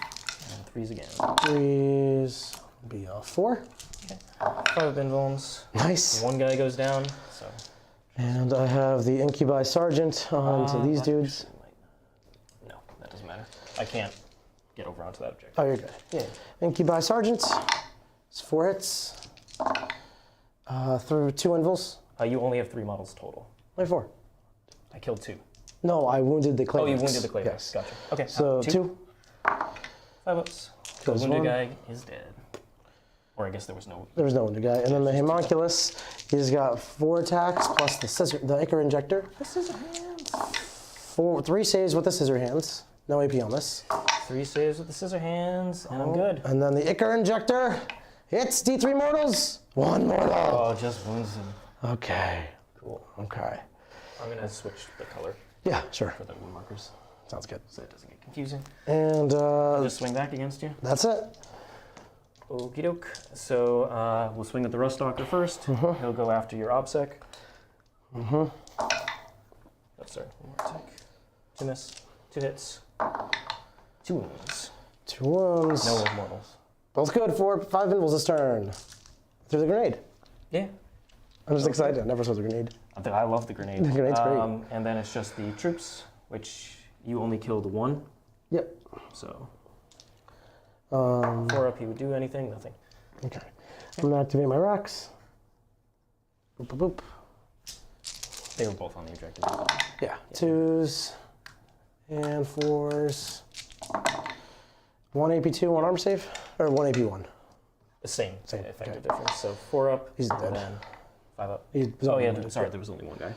And 3s again. 3s be a 4. Okay. 5 invulns. Nice. 1 guy goes down. So. And I have the incubi sergeant onto these dudes. No, that doesn't matter. I can't get over onto that objective. Oh, you're good. Yeah. Incubi sergeant. It's 4 hits. Through 2 invuls. You only have 3 models total. Only 4. I killed 2. No, I wounded the clay. Oh, you wounded the clay. Yes. Gotcha. Okay. So 2. 5 ups. The Goes wounded 1. guy is dead. Or I guess there was no. There was no wounded guy. And then the Haemonculus, he's got 4 attacks plus the Ichor Injector. The scissor hands. 3 saves with the scissor hands. No AP on this. 3 saves with the scissor hands, and I'm good. And then the Ichor Injector hits D3 mortals. 1 mortal. Oh, just wounds him. Okay. Cool. Okay. I'm gonna switch the color Yeah, sure. for the wound markers Sounds good. so it doesn't get confusing. And I'll just swing back against you. that's it. Okie doke. So we'll swing at the Ruststalker first. He'll go after your OBSEC. Oh, sorry. 1 more attack. 2 miss. 2 hits. 2 wounds. 2 wounds. No mortals. Both good. 5 invulns this turn. Through the grenade. Yeah. I'm just excited. I never saw the grenade. I love the grenade. The grenade's great. And then it's just the troops, which you only killed 1. Yep. So 4 up, he would do anything? Nothing. Okay. I'm gonna activate my wracks. Boop, boop, boop. They were both on the objective. Yeah. 2s and 4s. 1 AP2, 1 arm save, or 1 AP1. The same Same, effective okay. difference. So 4 up. He's and dead. Then 5 up. He's Oh yeah, wounded. sorry, there was only 1 guy.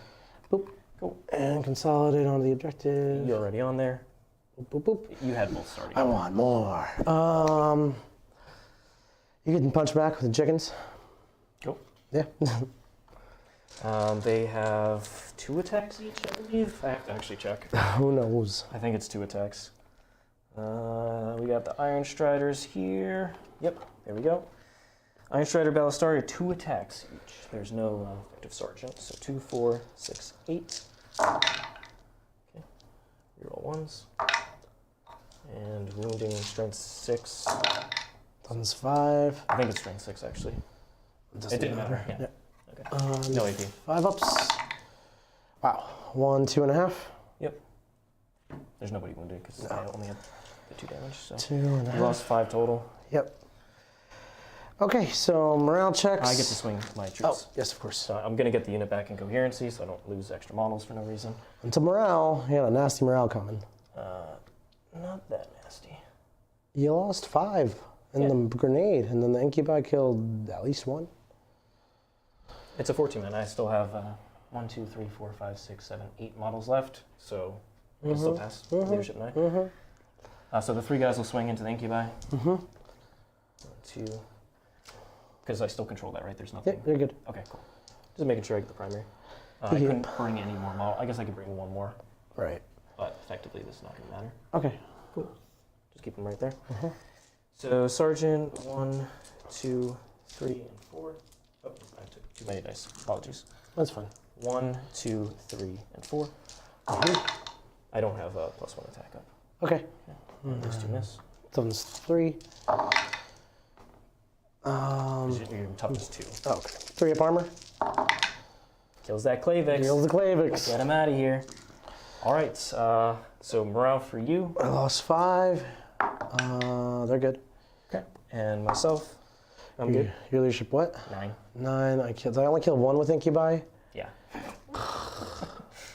Boop. Cool. And consolidate onto the objective. You're already on there. Boop, boop, boop. You had both starting. I want more. You can punch back with the chickens. Cool. Yeah. They have 2 attacks each, I believe. I have to actually check. Who knows? I think it's 2 attacks. We got the Iron Striders here. Yep, there we go. Iron Strider Ballastaria, 2 attacks each. There's no effective sergeant, so 2, 4, 6, 8. Okay, reroll 1s. And wounding strength 6. Thumbs 5. I think it's strength 6 actually. Doesn't It didn't matter. Yeah. Okay. No AP. 5 ups. Wow. 1, 2.5. Yep. There's nobody wounded because I only had the 2 damage. So 2.5. you lost 5 total. Yep. Okay, so morale checks. I get to swing my troops. Oh, yes, of course. So I'm going to get the unit back in coherency so I don't lose extra models for no reason. Into morale. You had a nasty morale coming. Not that nasty. You lost 5 in the grenade, and then the incubi killed at least 1. It's a 14-man. I still have 1, 2, 3, 4, 5, 6, 7, 8 models left, so I can still pass leadership 9. So the 3 guys will swing into the incubi. 1, 2. Because I still control that, right? There's nothing. Yep, you're good. Okay, cool. Just making sure I get the primary. I couldn't bring any more model. I guess I could bring 1 more, Right. but effectively this is not going to matter. Okay. Cool. Just keep them right there. So Sergeant, 1, 2, 3, and 4. Oh, I took too many dice. Apologies. That's fine. 1, 2, 3, and 4. I don't have a +1 attack up. Okay. Those 2 miss. Thumbs 3. Your toughness 2. Oh, okay. 3 up armor. Kills that Clavix. Kills the Clavix. Get him out of here. All right. So morale for you. I lost 5. They're good. Okay. And myself. I'm good. Your leadership what? 9. 9. I only killed 1 with incubi. Yeah.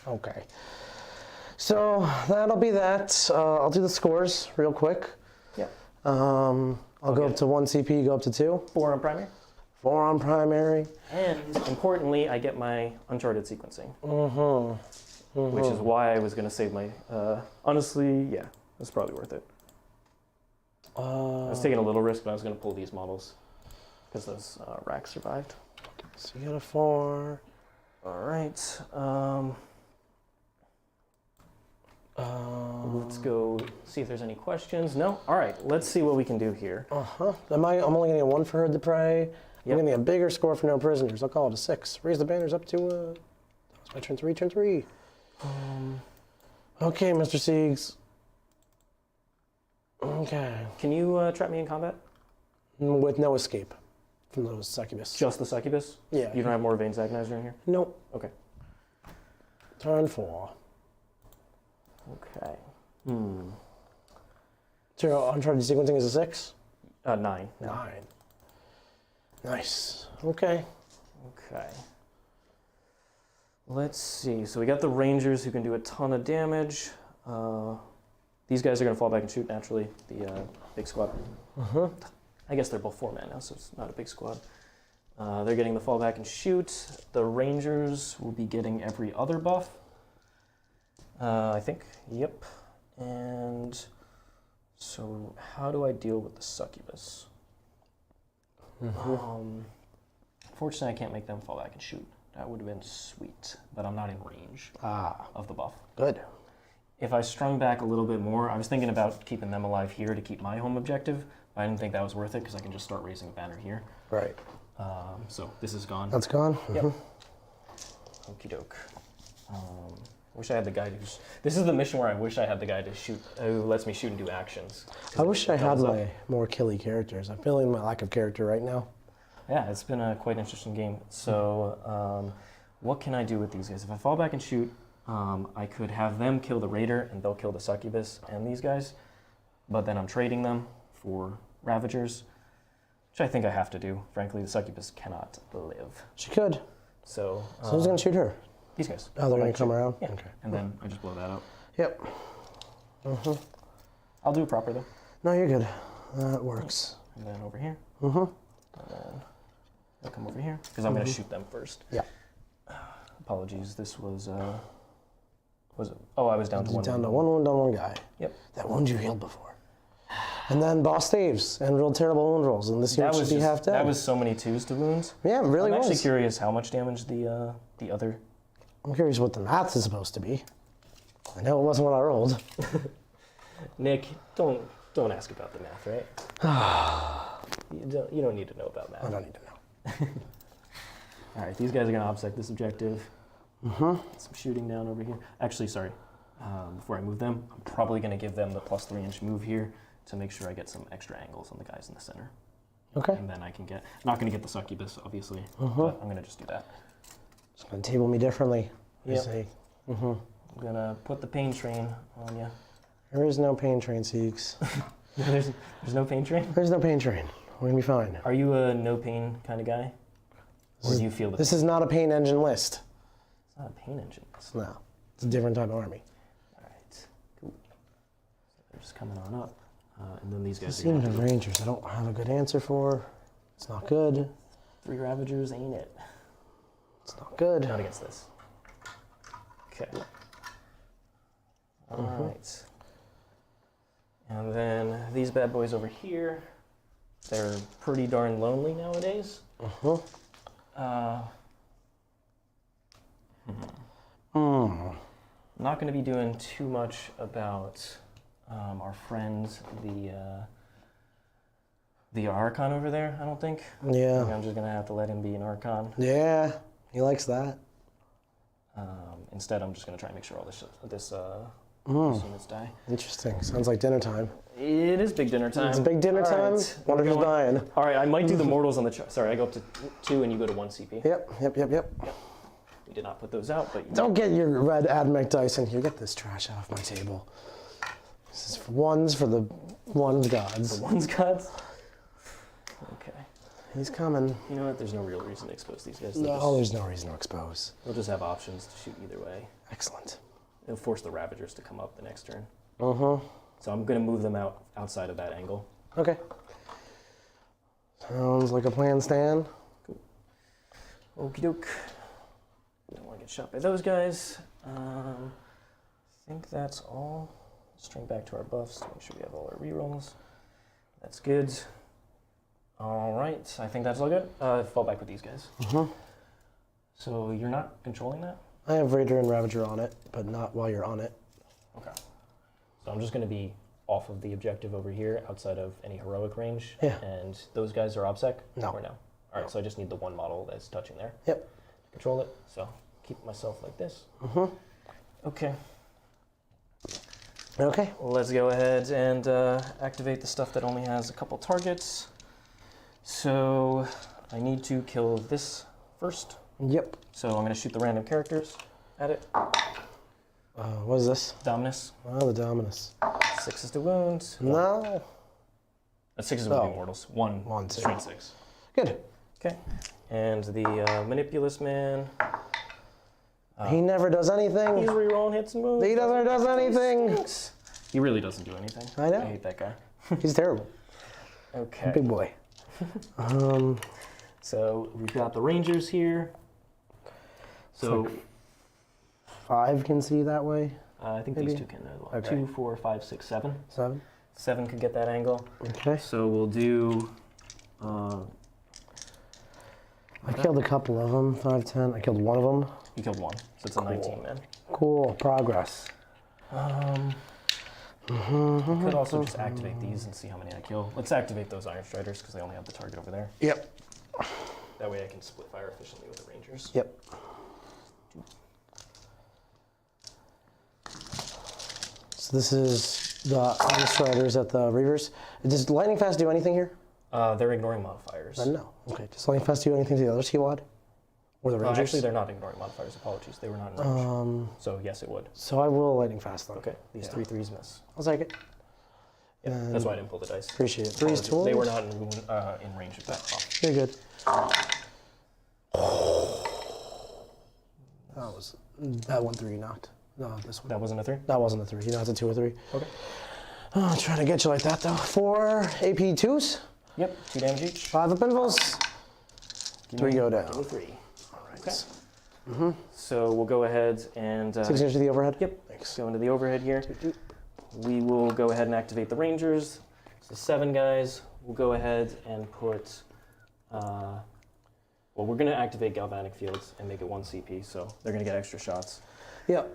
Okay. So that'll be that. I'll do the scores real quick. Yeah. I'll go up to 1 CP, go up to 2. 4 on primary. 4 on primary. And importantly, I get my Uncharted sequencing. Which is why I was going to save my. Honestly, yeah, it's probably worth it. I was taking a little risk, but I was going to pull these models because those wracks survived. So you got a 4. All right. Let's go see if there's any questions. No? All right. Let's see what we can do here. I'm only getting a 1 for Herd the Prey. I'm getting a bigger score for no prisoners. I'll call it a 6. Raise the banners up to, that's my turn 3, turn 3. Okay, Mr. Siegs. Okay. Can you trap me in combat? With no escape from those succubus. Just the succubus? Yeah. You don't have more veins agonizer in here? Nope. Okay. Turn 4. Okay. So uncharted sequencing is a 6? 9. 9. Nice. Okay. Okay. Let's see. So we got the rangers who can do a ton of damage. These guys are going to fall back and shoot naturally. The big squad. I guess they're both 4-man now, so it's not a big squad. They're getting the fall back and shoot. The rangers will be getting every other buff. I think. Yep. And so how do I deal with the succubus? Fortunately, I can't make them fall back and shoot. That would have been sweet, but I'm not in range of the buff. Good. If I strung back a little bit more, I was thinking about keeping them alive here to keep my home objective. I didn't think that was worth it because I can just start raising a banner here. Right. So this is gone. That's gone? Yep. Okie doke. Wish I had the guy who's... This is the mission where I wish I had the guy to shoot, who lets me shoot and do actions. I wish I had my more killy characters. I'm feeling my lack of character right now. Yeah, it's been a quite interesting game. So what can I do with these guys? If I fall back and shoot, I could have them kill the raider and they'll kill the succubus and these guys. But then I'm trading them for ravagers, which I think I have to do. Frankly, the succubus cannot live. She could. So who's going to shoot her? These guys. Oh, they're going to come around? Yeah. Okay. And then I just blow that up. Yep. I'll do it proper though. No, you're good. That works. And then over here. And then I'll come over here because I'm going to shoot them first. Yeah. Apologies. This was it? Oh, I was down to one. Down to one wound on one guy. Yep. That wound you healed before. And then boss saves and real terrible wound rolls. And this unit should be half dead. That was so many 2s to wounds. Yeah, it really was. I'm actually curious how much damage the other. I'm curious what the math is supposed to be. I know it wasn't what I rolled. Nick, don't ask about the math, right? you don't need to know about math. I don't need to know. All right, these guys are going to obsect this objective. Some shooting down over here. Actually, sorry. Before I move them, I'm probably going to give them the plus 3-inch move here to make sure I get some extra angles on the guys in the center. Okay. And then I can get... I'm not going to get the succubus, obviously, but I'm going to just do that. It's going to table me differently. Yep. I'm going to put the pain train on you. There is no pain train, Siegs. There's no pain train? There's no pain train. We're going to be fine. Are you a no pain kind of guy? Or do you feel This is not a pain engine list. It's not a pain engine. No. It's a different type of army. All right. Cool. So they're just coming on up. And then these guys This are going unit to of Rangers I don't have a good answer for. It's not good. 3 Ravagers, ain't it? It's not good. Not against this. Okay. All right. And then these bad boys over here, they're pretty darn lonely nowadays. Not going to be doing too much about our friends, the Archon over there, I don't think. Yeah. I'm just going to have to let him be an Archon. Yeah, he likes that. Instead, I'm just going to try and make sure all this units die. Interesting. Sounds like dinner time. It is big dinner time. It's big dinner time. Wonder who's dying. All right, I might do the mortals on the chart. Sorry, I go up to 2 and you go to 1 CP. Yep. We did not put those out, but... Don't get your red Admech dice in here. Get this trash off my table. This is for ones for the ones gods. The ones gods? Okay. He's coming. You know what? There's no real reason to expose these guys. No, there's no reason to expose. They'll just have options to shoot either way. Excellent. It'll force the Ravagers to come up the next turn. So I'm going to move them outside of that angle. Okay. Sounds like a plan, Stan. Cool. Okie doke. Don't want to get shot by those guys. I think that's all. String back to our buffs to make sure we have all our rerolls. That's good. All right, I think that's all good. Fall back with these guys. So you're not controlling that? I have Raider and Ravager on it, but not while you're on it. Okay. So I'm just going to be off of the objective over here, outside of any heroic range. Yeah. And those guys are OBSEC? No. Or no? All right, so I just need the one model that's touching there. Yep. Control it. So keep myself like this. Okay. Okay. Let's go ahead and activate the stuff that only has a couple targets. So I need to kill this first. Yep. So I'm going to shoot the random characters at it. What is this? Dominus. Oh, the Dominus. 6 is to wound. No. 6 is wounding mortals. 1 1, 2. strength 6. Good. Okay. And the Manipulus man. He never does anything. He's rerolling hits and moves. He never does anything. He really doesn't do anything. I know. I hate that guy. He's terrible. Okay. Big boy. So we've got the Rangers here. So 5 can see that way. I think maybe? these two can as well. Okay. 2, 4, 5, 6, 7. 7. 7 could get that angle. Okay. So we'll do. I killed a couple of them. 5, 10. I killed one of them. You killed 1, so it's a 19 man. Cool. Progress. Could also just activate these and see how many I kill. Let's activate those Iron Striders because they only have the target over there. Yep. That way I can split fire efficiently with the Rangers. Yep. So this is the Iron Striders at the Reavers. Does Lightning Fast do anything here? They're ignoring modifiers. No. Okay. Does Lightning Fast do anything to the other Seawad? Or the Rangers? Actually, they're not ignoring modifiers. Apologies. They were not in range. So yes, it would. So I will Lightning Fast them. Okay. These 3 3s miss. I'll take it. Yeah, that's why I didn't pull the dice. Appreciate it. 3's Apologies. tools. They were not in range of that pop. You're good. That one 3 knocked. No, this one. That wasn't a 3? That wasn't a 3. You know, it's a 2 or 3. Okay. Oh, I'm trying to get you like that though. 4 AP 2s. Yep. 2 damage each. 5 up invulse. 3 go down. Give me 3. All right. Okay. So we'll go ahead and 6 inches to the overhead. Yep. Thanks. Go into the overhead here. We will go ahead and activate the Rangers. So 7 guys. We'll go ahead and put. Well, we're going to activate galvanic fields and make it 1 CP, so they're going to get extra shots. Yep.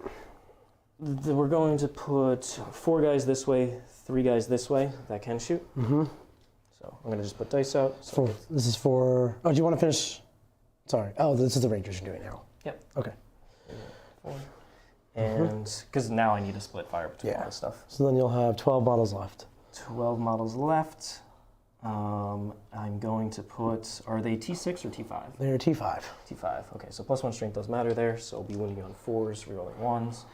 We're going to put 4 guys this way, 3 guys this way that can shoot. So I'm going to just put dice out. So This is for. Oh, do you want to finish? Sorry. Oh, this is the Rangers you're doing now. Yep. Okay. 4. And because now I need to split fire between all this stuff. So then you'll have 12 bottles left. 12 models left. I'm going to put, are they T6 or T5? They're T5. T5, okay, so +1 strength does matter there, so I'll be winning on 4s, rerolling 1s.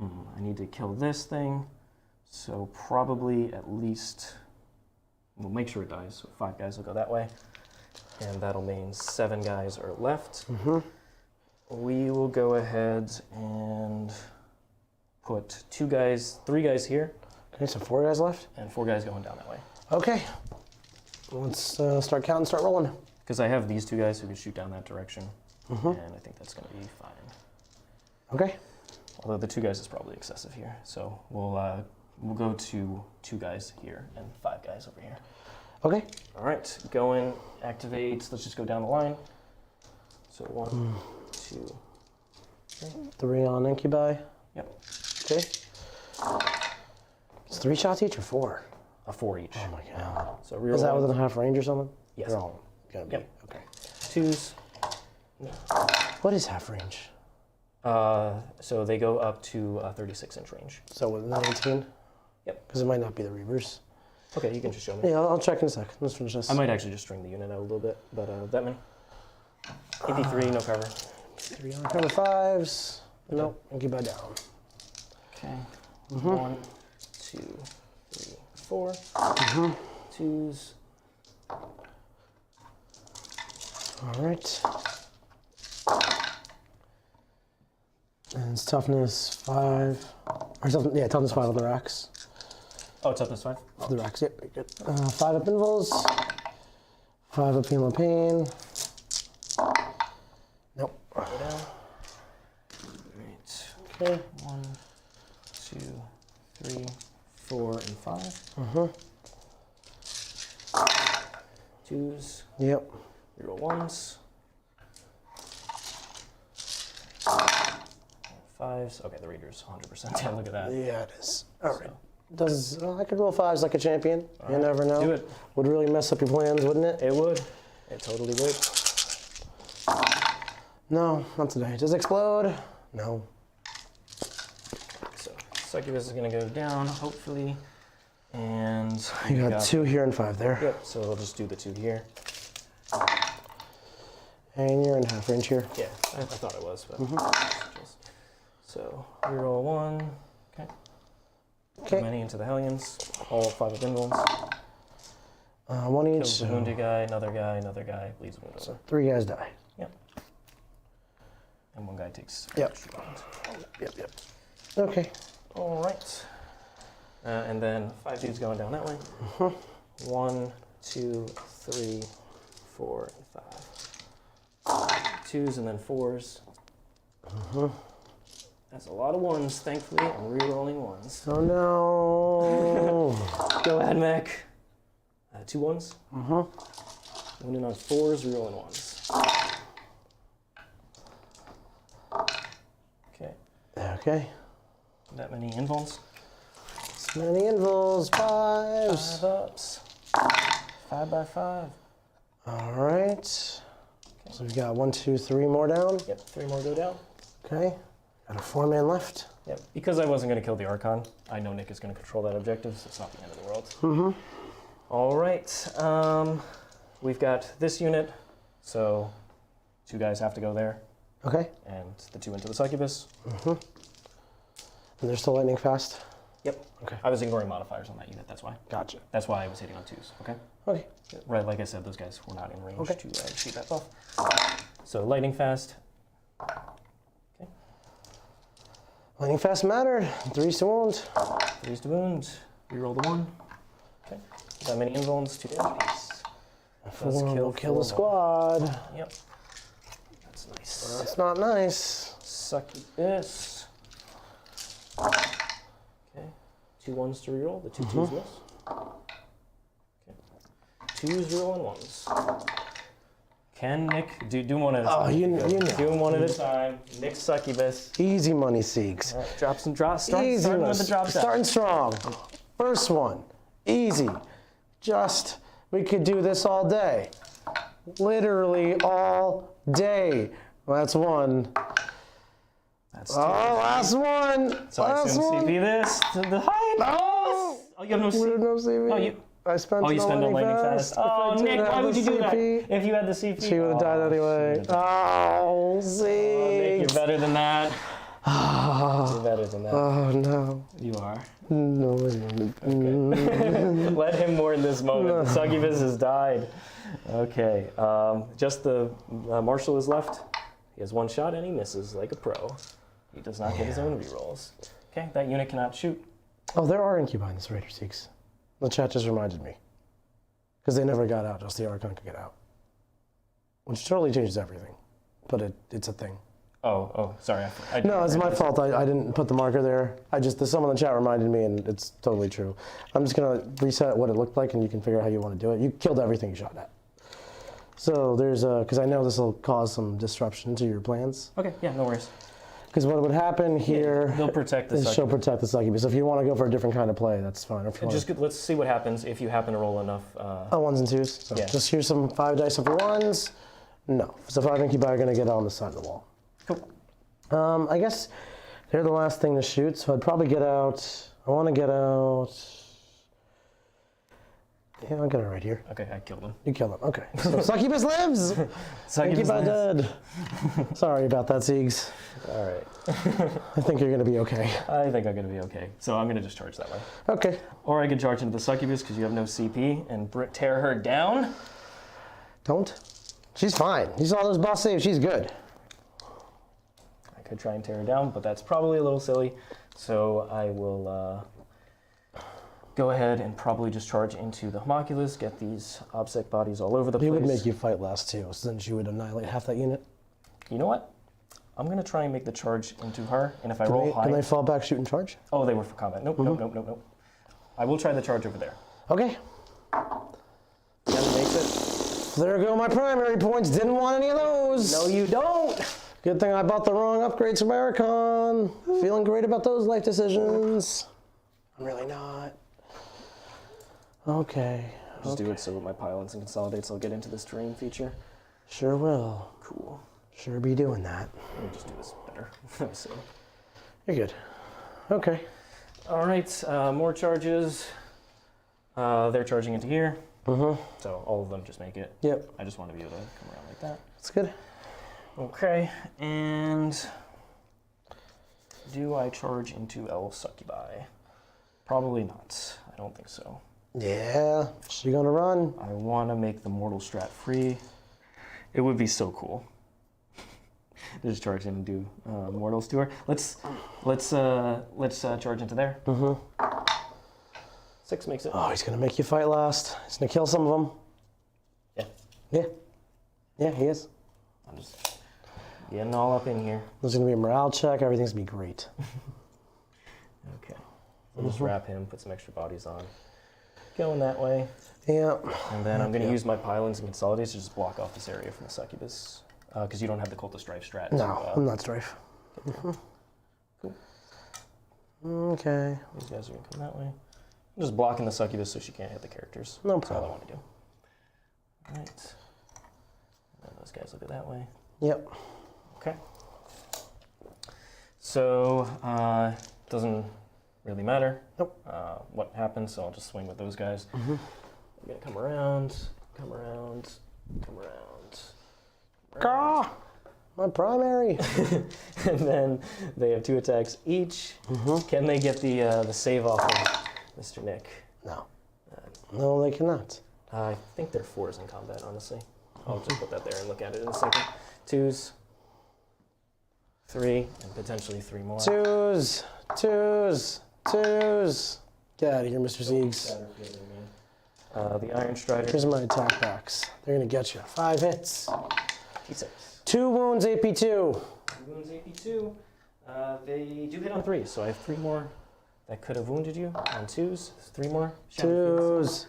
I need to kill this thing, so probably at least, we'll make sure it dies, so 5 guys will go that way. And that'll mean 7 guys are left. We will go ahead and put 3 guys here. Okay, so 4 guys left. And 4 guys going down that way. Okay. Let's start counting, start rolling. Because I have these 2 guys who can shoot down that direction. And I think that's going to be fine. Okay. Although the 2 guys is probably excessive here. So we'll go to 2 guys here and 5 guys over here. Okay. All right, go in, activate. Let's just go down the line. So 1, 2, 3. 3 on incubi. Yep. Okay. It's 3 shots each or 4? 4 each. Oh my god. So real Is that ones. within a half range or something? Yes. They're all gonna be. Yep. Okay. 2s. What is half range? So they go up to 36-inch range. So with 19? Yep. Because it might not be the Reavers. Okay, you can just show me. Yeah, I'll check in a sec. Let's finish this. I might actually just string the unit out a little bit, but that many. AP3, no cover. 3 on cover 5s. Nope, incubi down. Okay. 1, 2, 3, 4. 2s. All right. And it's toughness 5. Or toughness 5 on the racks. Oh, toughness 5? The racks, yep, very good. 5 up invulse. 5 up healing pain. Nope. Go down. Great. Okay. 1, 2, 3, 4, and 5. Twos. Yep. Reroll ones. Fives. Okay, the reader's 100% down. Look at that. Yeah, it is. All right. I could roll fives like a champion. You never know. Do it. Would really mess up your plans, wouldn't it? It would. It totally would. No, not today. Does it explode? No. So Succubus is going to go down, hopefully. And You got 2 here and 5 there. Yep, so we'll just do the 2 here. And you're in half range here. Yeah, I thought it was. But So reroll 1. Okay. Okay. Many into the Hellions. All 5 of invulns. 1 each. Kills the wounded guy, another guy, bleeds wound over. 3 guys die. Yep. And 1 guy takes Yep. extra wounds. Yep. Okay. All right. And then 5 dudes going down that way. 1, 2, 3, 4, and 5. 2s and then 4s. That's a lot of 1s, thankfully. I'm re-rolling 1s. Oh no. Go Admech. 2 1s. Winning on 4s, re-rolling 1s. Okay. Okay. That many invulns. Many invuls. 5s. 5 ups. 5 by 5. All right. So we've got 1, 2, 3 more down. Yep, 3 more go down. Okay. Got a 4-man left. Yep, because I wasn't going to kill the Archon, I know Nick is going to control that objective, so it's not the end of the world. All right, we've got this unit, so 2 guys have to go there, Okay. and the 2 into the Succubus. And they're still lightning fast. Yep. Okay. I was ignoring modifiers on that unit, that's why. Gotcha. That's why I was hitting on 2s, okay? Okay. Right, like I said, those guys were not in range Okay. to shoot that buff. So lightning fast. Lightning fast mattered. 3s to wound. 3s to wound. Reroll the 1. Okay. That many invulns, 2 damage. 4 will kill the squad. Yep. That's nice. That's not nice. Succubus. Okay. 2 1s to reroll. The 2 2s miss. Okay. 2s rerolling 1s. Can Nick do one at a time? Oh, you know. Do them one at a time. Nick Succubus. Easy money, Siegs. Drops and drops. Starting with the drop down. Starting strong. First one. Easy. Just, we could do this all day. Literally all day. Well, that's 1. That's 2. Last one. So I assume CP this to the high. Oh, Oh, you have no we CP. have no CV. Oh, you. I spent Oh, you spent on lightning fast. Oh, Nick, why would you do that? If you had the CP. She would have died anyway. Oh, Nick, you're Siegs. better than that. You're better than that. Oh, no. You are. No. Let him mourn this moment. The Succubus has died. Okay. Just the Marshal is left. He has 1 shot and he misses like a pro. He does not get his own rerolls. Okay, that unit cannot shoot. Oh, there are incubi in this Raider Siegs. The chat just reminded me. Because they never got out, just the Archon could get out. Which totally changes everything. But it's a thing. Oh, sorry. No, it's my fault. I didn't put the marker there. Someone in the chat reminded me, and it's totally true. I'm just going to reset what it looked like, and you can figure out how you want to do it. You killed everything you shot at. So there's because I know this will cause some disruption to your plans. Okay, yeah, no worries. Because what would happen here They'll protect the is she'll Succubus. protect the Succubus. So if you want to go for a different kind of play, that's fine. If you want Let's see what happens if you happen to roll enough. 1s and 2s. So Yeah. just here's some 5 dice of 1s. No. So 5 incubi are going to get on the side of the wall. Cool. I guess they're the last thing to shoot, so I'd probably get out. I want to get out. Yeah, I'll get it right here. Okay, I killed him. You kill him. Okay. So Succubus lives! Succubus Incubi lives. dead. Sorry about that, Siegs. All right. I think you're going to be okay. I think I'm going to be okay. So I'm going to just charge that way. Okay. Or I could charge into the Succubus because you have no CP and tear her down. Don't. She's fine. You saw those boss saves. She's good. I could try and tear her down, but that's probably a little silly. So I will go ahead and probably just charge into the Haemonculus, get these obsec bodies all over the place. It would make you fight last too, so then she would annihilate half that unit. You know what? I'm going to try and make the charge into her, and if I roll high... Can they fall back, shoot, and charge? Oh, they were for combat. Nope, nope. I will try the charge over there. Okay. 10 makes it. There go my primary points. Didn't want any of those. No, you don't. Good thing I bought the wrong upgrades from Archon. Feeling great about those life decisions. I'm really not. Okay. Just do it so with my pilots and consolidates, I'll get into this terrain feature. Sure will. Cool. Sure be doing that. Let me just do this better. So. You're good. Okay. All right, more charges. They're charging into here. So all of them just make it. Yep. I just want to be able to come around like that. That's good. Okay, and do I charge into El Succubi? Probably not. I don't think so. Yeah. She's gonna run. I want to make the mortal strat free. It would be so cool. Just charge in and do mortals to her. Let's charge into there. 6 makes it. Oh, he's gonna make you fight last. He's gonna kill some of them. Yeah. Yeah. Yeah, he is. I'm just getting all up in here. There's gonna be a morale check. Everything's gonna be great. Okay. I'll just wrap him, put some extra bodies on. Going that way. Yeah. And then I'm going to use my pylons and consolidates to just block off this area from the Succubus. Because you don't have the Cult of Strife strat. No, I'm not Strife. Cool. Okay. These guys are going to come that way. I'm just blocking the Succubus so she can't hit the characters. No That's all I problem. want to do. All right. And those guys will go that way. Yep. Okay. So, doesn't really matter. Nope. What happens, so I'll just swing with those guys. I'm gonna come around, come around, come around. Gah! My primary. And then they have 2 attacks each. Can they get the save off of Mr. Nick? No. No, they cannot. I think they're 4s in combat, honestly. I'll just put that there and look at it in a second. 2s, 3, and potentially 3 more. Twos. Get out of here, Mr. Siegs. The Iron Strider. Here's my attack box. They're gonna get you. 5 hits. T6. 2 wounds, AP2. 2 wounds, AP2. They do hit on 3, so I have 3 more that could have wounded you on 2s. 3 more. Twos.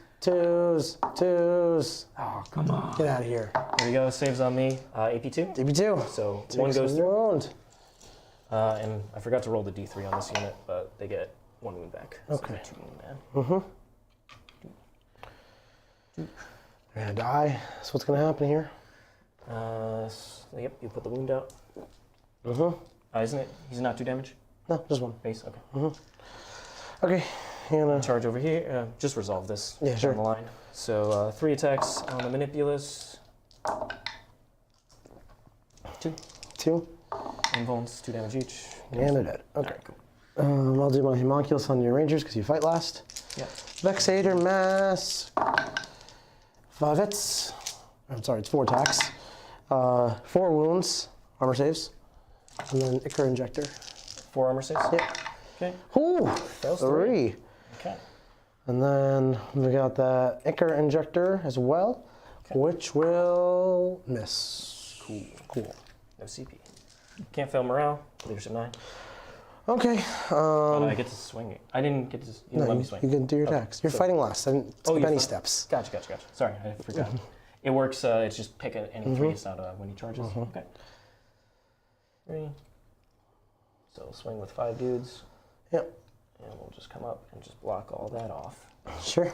Oh, come on. Get out of here. There we go. Saves on me. AP2. AP2. So Takes 1 goes a through. wound. And I forgot to roll the D3 on this unit, but they get 1 wound back. So Okay. 2 wound man. They're gonna die. That's what's gonna happen here. Yep, you put the wound out. Isn't it? He's not 2 damage? No, just 1. Base, okay. Okay. You're gonna Charge over here. Just resolve this Yeah, sure. down the line. So 3 attacks on the Manipulus. 2. 2. Invulns, 2 damage each. And they're dead. Okay. Alright, cool. I'll do my Haemonculus on your Rangers because you fight last. Yeah. Vexator mass. 5 hits. I'm sorry, it's 4 attacks. 4 wounds, armor saves. And then Ichor Injector. 4 armor saves? Yep. Okay. Ooh, Fails 3. Okay. And then we got that Ichor Injector as well, which will miss. Cool. No CP. Can't fail morale. Leadership 9. Okay. But I get to swing it. I didn't get to. You didn't let me swing. You can do your attacks. You're fighting last. I didn't skip you're any fine. steps. Gotcha. Sorry, I forgot. It works. It's just pick any 3s out when he charges. Okay. 3. So swing with 5 dudes. Yep. And we'll just come up and just block all that off. Sure.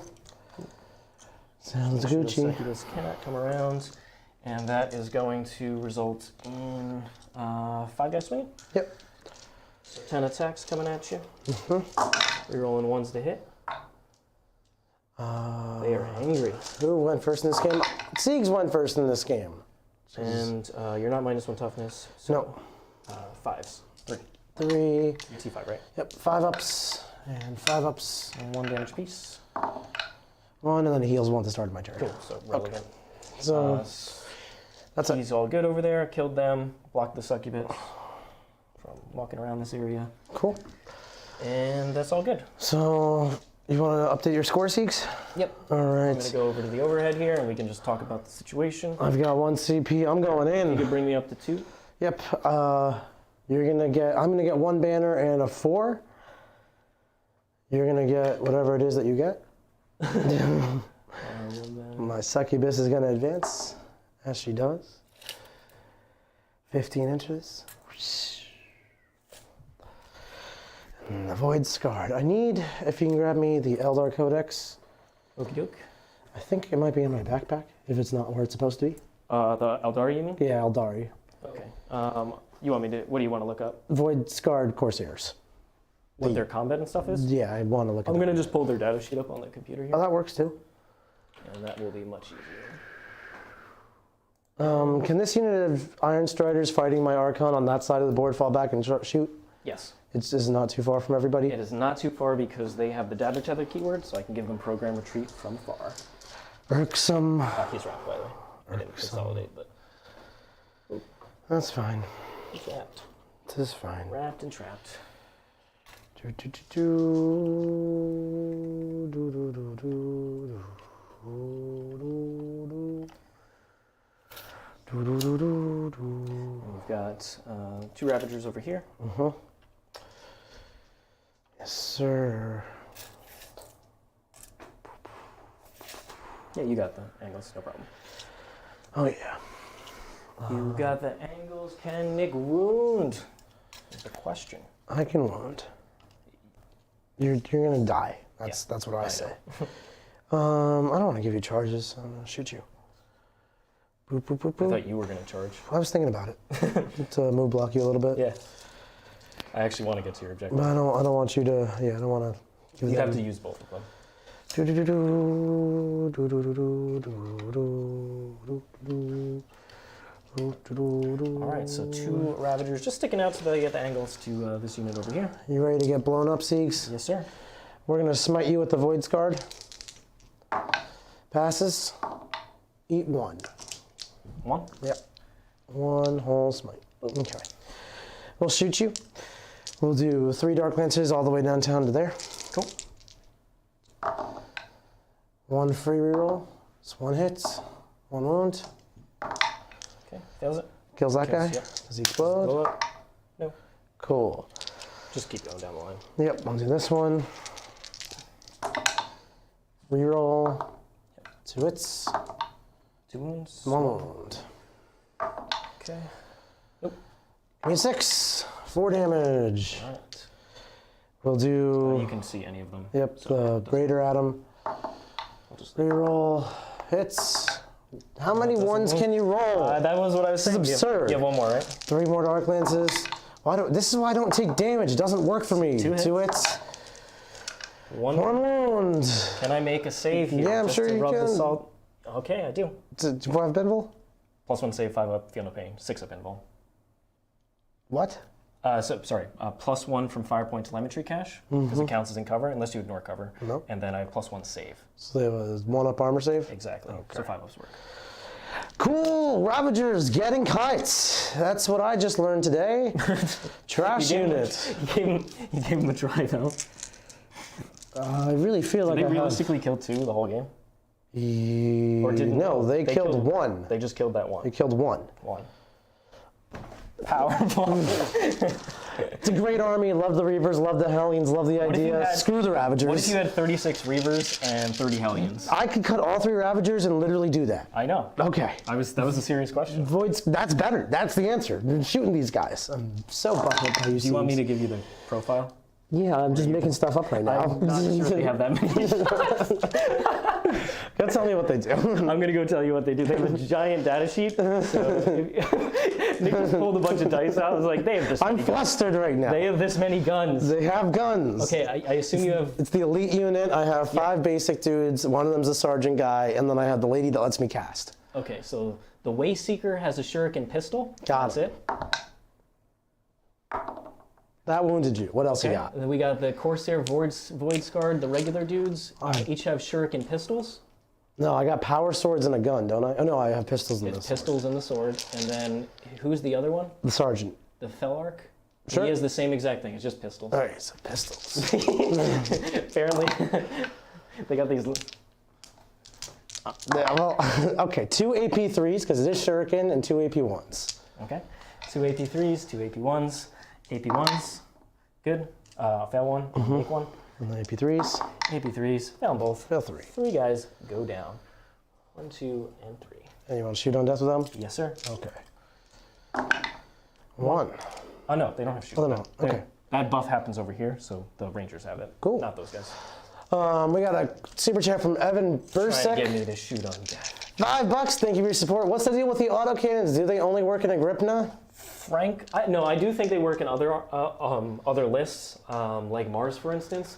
Sounds Make sure the Gucci. Succubus cannot come around. And that is going to result in 5 guys swinging. Yep. So 10 attacks coming at you. Rerolling 1s to hit. They are angry. Who went first in this game? Siegs went first in this game. And you're not -1 toughness. So, No. 5s. 3. 3. T5, right? Yep. 5 ups and 5 ups. And 1 damage piece. 1, and then he heals 1 to start my turn. Cool. So roll again. So that's it. He's all good over there. Killed them. Blocked the Succubus from walking around this area. Cool. And that's all good. So you want to update your score, Siegs? Yep. All I'm right. going to go over to the overhead here and we can just talk about the situation. I've got 1 CP. I'm going You in. could bring me up to 2. Yep. I'm gonna get 1 banner and a 4. You're gonna get whatever it is that you get. My Succubus is gonna advance, as she does. 15 inches. And the voidscarred. I need, if you can grab me the Eldar Codex. Okie doke. I think it might be in my backpack, if it's not where it's supposed to be. The Eldari, you mean? Yeah, Eldari. Okay. You want me to, what do you want to look up? Voidscarred Corsairs. What their combat and stuff is? Yeah, I want to look at I'm that. going to just pull their data sheet up on the computer here. Oh, that works too. And that will be much easier. Can this unit of Iron Striders fighting my Archon on that side of the board fall back and shoot? Yes. It's not too far from everybody? It is not too far because they have the data tether keyword, so I can give them program retreat from far. Irksome. He's wrapped, by the way. I didn't consolidate, but That's fine. he's wrapped. This is fine. Wrapped and trapped. Do, do, do, do, do, do, do, do, do, do, do, do, do. We've got 2 Ravagers over here. Yes, sir. Yeah, you got the angles, no problem. Oh, yeah. You got the angles. Can Nick wound? Is the question. I can wound. You're gonna die. That's what I say. I don't want to give you charges. I'm gonna shoot you. Boop, boop, boop, I boop. thought you were going to charge. I was thinking about it. To move block you a little bit. Yeah. I actually want to get to your objective. But I don't want you to. Yeah, I don't want to. You have to use both of them. Do do do do do do do do do do do. All right, so 2 Ravagers just sticking out so they get the angles to this unit over here. You ready to get blown up, Siegs? Yes, sir. We're gonna smite you with the Voidscarred. Passes. Eat 1. 1. Yep. 1 whole smite. Okay. We'll shoot you. We'll do 3 Dark Lances all the way downtown to there. Cool. 1 free reroll. It's 1 hit. 1 wound. Okay, fails it. Kills that guy. Yep. Does he explode? Blow up. No. Cool. Just keep going down the line. Yep, I'll do this one. Reroll. 2 hits. 2 wounds. 1 wound. Okay. Give me 6. 4 damage. All right. We'll do. You can see any of them. Yep, So the Greater Atom. I'll just, Reroll. Hits. How many ones can you roll? that was what I was saying. This is absurd. You have 1 more, right? 3 more Dark Lances. This is why I don't take damage. It doesn't work for me. 2 hits. 2 hits. 1 1 wound. Can I make a save here? Yeah, I'm just sure to you rub the can. salt? Okay, I do. Do I have Benville? +1 save, 5 up, feel no pain. 6 up invul. What? +1 from fire point telemetry cache, because it counts as in cover, unless you ignore cover. Nope. And then I have +1 save. So they have a 1 up armor save? Exactly. So 5 ups work. Cool! Ravagers getting kites. That's what I just learned today. Trash unit. You gave him a drive out. I really feel like Did I they have... realistically kill 2 the whole game? Or didn't no, they killed 1. They just killed that 1. They killed 1. 1. Powerful. It's a great army. Love the Reavers, love the Hellions, love the if you idea. had- Screw the Ravagers. What if you had 36 Reavers and 30 Hellions? I could cut all 3 Ravagers and literally do that. I know. Okay. That was a serious question. Voids, that's better. That's the answer. I'm shooting these guys. I'm so butthurt by you. Do you want me to give you the profile? Yeah, I'm just making stuff up right now. I'm not sure they have that many. Go tell me what they do. I'm going to go tell you what they do. They have a giant data sheet. So Nick just pulled a bunch of dice out. I was like, they have this I'm many guns. flustered right now. They have this many guns. They have guns. Okay, I assume you have... It's the elite unit. I have 5 basic dudes. One of them's a sergeant guy, and then I have the lady that lets me cast. Okay, so the Wayseeker has a shuriken pistol. Got That's it. it. That wounded you. What else Okay. you got? And then we got the Corsair Voidscarred, the regular dudes. Each have shuriken pistols. No, I got power swords and a gun, don't I? Oh no, I have pistols and It's this. pistols and the sword. And then who's the other one? The sergeant. The Felarch? Sure. He has the same exact thing. It's just pistols. All right, so pistols. Apparently, they got these. Yeah, well, okay, 2 AP3s because it is shuriken and 2 AP1s. Okay. 2 AP3s, 2 AP1s. AP1s. Good. Fail 1. Make 1. And the AP3s. AP3s, found both. Fail 3. 3 guys go down. 1, 2, and 3. And you want to shoot on death with them? Yes, sir. Okay. 1. Oh, no, they don't have shoot. Oh, no. Okay. That buff happens over here, so the Rangers have it. Cool. Not those guys. We got a super chat from Evan Trying to get Bursek. me to shoot on death. $5. Thank you for your support. What's the deal with the autocannons? Do they only work in Agrippina? Frank, no, I do think they work in other lists, like Mars, for instance.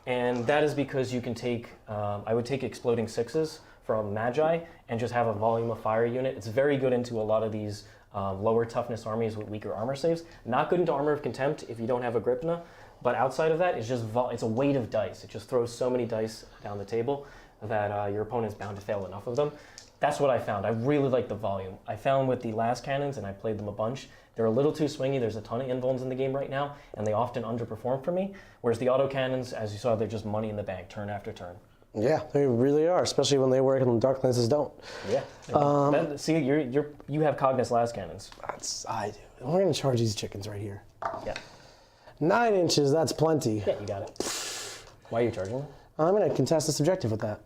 And that is because you can take, I would take exploding 6s from Magi and just have a volume of fire unit. It's very good into a lot of these lower toughness armies with weaker armor saves. Not good into Armor of Contempt if you don't have Agrippina, but outside of that, it's just it's a weight of dice. It just throws so many dice down the table that your opponent's bound to fail enough of them. That's what I found. I really like the volume. I found with the last cannons, and I played them a bunch, they're a little too swingy. There's a ton of invulns in the game right now, and they often underperform for me. Whereas the autocannons, as you saw, they're just money in the bank, turn after turn. Yeah, they really are, especially when they work and Dark Lances don't. Yeah. See, you have Cognus last cannons. I do. We're going to charge these chickens right here. Yeah. 9 inches, that's plenty. Yeah, you got it. Why are you charging them? I'm going to contest this objective with that.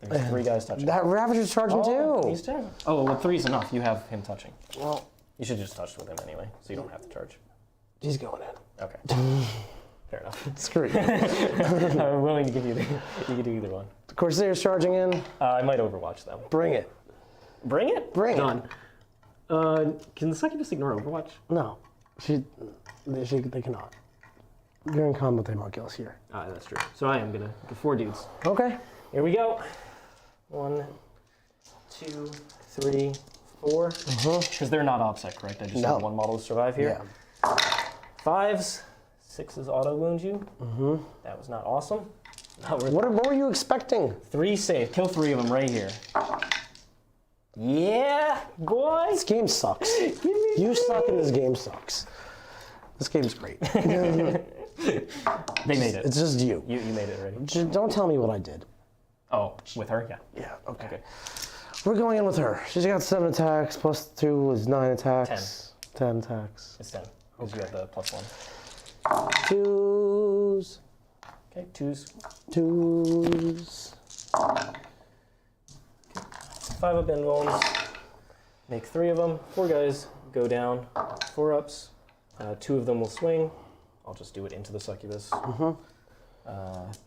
There's 3 guys touching. That Ravager's charging too. He's charging. Oh, well, 3's enough. You have him touching. Well, You should just touch with him anyway, so you don't have to charge. he's going in. Okay. Fair enough. Screw you. I'm willing to give you you can do either one. Corsairs charging in. I might Overwatch them. Bring it. Bring it? Bring Done. Can the Succubus ignore Overwatch? No. They cannot. You're in combat with Haemonculus here. That's true. So I am gonna go 4 dudes. Okay. Here we go. 1, 2, 3, 4. Because they're not OPSEC, correct? I just No. have 1 model to survive here. Yeah. 5s. 6s auto wound you. That was not awesome. Not worth What were you expecting? 3 save. Kill 3 of them right here. Yeah, boy. This game sucks. You suck and this game sucks. This game's great. They made it. It's just you. You made it already. Just don't tell me what I did. Oh, with her? Yeah. Yeah, okay. We're going in with her. She's got 7 attacks, plus 2 is 9 attacks. 10 attacks. It's 10. Because you have the +1. 2s. Okay, 2s. 2s. 5 up invulns. Make 3 of them. 4 guys go down. 4 ups. 2 of them will swing. I'll just do it into the Succubus.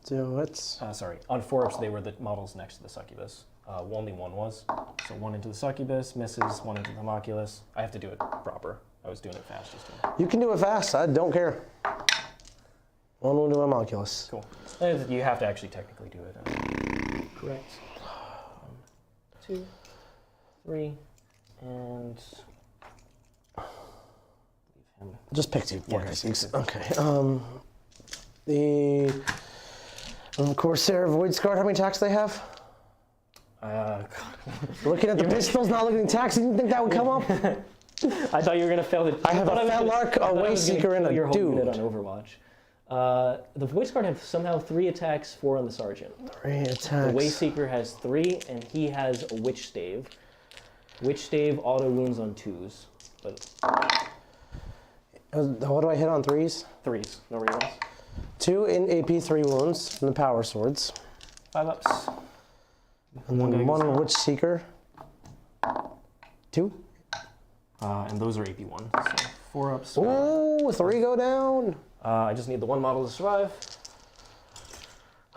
Do it. Sorry, on 4 ups they were the models next to the Succubus. Only 1 was. So 1 into the Succubus, misses, 1 into the Haemonculus. I have to do it proper. I was doing it fast just to... You can do it fast. I don't care. 1 will do Haemonculus. Cool. You have to actually technically do it. Correct. 1, 2, 3, and... leave him. Just pick 2. Yeah, guys. just pick 2. Okay. The Corsair voidscarred, how many attacks do they have? Looking at the pistols, not looking at the attacks, you didn't think that would come up? I thought you were going to fail the... I have a Fetlark, a Wayseeker, and a your whole unit on dude. Overwatch. The voidscarred have somehow 3 attacks, 4 on the sergeant. 3 attacks. The Wayseeker has 3, and he has a witch stave. Witch stave auto wounds on 2s, but What do I hit on 3s? 3s, no rerolls. 2 in AP, 3 wounds from the power swords. 5 ups. And then 1 Witch Seeker. 2. And those are AP 1. So 4 ups. Ooh, 3 go down. I just need the 1 model to survive.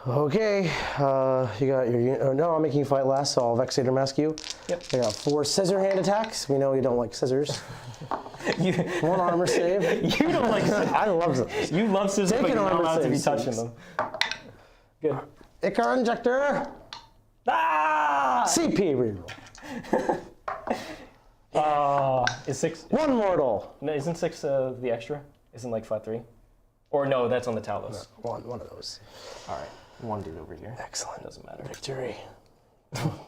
Okay, you got your unit. No, I'm making you fight last, so I'll vexator mask you. Yep. I got 4 scissor hand attacks. We know you don't like scissors. You 1 armor save. you don't like scissors. I love scissors. You love scissors, Take but an you're not armor allowed to be save, touching please. them. Good. Icar injector. Ah! CP reroll. Is 6... 1 mortal. No, isn't 6 the extra? Isn't like flat 3? Or no, that's on the Talos. One of those. All right. 1 dude over here. Excellent. Doesn't matter. Victory.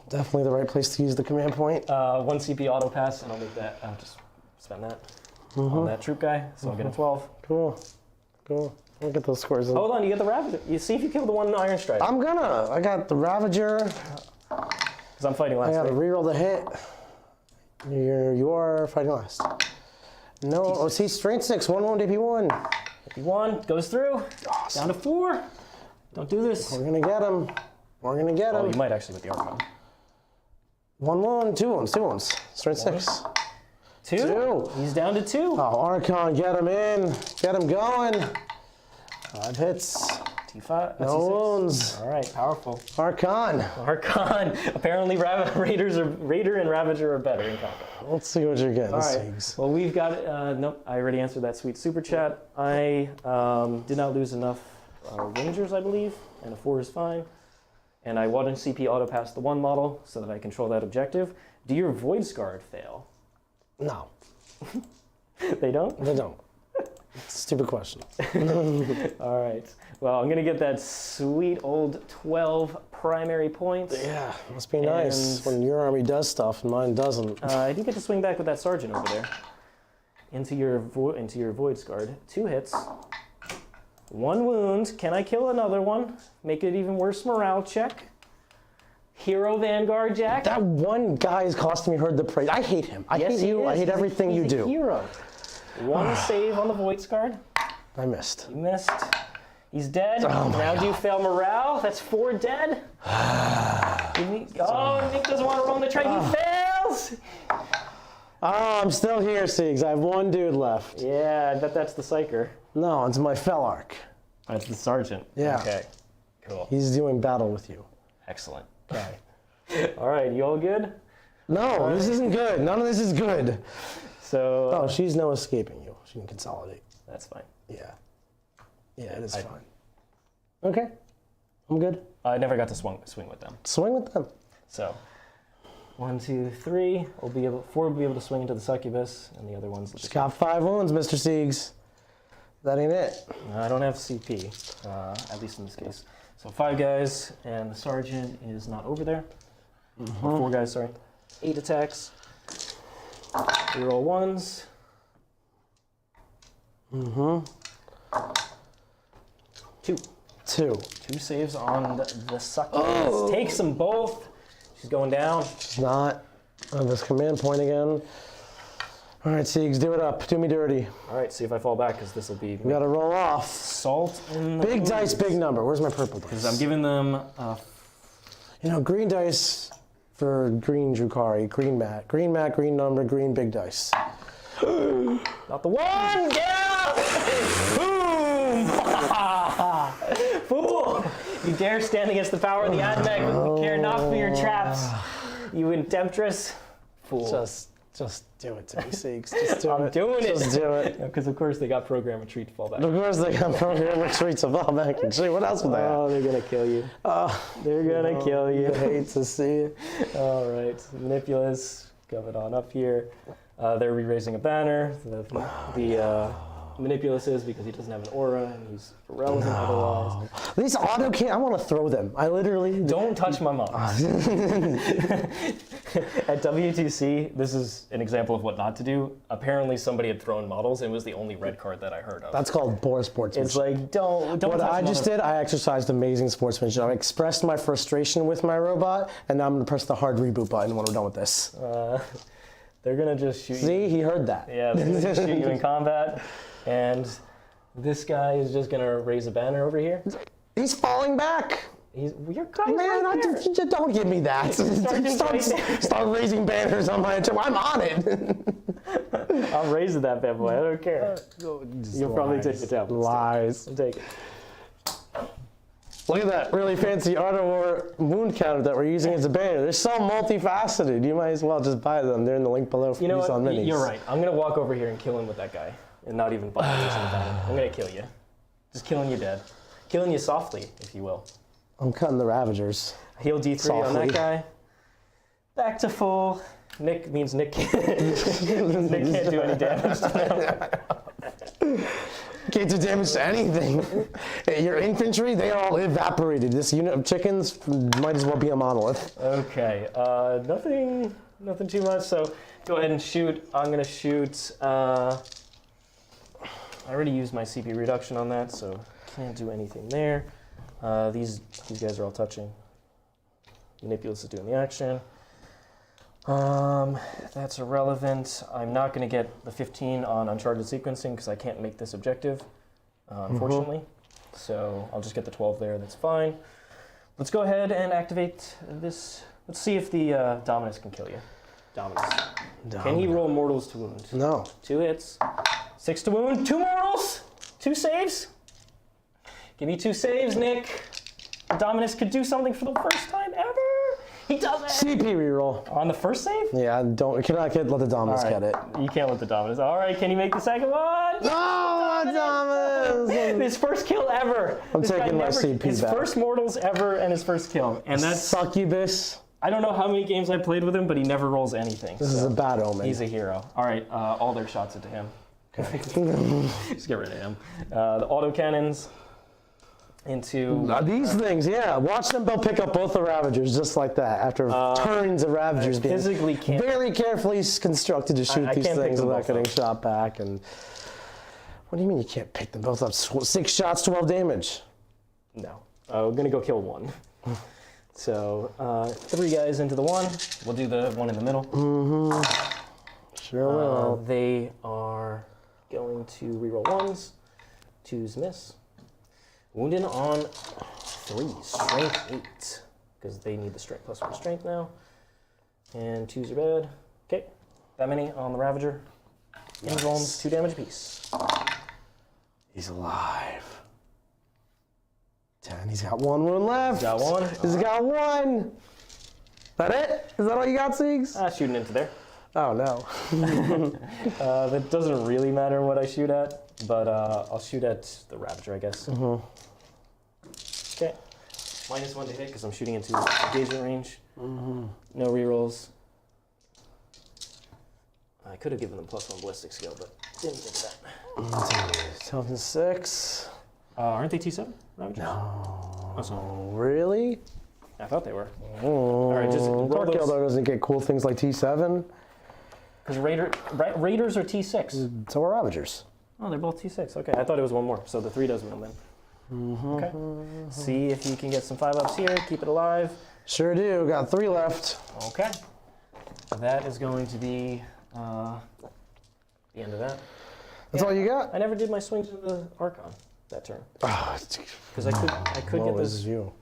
Definitely the right place to use the command point. 1 CP auto pass, and I'll make that. I'll just spend that on that troop guy, so I'll get a 12. Cool. Look at those scores. Hold on, you get the Ravager. You see if you kill the 1 Iron Strike. I'm gonna. I got the Ravager. Because I'm fighting last. I gotta Right? reroll the hit. You are fighting last. No, see, strength 6, 1 wound, AP 1. AP 1 goes through. Awesome. Down to 4. Don't do this. We're gonna get him. We're gonna get him. Oh, you might actually with the Archon. 1 wound, 2 wounds, 2 wounds. Straight 6. 2. He's down to 2. Oh, Archon, get him in. Get him going. 5 hits. T5. No T6. wounds. All right, powerful. Archon. Archon. Apparently, Raider and Ravager are better in combat. Let's see what you're getting, All right. Sigs. Well, we've got. Nope, I already answered that sweet super chat. I did not lose enough Rangers, I believe, and a 4 is fine. And I want to CP auto pass the 1 model so that I control that objective. Do your voidscarred fail? No, They don't? they don't. Stupid question. All right. Well, I'm going to get that sweet old 12 primary points. Yeah, must be nice when your army does stuff and mine doesn't. I do get to swing back with that sergeant over there. Into your voidscarred. 2 hits. 1 wound. Can I kill another one? Make it even worse morale check. Hero Vanguard Jack. That one guy is costing me heard the praise. I hate him. I Yes, hate he you. is. I hate everything you He's a do. Hero. 1 save on the voidscarred. I missed. You missed. He's dead. Oh my Now do you fail morale? That's 4 dead. Nick doesn't want to roll the tray. He fails. Oh, I'm still here, Siegs. I have 1 dude left. Yeah, I bet that's the psyker. No, it's my Felarch. That's the sergeant. Yeah. Okay. Cool. He's doing battle with you. Excellent. Okay. All right, you all good? No, this isn't good. None of this is good. So Oh, she's no escaping you. She can consolidate. that's fine. Yeah. Yeah, it is fine. Okay. I'm good. I never got to swing with them. Swing with them. So 1, 2, 3. 4 will be able to swing into the succubus, and the other ones. Just got 5 wounds, Mr. Siegs. That ain't it. I don't have CP, at least in this case. So 5 guys, and the sergeant is not over there. Or 4 guys, sorry. 8 attacks. We roll 1s. 2. 2. 2 saves on the succubus. Takes them both. She's going down. She's not. On this command point again. All right, Siegs, do it up. Do me dirty. All right, see if I fall back, because this will be We gotta roll off. salt in the Big dice, boots. big number. Where's my purple dice? I'm giving them You know, green dice for green Drukhari, green mat, green number, green big dice. not the 1. Get out! Boom! Fool! You dare stand against the power of the Admech, care not for your traps. You intemptress fool. Just do it to me, Siegs. Just do I'm it. doing it. Just do it. Because of course they got program retreat to fall back. Of course they got program retreats of all back and shit. What else would they have? Oh, they're gonna kill you. They're gonna kill you. I hate to see it. All right, Manipulus, coming on up here. They're re-raising a banner. The Manipulus is because he doesn't have an aura and he's irrelevant otherwise. These auto can't. I want to throw them. I literally Don't touch my mom. At WTC, this is an example of what not to do. Apparently, somebody had thrown models, and it was the only red card that I heard of. That's called poor sportsmanship. It's like don't. What touch I just models. did, I exercised amazing sportsmanship. I expressed my frustration with my robot, and now I'm gonna press the hard reboot button when we're done with this. They're gonna just shoot you. See, he heard that. Yeah, they're gonna just shoot you in combat, and this guy is just gonna raise a banner over here. He's falling back. Your guy's Man, right there. don't give me that. Start raising banners on my channel. I'm on it. I'm raising that bad boy. I don't care. You'll probably take the tablet. Lies. I'll take it. Look at that really fancy Art of War wound counter that we're using as a banner. They're so multifaceted. You might as well just buy them. They're in the link below for You know use what? on minis. You're right. I'm gonna walk over here and kill him with that guy, and not even bother using the banner. I'm gonna kill you. Just killing you dead. Killing you softly, if you will. I'm cutting the Ravagers. Heal D3 on Softly. that guy. Back to full. Nick means Nick can't, Nick can't do any damage to them. Can't do damage to anything. Your infantry, they all evaporated. This unit of chickens might as well be a monolith. Okay, nothing too much. So go ahead and shoot. I'm gonna shoot. I already used my CP reduction on that, so can't do anything there. These guys are all touching. Manipulus is doing the action. That's irrelevant. I'm not going to get the 15 on uncharted sequencing because I can't make this objective, unfortunately. So I'll just get the 12 there, that's fine. Let's go ahead and activate this. Let's see if the Dominus can kill you. Dominus. Can he roll mortals to wound? No. 2 hits. 6 to wound. 2 mortals. 2 saves. Give me 2 saves, Nick. Dominus could do something for the first time ever. He does it. CP reroll. On the first save? Yeah, I cannot let the Dominus get it. You can't let the Dominus. All right, can you make the second one? No, Dominus! His first kill ever. I'm taking my CP his back. first mortals ever and his first kill. And that's, Succubus. I don't know how many games I played with him, but he never rolls anything. This is a bad omen. He's a hero. All right, all their shots into him. Okay. Just get rid of him. The autocannons into... These things, yeah. Watch them pick up both the Ravagers just like that after turns of Ravagers being physically can't, very carefully constructed to shoot these things without getting shot back. And what do you mean you can't pick them both up? 6 shots, 12 damage. No. We're going to go kill 1. So 3 guys into the 1. We'll do the 1 in the middle. Mm-hmm. Sure will. They are going to reroll 1s. 2s miss. Wounded on 3, strength 8, because they need the strength +1 strength now. And 2s are bad. Okay, that many on the Ravager. Nice. Rolls 2 damage apiece. He's alive. 10. He's got 1 wound left. He's got 1. He's got 1. Is that it? Is that all you got, Siegs? Shooting into there. Oh no. That doesn't really matter what I shoot at, but I'll shoot at the Ravager, I guess. Mm-hmm. Okay. -1 to hit because I'm shooting into engagement range. Mm-hmm. No rerolls. I could have given them +1 ballistic skill, but didn't think of that. 12 and 6. Aren't they T7? Ravagers? No. Oh, sorry. Really? I thought they were. Oh. All right, just roll Dark those. Eldar doesn't get cool things like T7. Because Raiders are T6. So are Ravagers. Oh, they're both T6. Okay, I thought it was 1 more. So the 3 does win then. Mm-hmm. Okay. See if you can get some 5-ups here. Keep it alive. Sure do. Got 3 left. Okay. That is going to be the end of that. That's all you got? I never did my swings with the Archon that turn. Oh, Because I could get this. You.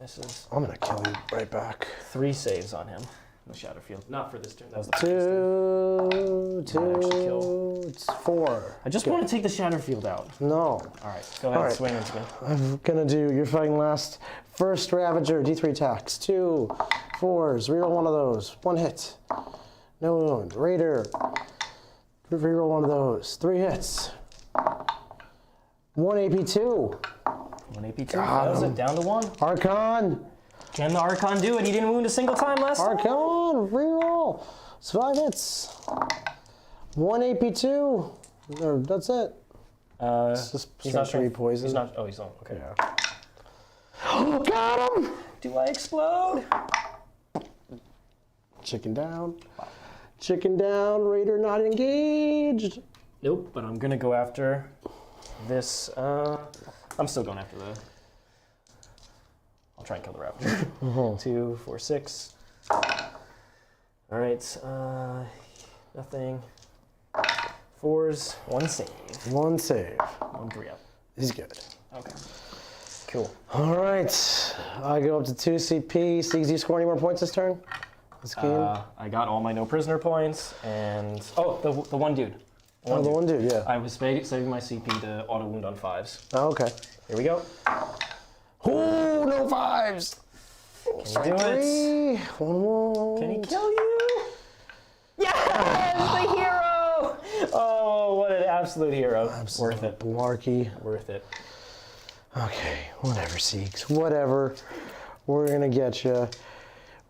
This is I'm gonna kill you right back. 3 saves on him. The Shadow Field. Not for this turn. That was the 2, it's 4. I just want to take the Shadow Field out. No. All right. Go ahead and swing into me. I'm gonna do, you're fighting last. First Ravager, D3 attacks. 2 4s. Reroll 1 of those. 1 hit. No wound. Raider. Reroll 1 of those. 3 hits. 1 AP2. 1 AP2. That was it. Down to 1. Archon. Can the Archon do it? He didn't wound a single time last time. Archon. Reroll. It's 5 hits. 1 AP2. That's it. It's just he's not straight poison. He's not. Oh, he's not. Okay. Yeah. Got him. Do I explode? Chicken down. Chicken down. Raider not engaged. Nope. But I'm gonna go after this. I'm still going after the. I'll try and kill the Ravager. 2, 4, 6. All right. Nothing. 4s. 1 save. 1 save. 1 3 up. He's good. Okay. Cool. All right. I go up to 2 CP. Siegs, do you score any more points this turn? This game? I got all my no prisoner points and the 1 dude. The one dude, yeah. I was saving my CP to auto wound on 5s. Oh, okay. Here we go. Oh, no 5s. Can you do it? 1 wound. Can he kill you? Yes, the hero! Oh, what an absolute hero. Worth it. Blarkey. Worth it. Okay, whatever, Siegs. Whatever. We're gonna get you.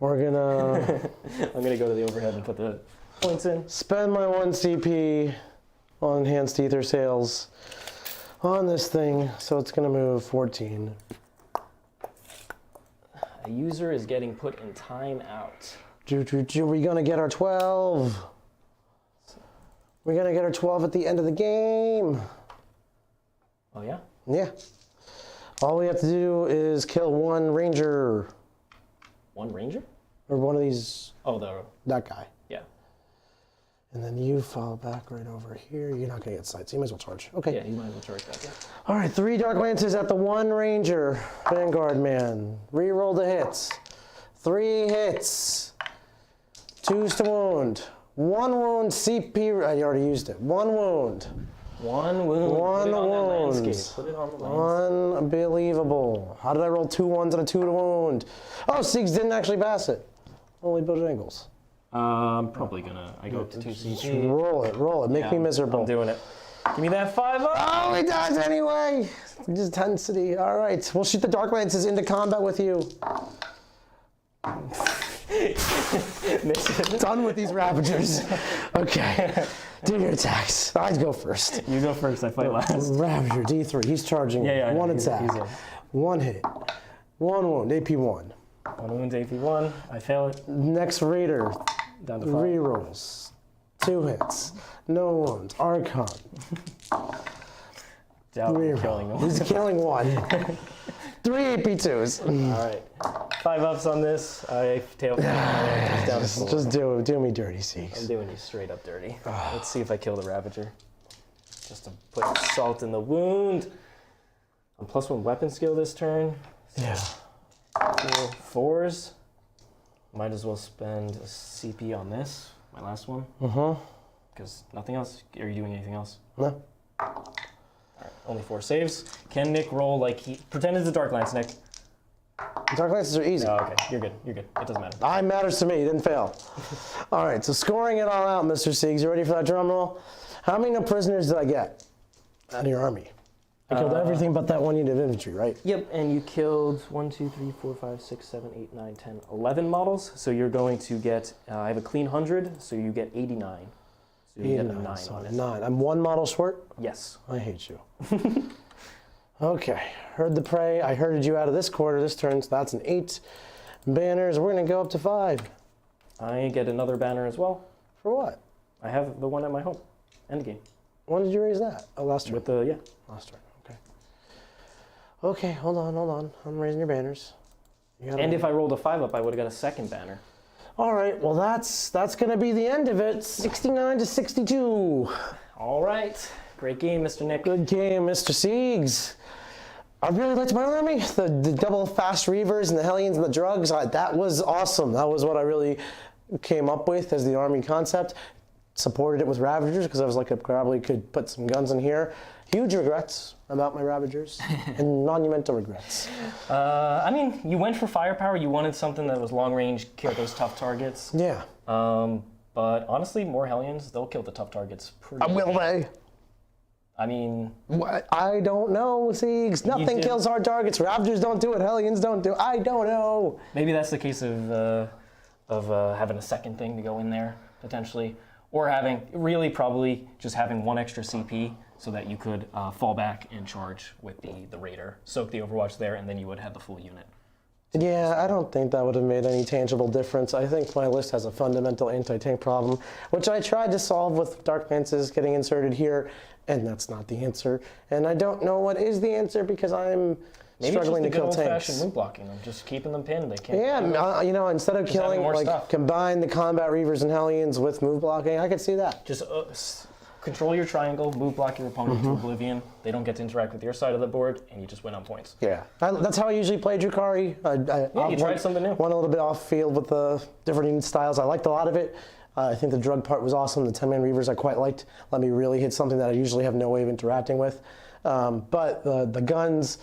We're gonna. I'm gonna go to the overhead and put the points in. Spend my 1 CP on enhanced ether sales on this thing, so it's gonna move 14. A user is getting put in timeout. We're gonna get our 12. We're gonna get our 12 at the end of the game. Oh yeah? Yeah. All we have to do is kill 1 ranger. 1 ranger? Or one of these. Oh, that guy. Yeah. And then you fall back right over here. You're not going to get sight, so you might as well charge. Okay. Yeah, you might as well charge that. Yeah. All right, 3 Dark Lances at the 1 Ranger. Vanguard man. Reroll the hits. 3 hits. 2s to wound. 1 wound CP. I already used it. 1 wound. 1 wound. One Put it on that wound. landscape. Put it on the landscape. Unbelievable. How did I roll 2 1s and a 2 to wound? Oh, Siegs didn't actually pass it. Only Bojangles. I'm probably gonna. I go up to 2 CP. Roll it. Make me miserable. I'm doing it. Give me that 5 up. Oh, he does anyway. Just intensity. All right, we'll shoot the Dark Lances into combat with you. Done with these Ravagers. Okay, do your attacks. I'd go first. You go first. I fight last. Ravager D3. He's charging. Yeah. 1 attack. He's in. 1 hit. 1 wound. AP 1. 1 wound, AP 1. I fail it. Next Raider. Down to 5. Rerolls. 2 hits. No wounds. Archon. Killing them. He's killing 1. 3 AP2s. All right. 5 ups on this. I tail down to 4. Just do me dirty, Siegs. I'm doing you straight up dirty. Let's see if I kill the Ravager. Just to put salt in the wound. I'm +1 weapon skill this turn. Yeah. 4s. Might as well spend a CP on this, my last one. Because nothing else. Are you doing anything else? No. All right, only 4 saves. Can Nick roll like he pretend it's a Dark Lance, Nick? Dark Lances are easy. Oh, okay, you're good. You're good. It doesn't matter. It matters to me. You didn't fail. All right, so scoring it all out, Mr. Siegs. You ready for that drum roll? How many no prisoners did I get out of your army? I killed everything but that 1 unit of infantry, right? Yep, and you killed 1, 2, 3, 4, 5, 6, 7, 8, 9, 10, 11 models. So you're going to get, I have a clean 100, so you get 89. So you get a 9 on it. 9. I'm 1 model short? Yes. I hate you. Okay, heard the prey. I herded you out of this quarter this turn, so that's an 8. Banners, we're going to go up to 5. I get another banner as well. For what? I have the one at my home. End game. When did you raise that? Oh, last turn. With the, yeah. Last turn, okay. Okay, hold on. I'm raising your banners. And if I rolled a 5 up, I would have got a second banner. All right, well, that's going to be the end of it. 69 to 62. All right. Great game, Mr. Nick. Good game, Mr. Siegs. I really liked my army. The double fast reavers and the Hellions and the drugs. That was awesome. That was what I really came up with as the army concept. Supported it with Ravagers because I was like, I probably could put some guns in here. Huge regrets about my Ravagers and monumental regrets. I mean, you went for firepower. You wanted something that was long range, kill those tough targets. Yeah. But honestly, more Hellions, they'll kill the tough targets pretty Will they? I mean... I don't know, Siegs. Nothing kills hard targets. Ravagers don't do it. Hellions don't do it. I don't know. Maybe that's the case of having a second thing to go in there, potentially. Or probably just having 1 extra CP so that you could fall back and charge with the Raider, soak the Overwatch there, and then you would have the full unit. Yeah, I don't think that would have made any tangible difference. I think my list has a fundamental anti-tank problem, which I tried to solve with Dark Lances getting inserted here, and that's not the answer. And I don't know what is the answer because I'm struggling to kill tanks. Maybe it's just the good old-fashioned move blocking them, just keeping them pinned. They can't. Yeah, instead of killing, combine the combat reavers and Hellions with move blocking. I could see that. Just control your triangle, move block your opponent to oblivion. They don't get to interact with your side of the board, and you just win on points. Yeah, that's how I usually play Drukhari. You tried something new. Went a little bit off field with the different unit styles. I liked a lot of it. I think the drug part was awesome. The 10-man reavers I quite liked. Let me really hit something that I usually have no way of interacting with. But the guns...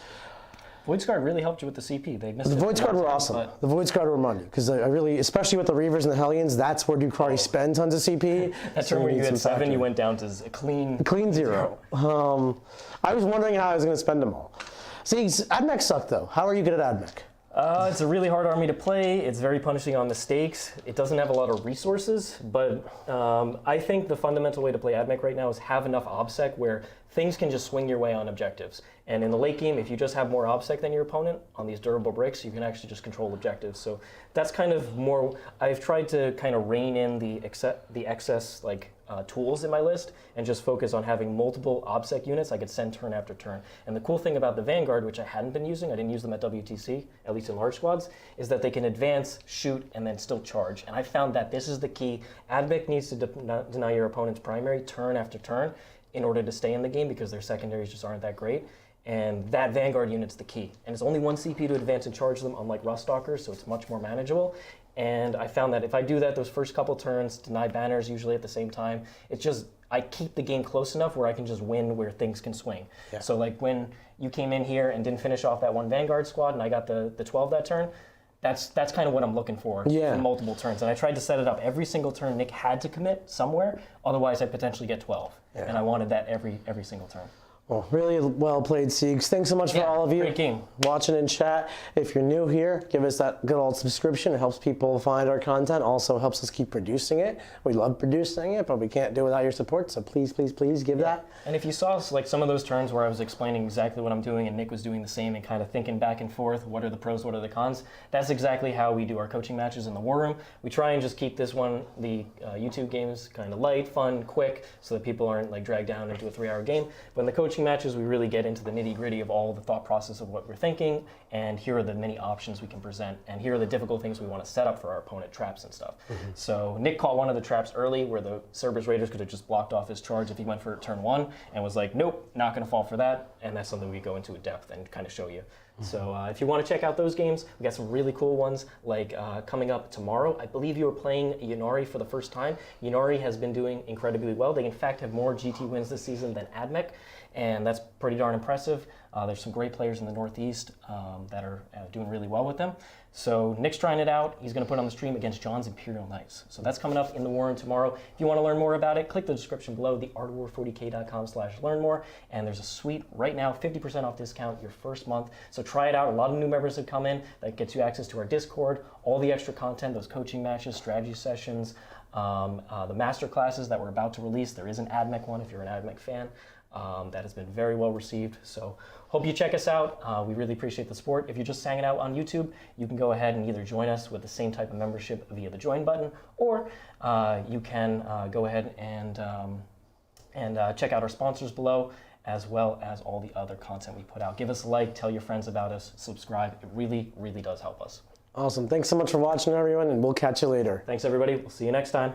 Voidscarred really helped you with the CP. They missed the Voidscarred were awesome. The Voidscarred were money because I really, especially with the Reavers and the Hellions, that's where Drukhari spend tons of CP. That turn where you had 7, you went down to a clean 0. I was wondering how I was going to spend them all. See, Admech sucked though. How are you good at Admech? It's a really hard army to play. It's very punishing on mistakes. It doesn't have a lot of resources, but I think the fundamental way to play Admech right now is have enough OBSEC where things can just swing your way on objectives. And in the late game, if you just have more OBSEC than your opponent on these durable bricks, you can actually just control objectives. So that's kind of more, I've tried to kind of rein in the excess like tools in my list and just focus on having multiple OBSEC units I could send turn after turn. And the cool thing about the Vanguard, which I hadn't been using, I didn't use them at WTC, at least in large squads, is that they can advance, shoot, and then still charge. And I found that this is the key. Admech needs to deny your opponent's primary turn after turn in order to stay in the game because their secondaries just aren't that great. And that Vanguard unit's the key. And it's only one CP to advance and charge them, unlike Ruststalkers, so it's much more manageable. And I found that if I do that those first couple turns, deny banners usually at the same time, it's just, I keep the game close enough where I can just win where things can swing. Yeah. So like when you came in here and didn't finish off that one Vanguard squad and I got the 12 that turn, that's kind of what I'm looking for in multiple turns. And I tried to set it up every single turn Nick had to commit somewhere, otherwise I'd potentially get 12. Yeah. And I wanted that every single turn. Well, really well played, Siegs. Thanks so much for all of you great game. Watching in chat. If you're new here, give us that good old subscription. It helps people find our content. Also helps us keep producing it. We love producing it, but we can't do it without your support. So please, please, please give that. And if you saw like some of those turns where I was explaining exactly what I'm doing and Nick was doing the same and kind of thinking back and forth, what are the pros, what are the cons, that's exactly how we do our coaching matches in the war room. We try and just keep this one, the YouTube games, kind of light, fun, quick, so that people aren't like dragged down into a 3-hour game. But in the coaching matches, we really get into the nitty-gritty of all the thought process of what we're thinking, and here are the many options we can present, and here are the difficult things we want to set up for our opponent, traps and stuff. So Nick caught one of the traps early where the Cerberus Raiders could have just blocked off his charge if he went for turn 1 and was like, nope, not going to fall for that, and that's something we go into in depth and kind of show you. So if you want to check out those games, we got some really cool ones, like coming up tomorrow. I believe you were playing Yunari for the first time. Yunari has been doing incredibly well. They in fact have more GT wins this season than Admech, and that's pretty darn impressive. There's some great players in the Northeast that are doing really well with them. So Nick's trying it out. He's going to put it on the stream against John's Imperial Knights. So that's coming up in the war room tomorrow. If you want to learn more about it, click the description below, theartofwar40k.com/learn-more. And there's a sweet, right now, 50% off discount your first month. So try it out. A lot of new members have come in. That gets you access to our Discord, all the extra content, those coaching matches, strategy sessions, the master classes that we're about to release. There is an Admech one if you're an Admech fan. That has been very well received. So hope you check us out. We really appreciate the support. If you're just hanging out on YouTube, you can go ahead and either join us with the same type of membership via the join button, or you can go ahead and check out our sponsors below, as well as all the other content we put out. Give us a like, tell your friends about us, subscribe. It really, really does help us. Awesome. Thanks so much for watching, everyone, and we'll catch you later. Thanks, everybody. We'll see you next time.